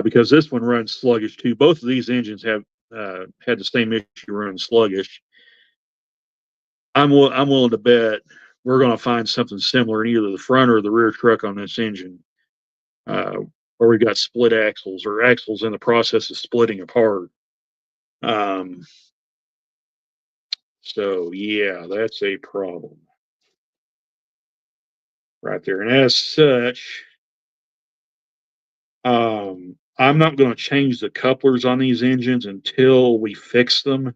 because this one runs sluggish too. Both of these engines have had the same issue running sluggish. I'm willing to bet we're going to find something similar in either the front or the rear truck on this engine, where we've got split axles or axles in the process of splitting apart. So yeah, that's a problem right there. And as such, I'm not going to change the couplers on these engines until we fix them.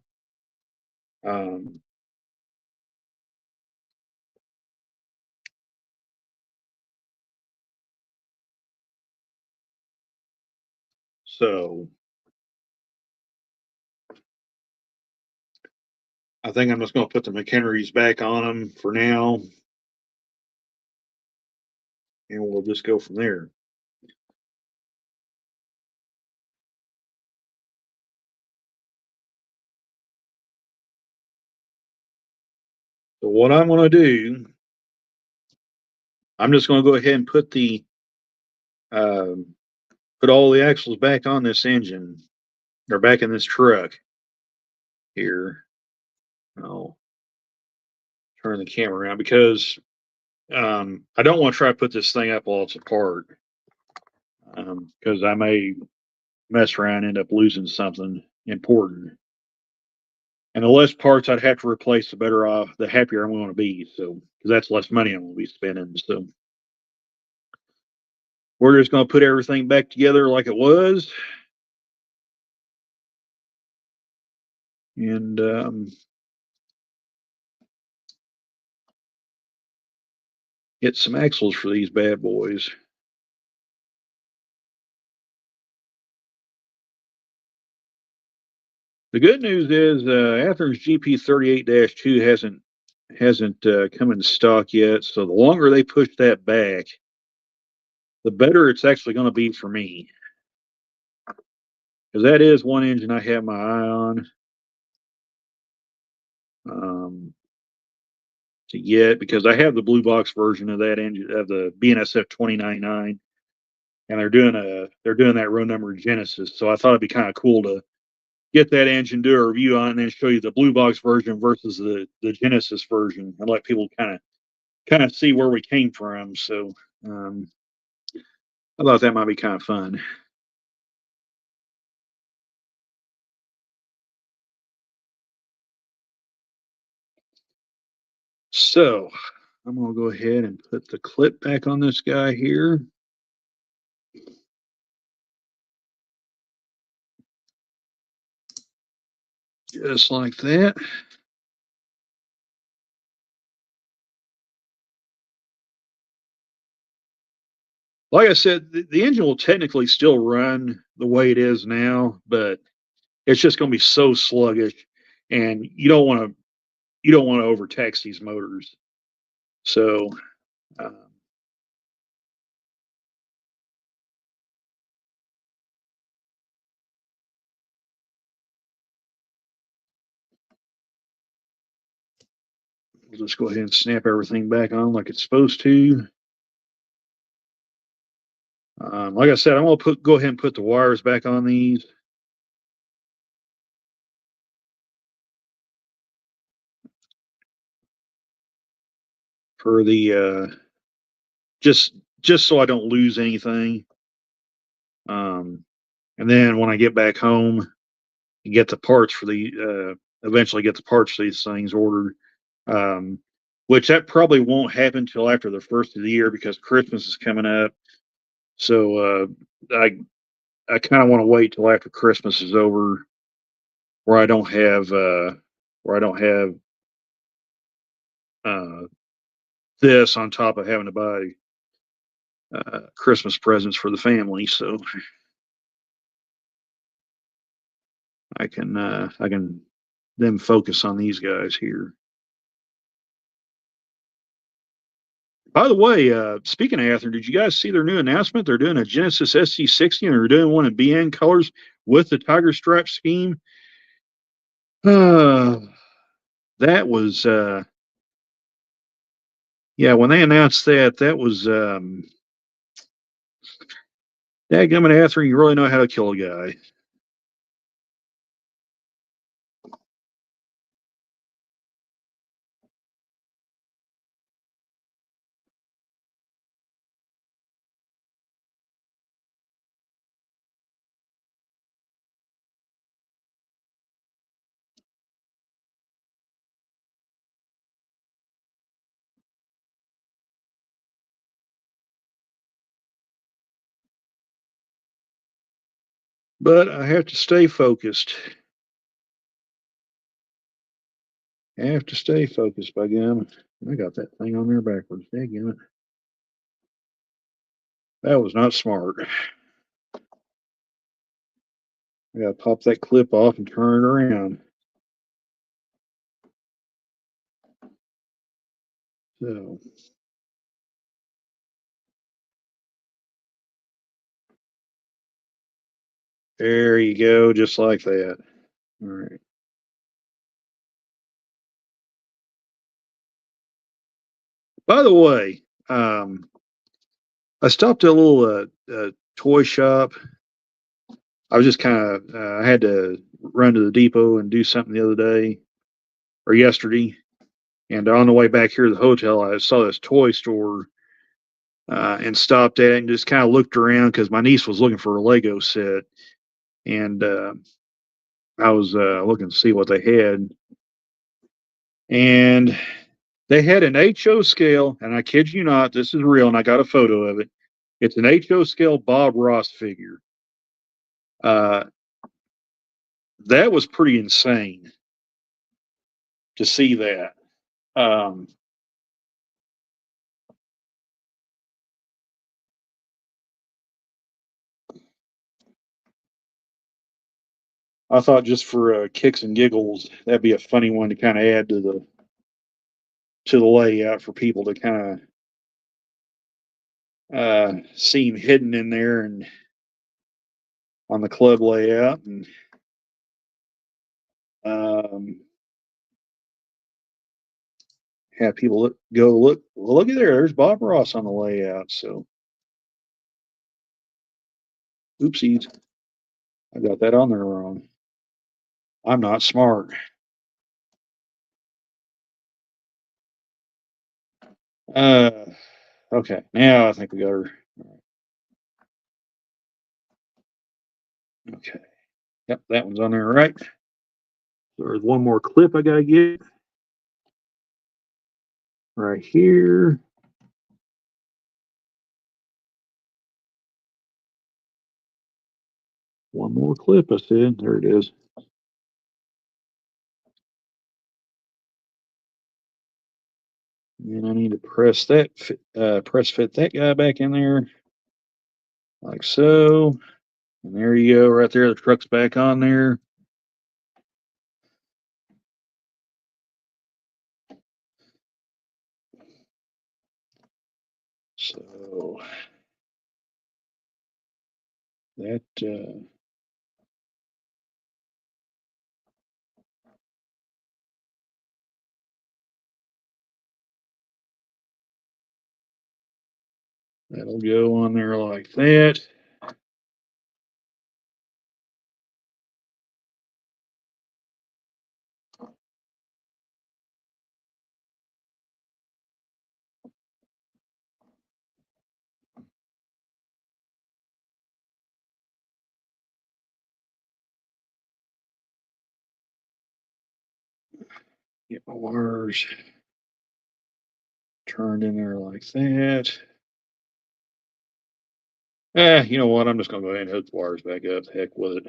So I think I'm just going to put the McHenrys back on them for now, and we'll just go from there. So what I'm going to do, I'm just going to go ahead and put put all the axles back on this engine, or back in this truck here. I'll turn the camera around because I don't want to try to put this thing up while it's apart, because I may mess around and end up losing something important. And the less parts I'd have to replace, the better off, the happier I'm going to be. So, because that's less money I'm going to be spending. So, we're just going to put everything back together like it was, and get some axles for these bad boys. The good news is Athearn's GP38-2 hasn't come in stock yet. So the longer they push that back, the better it's actually going to be for me, because that is one engine I have my eye on to get, because I have the blue box version of that engine, of the BNSF 2099, and they're doing that row number Genesis. So I thought it'd be kind of cool to get that engine, do a review on it, and then show you the blue box version versus the Genesis version, and let people kind of see where we came from. So I thought that might be kind of fun. So I'm going to go ahead and put the clip back on this guy here. Just like that. Like I said, the engine will technically still run the way it is now, but it's just going to be so sluggish, and you don't want to overtax these motors. So we'll just go ahead and snap everything back on like it's supposed to. Like I said, I'm going to go ahead and put the wires back on these. For the just so I don't lose anything. And then when I get back home and get the parts for the eventually get the parts for these things ordered, um, which that probably won't happen until after the first of the year because Christmas is coming up. So I kind of want to wait till after Christmas is over, where I don't have uh, this on top of having to buy Christmas presents for the family. So I can then focus on these guys here. By the way, speaking of Athearn, did you guys see their new announcement? They're doing a Genesis SC60 and they're doing one in BN colors with the tiger stripe scheme. Uh, that was yeah, when they announced that, that was dadgummit Athearn, you really know how to kill a guy. But I have to stay focused. I have to stay focused, by gum. I got that thing on there backwards. Dadgummit. That was not smart. I gotta pop that clip off and turn it around. So there you go, just like that. All right. By the way, I stopped at a little toy shop. I was just kind of I had to run to the depot and do something the other day or yesterday, and on the way back here to the hotel, I saw this toy store and stopped at it and just kind of looked around because my niece was looking for a Lego set, and I was looking to see what they had, and they had an HO scale, and I kid you not, this is real, and I got a photo of it. It's an HO scale Bob Ross figure. Uh, that was pretty insane to see that. Um, I thought just for kicks and giggles, that'd be a funny one to kind of add to the layout for people to kind of see him hidden in there and on the club layout, and um, have people look. Well, look at there. There's Bob Ross on the layout. So, oopsies, I got that on there wrong. I'm not smart. Uh, okay, now I think we got her. Okay, yep, that one's on there, right? There's one more clip I gotta get right here. One more clip, I said. There it is. And I need to press fit that guy back in there like so. And there you go, right there. The truck's back on there. So that that'll go on there like that. Get my wires turned in there like that. You know what? I'm just gonna go ahead and hook the wires back up. Heck with it.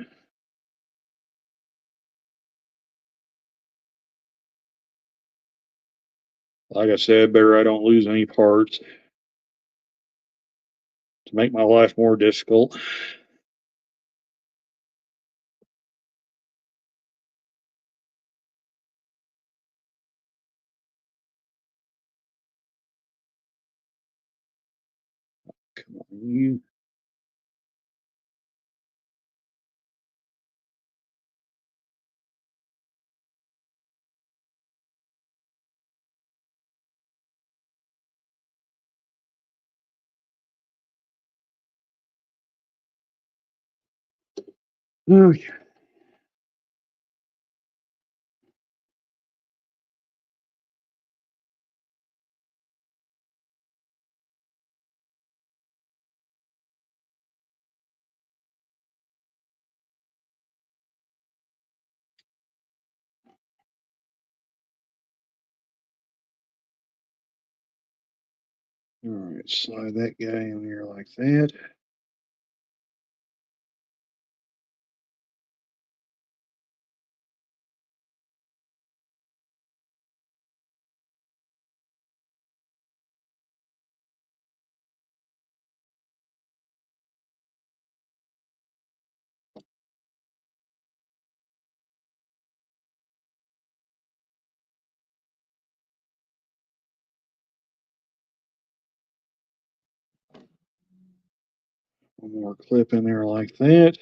Like I said, better I don't lose any parts to make my life more difficult. Come on, you. Okay. All right, slide that guy in there like that. One more clip in there like that.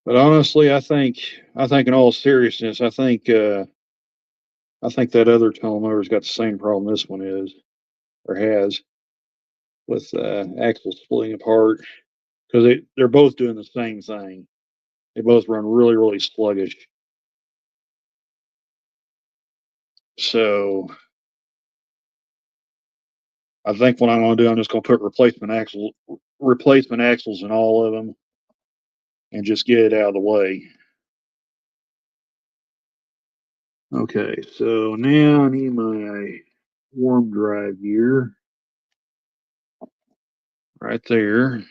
But honestly, I think in all seriousness, I think that other tunnel motor's got the same problem this one is or has with axles splitting apart because they're both doing the same thing. They both run really, really sluggish. So I think what I'm going to do, I'm just going to put replacement axles in all of them, and just get it out of the way. Okay, so now I need my warm drive gear right there.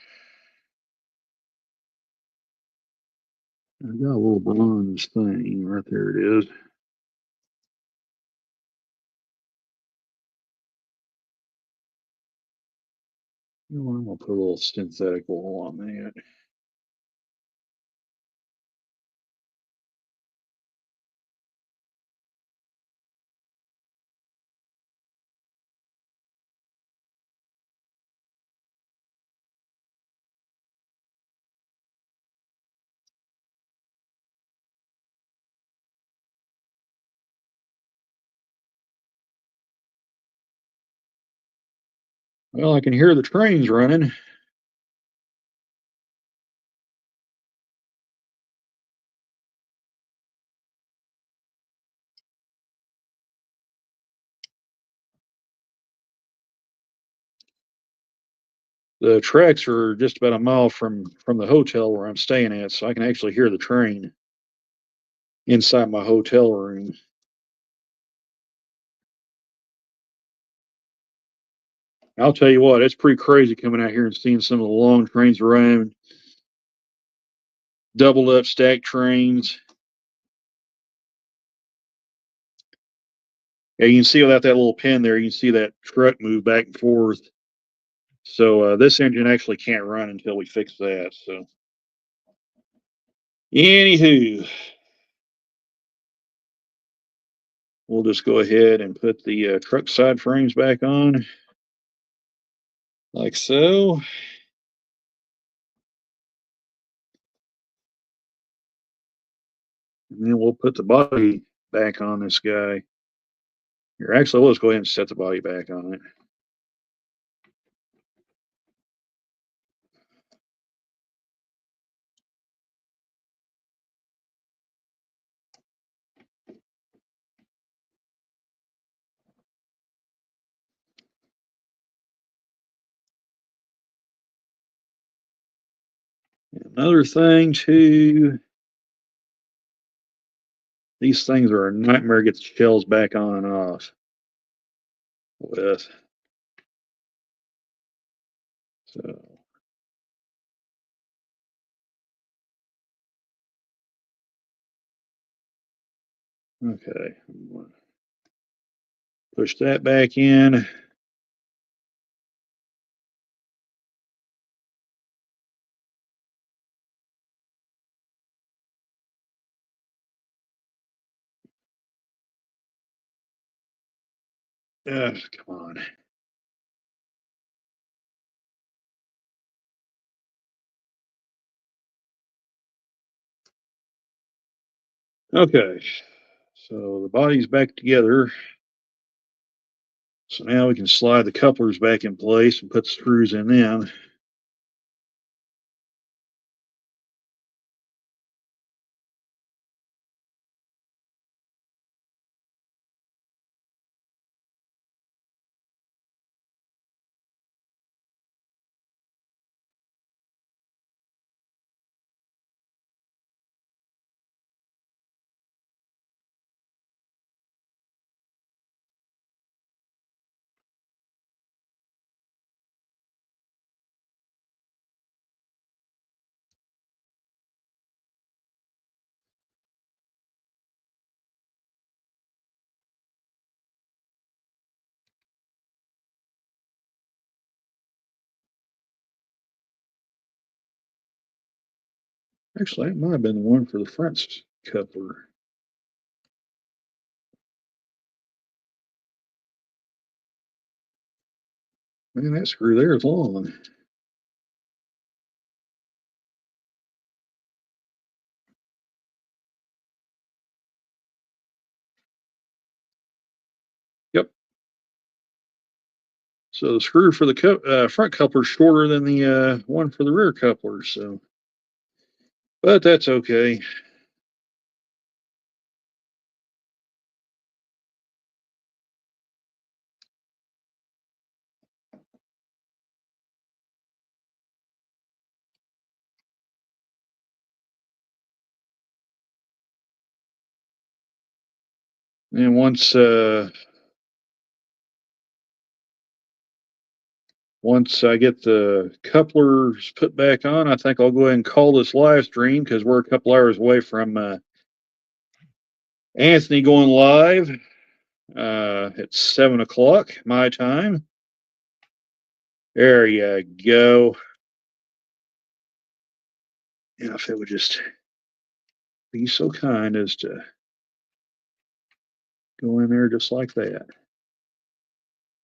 I got a little bronze thing right there. It is. You know, I'm gonna put a little synthetic wool on that. Well, I can hear the trains running. The tracks are just about a mile from the hotel where I'm staying at, so I can actually hear the train. inside my hotel room. I'll tell you what, it's pretty crazy coming out here and seeing some of the long trains running, double up stack trains. Yeah, you can see without that little pin there, you can see that truck move back and forth. So this engine actually can't run until we fix that. So, anywho, we'll just go ahead and put the truck side frames back on, like so. And then we'll put the body back on this guy. Here, actually, let's go ahead and set the body back on it. Another thing too, these things are a nightmare to get the shells back on and off with. So, okay, push that back in. Come on. Okay, so the body's back together. So now we can slide the couplers back in place and put screws in them. Actually, that might have been the one for the front coupler. Man, that screw there is long. Yep. So the screw for the front coupler is shorter than the one for the rear coupler. So, but that's okay. And once I get the couplers put back on, I think I'll go ahead and call this live stream because we're a couple hours away from Anthony going live at 7 o'clock my time. There you go. Yeah, if it would just be so kind as to go in there just like that.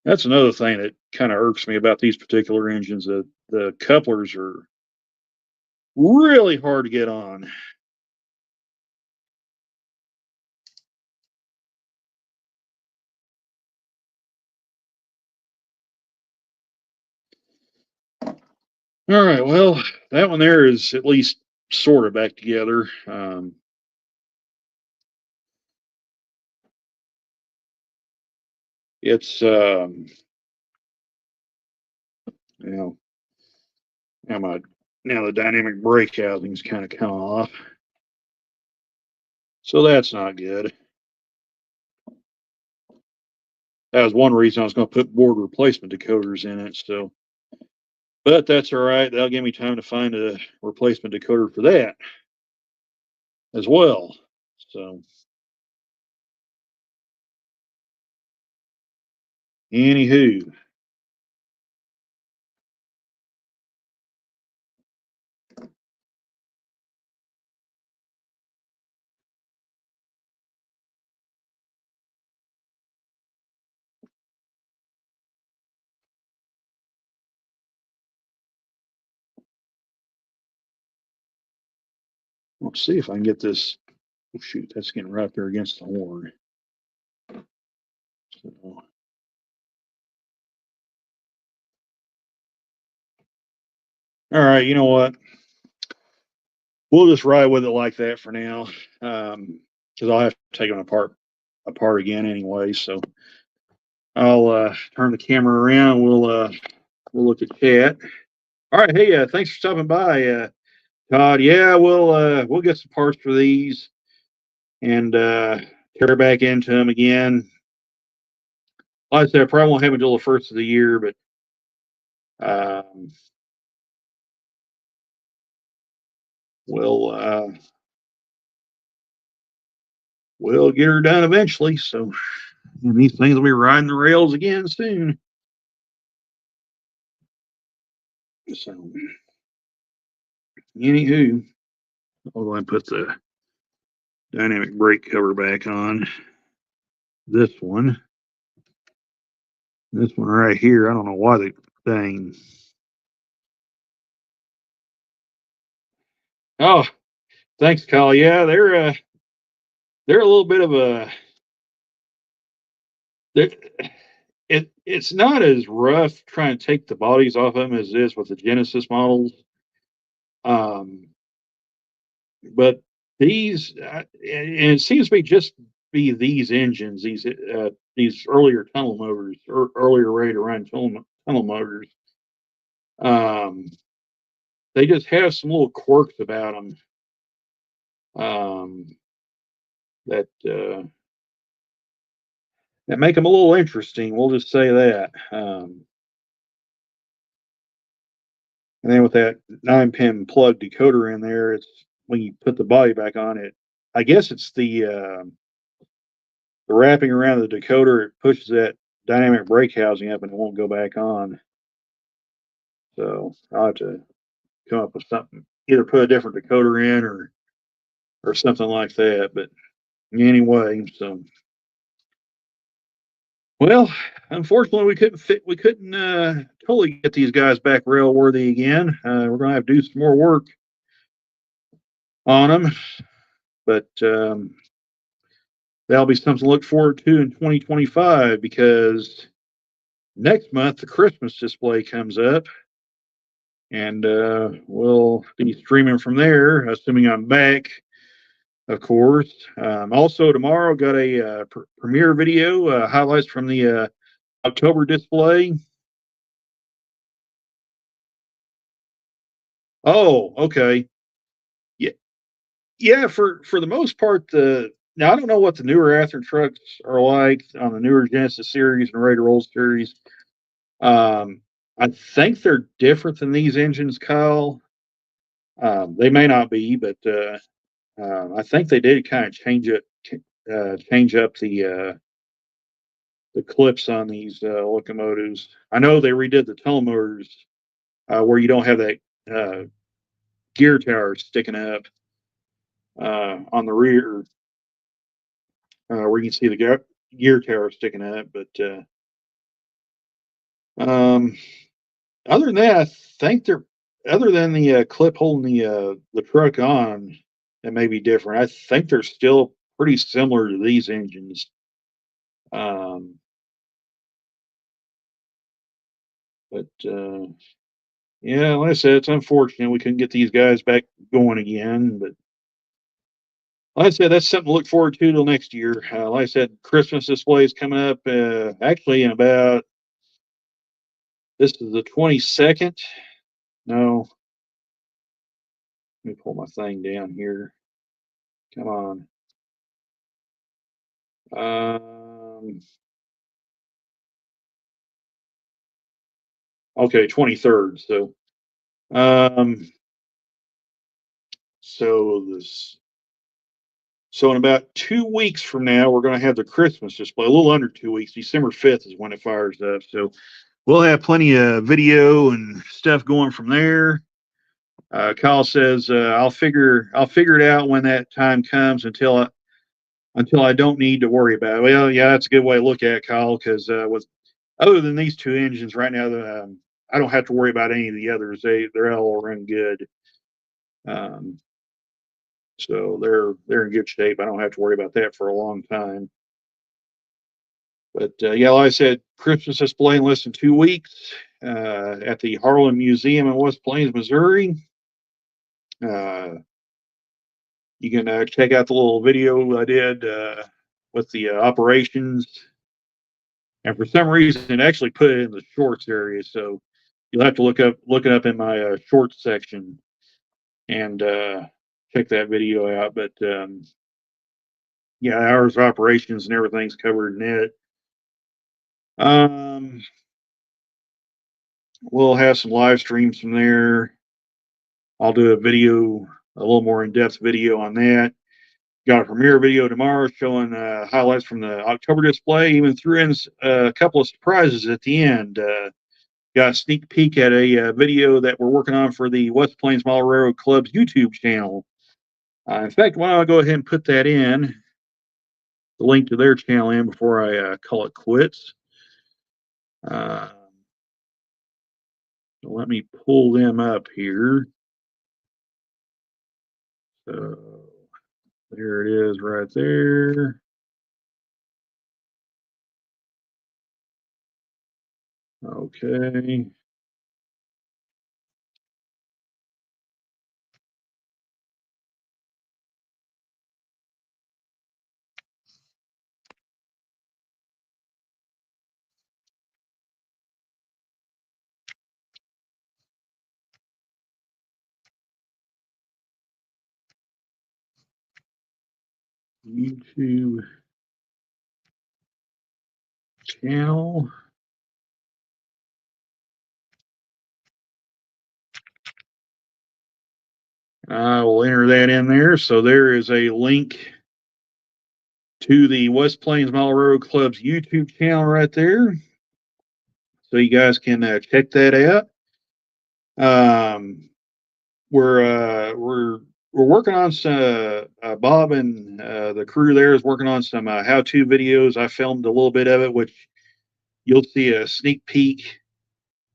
That's another thing that kind of irks me about these particular engines. That the couplers are really hard to get on. All right, well, that one there is at least sort of back together. It's you know, now the dynamic brake housing is kind of come off. So that's not good. That was one reason I was going to put board replacement decoders in it. So, but that's all right. That'll give me time to find a replacement decoder for that as well. So, anywho, let's see if I can get this. Oh, shoot, that's getting right there against the horn. So, all right, you know what? We'll just ride with it like that for now, because I'll have to take them apart again anyway. So I'll turn the camera around. We'll look at chat. All right, hey, thanks for stopping by, Todd. Yeah, we'll get some parts for these and tear back into them again. Like I said, I probably won't have until the first of the year, but we'll we'll get her done eventually. So and these things will be riding the rails again soon. So anywho, I'll go and put the dynamic brake cover back on. This one right here, I don't know why the thing. Oh, thanks, Kyle. Yeah, they're a little bit of a. It's not as rough trying to take the bodies off them as it is with the Genesis models. But these, and it seems to be just be these engines, these earlier tunnel motors, or earlier rate of run tunnel motors. They just have some little quirks about them that that make them a little interesting. We'll just say that. And then with that 9-pin plug decoder in there, it's when you put the body back on it. I guess it's the wrapping around the decoder. It pushes that dynamic brake housing up, and it won't go back on. So I'll have to come up with something, either put a different decoder in or something like that. But anyway, so well, unfortunately, we couldn't totally get these guys back rail worthy again. We're going to have to do some more work on them, but that'll be something to look forward to in 2025, because next month the Christmas display comes up, and we'll be streaming from there, assuming I'm back, of course. Also tomorrow, got a premiere video, highlights from the October display. Oh, okay. Yeah, yeah. For the most part, now I don't know what the newer Athearn trucks are like on the newer Genesis series and Raider Roll series. Um, I think they're different than these engines, Kyle. They may not be, but I think they did kind of change up the clips on these locomotives. I know they redid the tunnel motors where you don't have that gear tower sticking up on the rear, where you can see the gear tower sticking up. But other than that, I think they're, other than the clip holding the truck on, that may be different. I think they're still pretty similar to these engines. But yeah, like I said, it's unfortunate we couldn't get these guys back going again. But like I said, that's something to look forward to till next year. Like I said, Christmas display is coming up actually in about, this is the 22nd. No, let me pull my thing down here. Come on. Okay, 23rd. Um, so this, so in about 2 weeks from now, we're going to have the Christmas display. A little under 2 weeks. December 5th is when it fires up. So we'll have plenty of video and stuff going from there. Kyle says I'll figure it out when that time comes until I don't need to worry about it. Well, yeah, that's a good way to look at it, Kyle, because with other than these two engines right now, I don't have to worry about any of the others. They're all run good. Um, so they're in good shape. I don't have to worry about that for a long time. But yeah, like I said, Christmas display in less than 2 weeks at the Harlan Museum in West Plains, Missouri. Uh, you can check out the little video I did with the operations. And for some reason, it actually put it in the shorts area. So you'll have to look it up in my shorts section and check that video out. But yeah, hours of operations and everything's covered in it. We'll have some live streams from there. I'll do a little more in-depth video on that. Got a premiere video tomorrow showing highlights from the October display. Even threw in a couple of surprises at the end. Got a sneak peek at a video that we're working on for the West Plains Model Railroad Club's YouTube channel. In fact, why don't I go ahead and put that in, the link to their channel in before I call it quits. So let me pull them up here. So there it is right there. Okay. YouTube channel. I will enter that in there. So there is a link to the West Plains Model Railroad Club's YouTube channel right there. So you guys can check that out. We're working on some. Bob and the crew there is working on some how-to videos. I filmed a little bit of it, which you'll see a sneak peek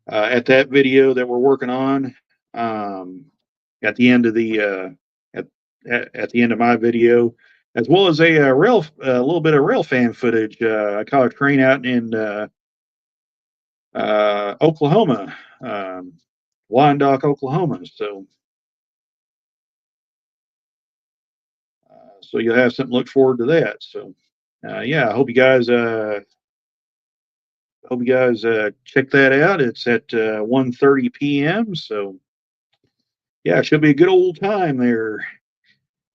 at that video that we're working on at the end of the at the end of my video, as well as a little bit of rail fan footage. I caught a train out in Oklahoma, Wyandotte, Oklahoma. So you'll have something to look forward to that. So yeah, I hope you guys check that out. It's at 1:30 p.m. So yeah, it should be a good old time there.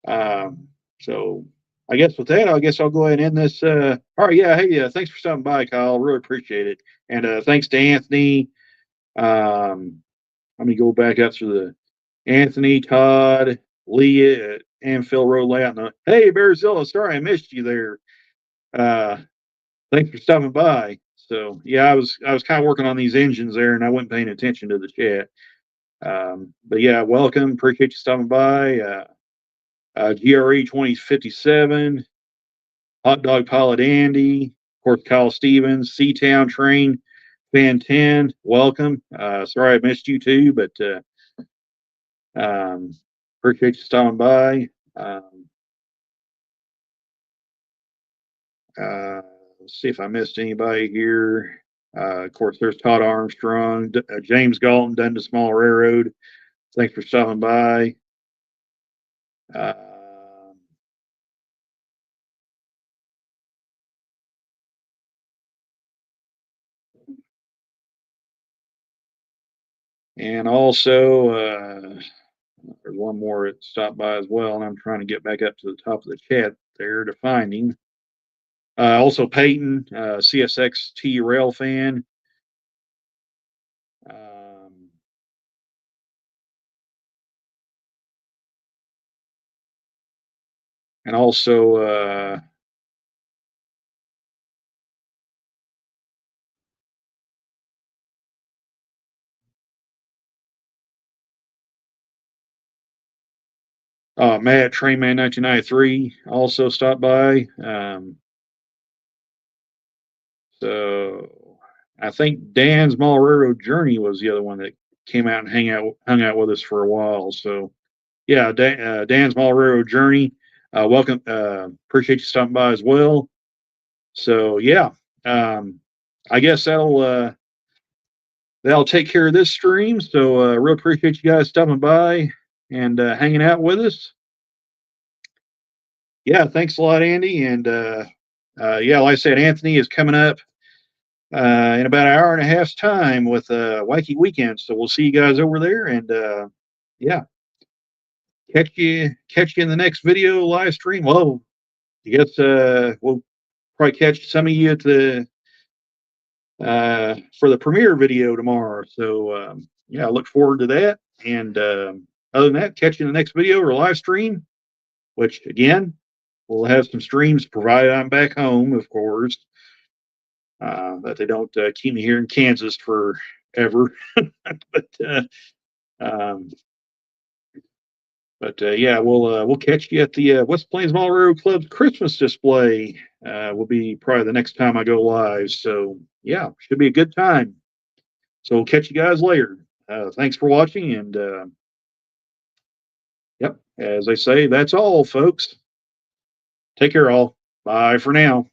So I guess with that, I guess I'll go ahead and end this. All right, yeah, hey, thanks for stopping by, Kyle. Really appreciate it. And thanks to Anthony. Um, Let me go back up to the Anthony, Todd, Leah, and Phil Road Layout. Hey, Bearzilla, sorry I missed you there. Uh, Thanks for stopping by. So yeah, I was kind of working on these engines there, and I wasn't paying attention to the chat. But yeah, welcome. Appreciate you stopping by. GRE 2057, Hot Dog Pilot Andy, of course Kyle Stevens, Seatown Train Fan 10. Welcome. Sorry I missed you too, but appreciate you stopping by. Let's see if I missed anybody here. Of course, there's Todd Armstrong, James Galton, Dundas Small Railroad. Thanks for stopping by. Uh, and also, there's one more that stopped by as well, and I'm trying to get back up to the top of the chat there to find him. Also Peyton, CSXT rail fan. And also Matt Trainman 1993 also stopped by. So I think Dan's Malrero Journey was the other one that came out and hung out with us for a while. So yeah, Dan's Malrero Journey. Welcome. Appreciate you stopping by as well. So yeah, I guess that'll take care of this stream. So real appreciate you guys stopping by and hanging out with us. Yeah, thanks a lot, Andy. And yeah, like I said, Anthony is coming up in about an hour and a half's time with Wacky Weekend. So we'll see you guys over there. And yeah, catch you in the next video live stream. Well, I guess we'll probably catch some of you at the for the premiere video tomorrow. So yeah, I look forward to that. And other than that, catch you in the next video or live stream, which again, we'll have some streams provided I'm back home, of course. That they don't keep me here in Kansas forever. um, but yeah, we'll catch you at the West Plains Mall Railroad Club's Christmas display. Will be probably the next time I go live. So yeah, should be a good time. So we'll catch you guys later. Thanks for watching, and yep, as they say, that's all, folks. Take care, all. Bye for now.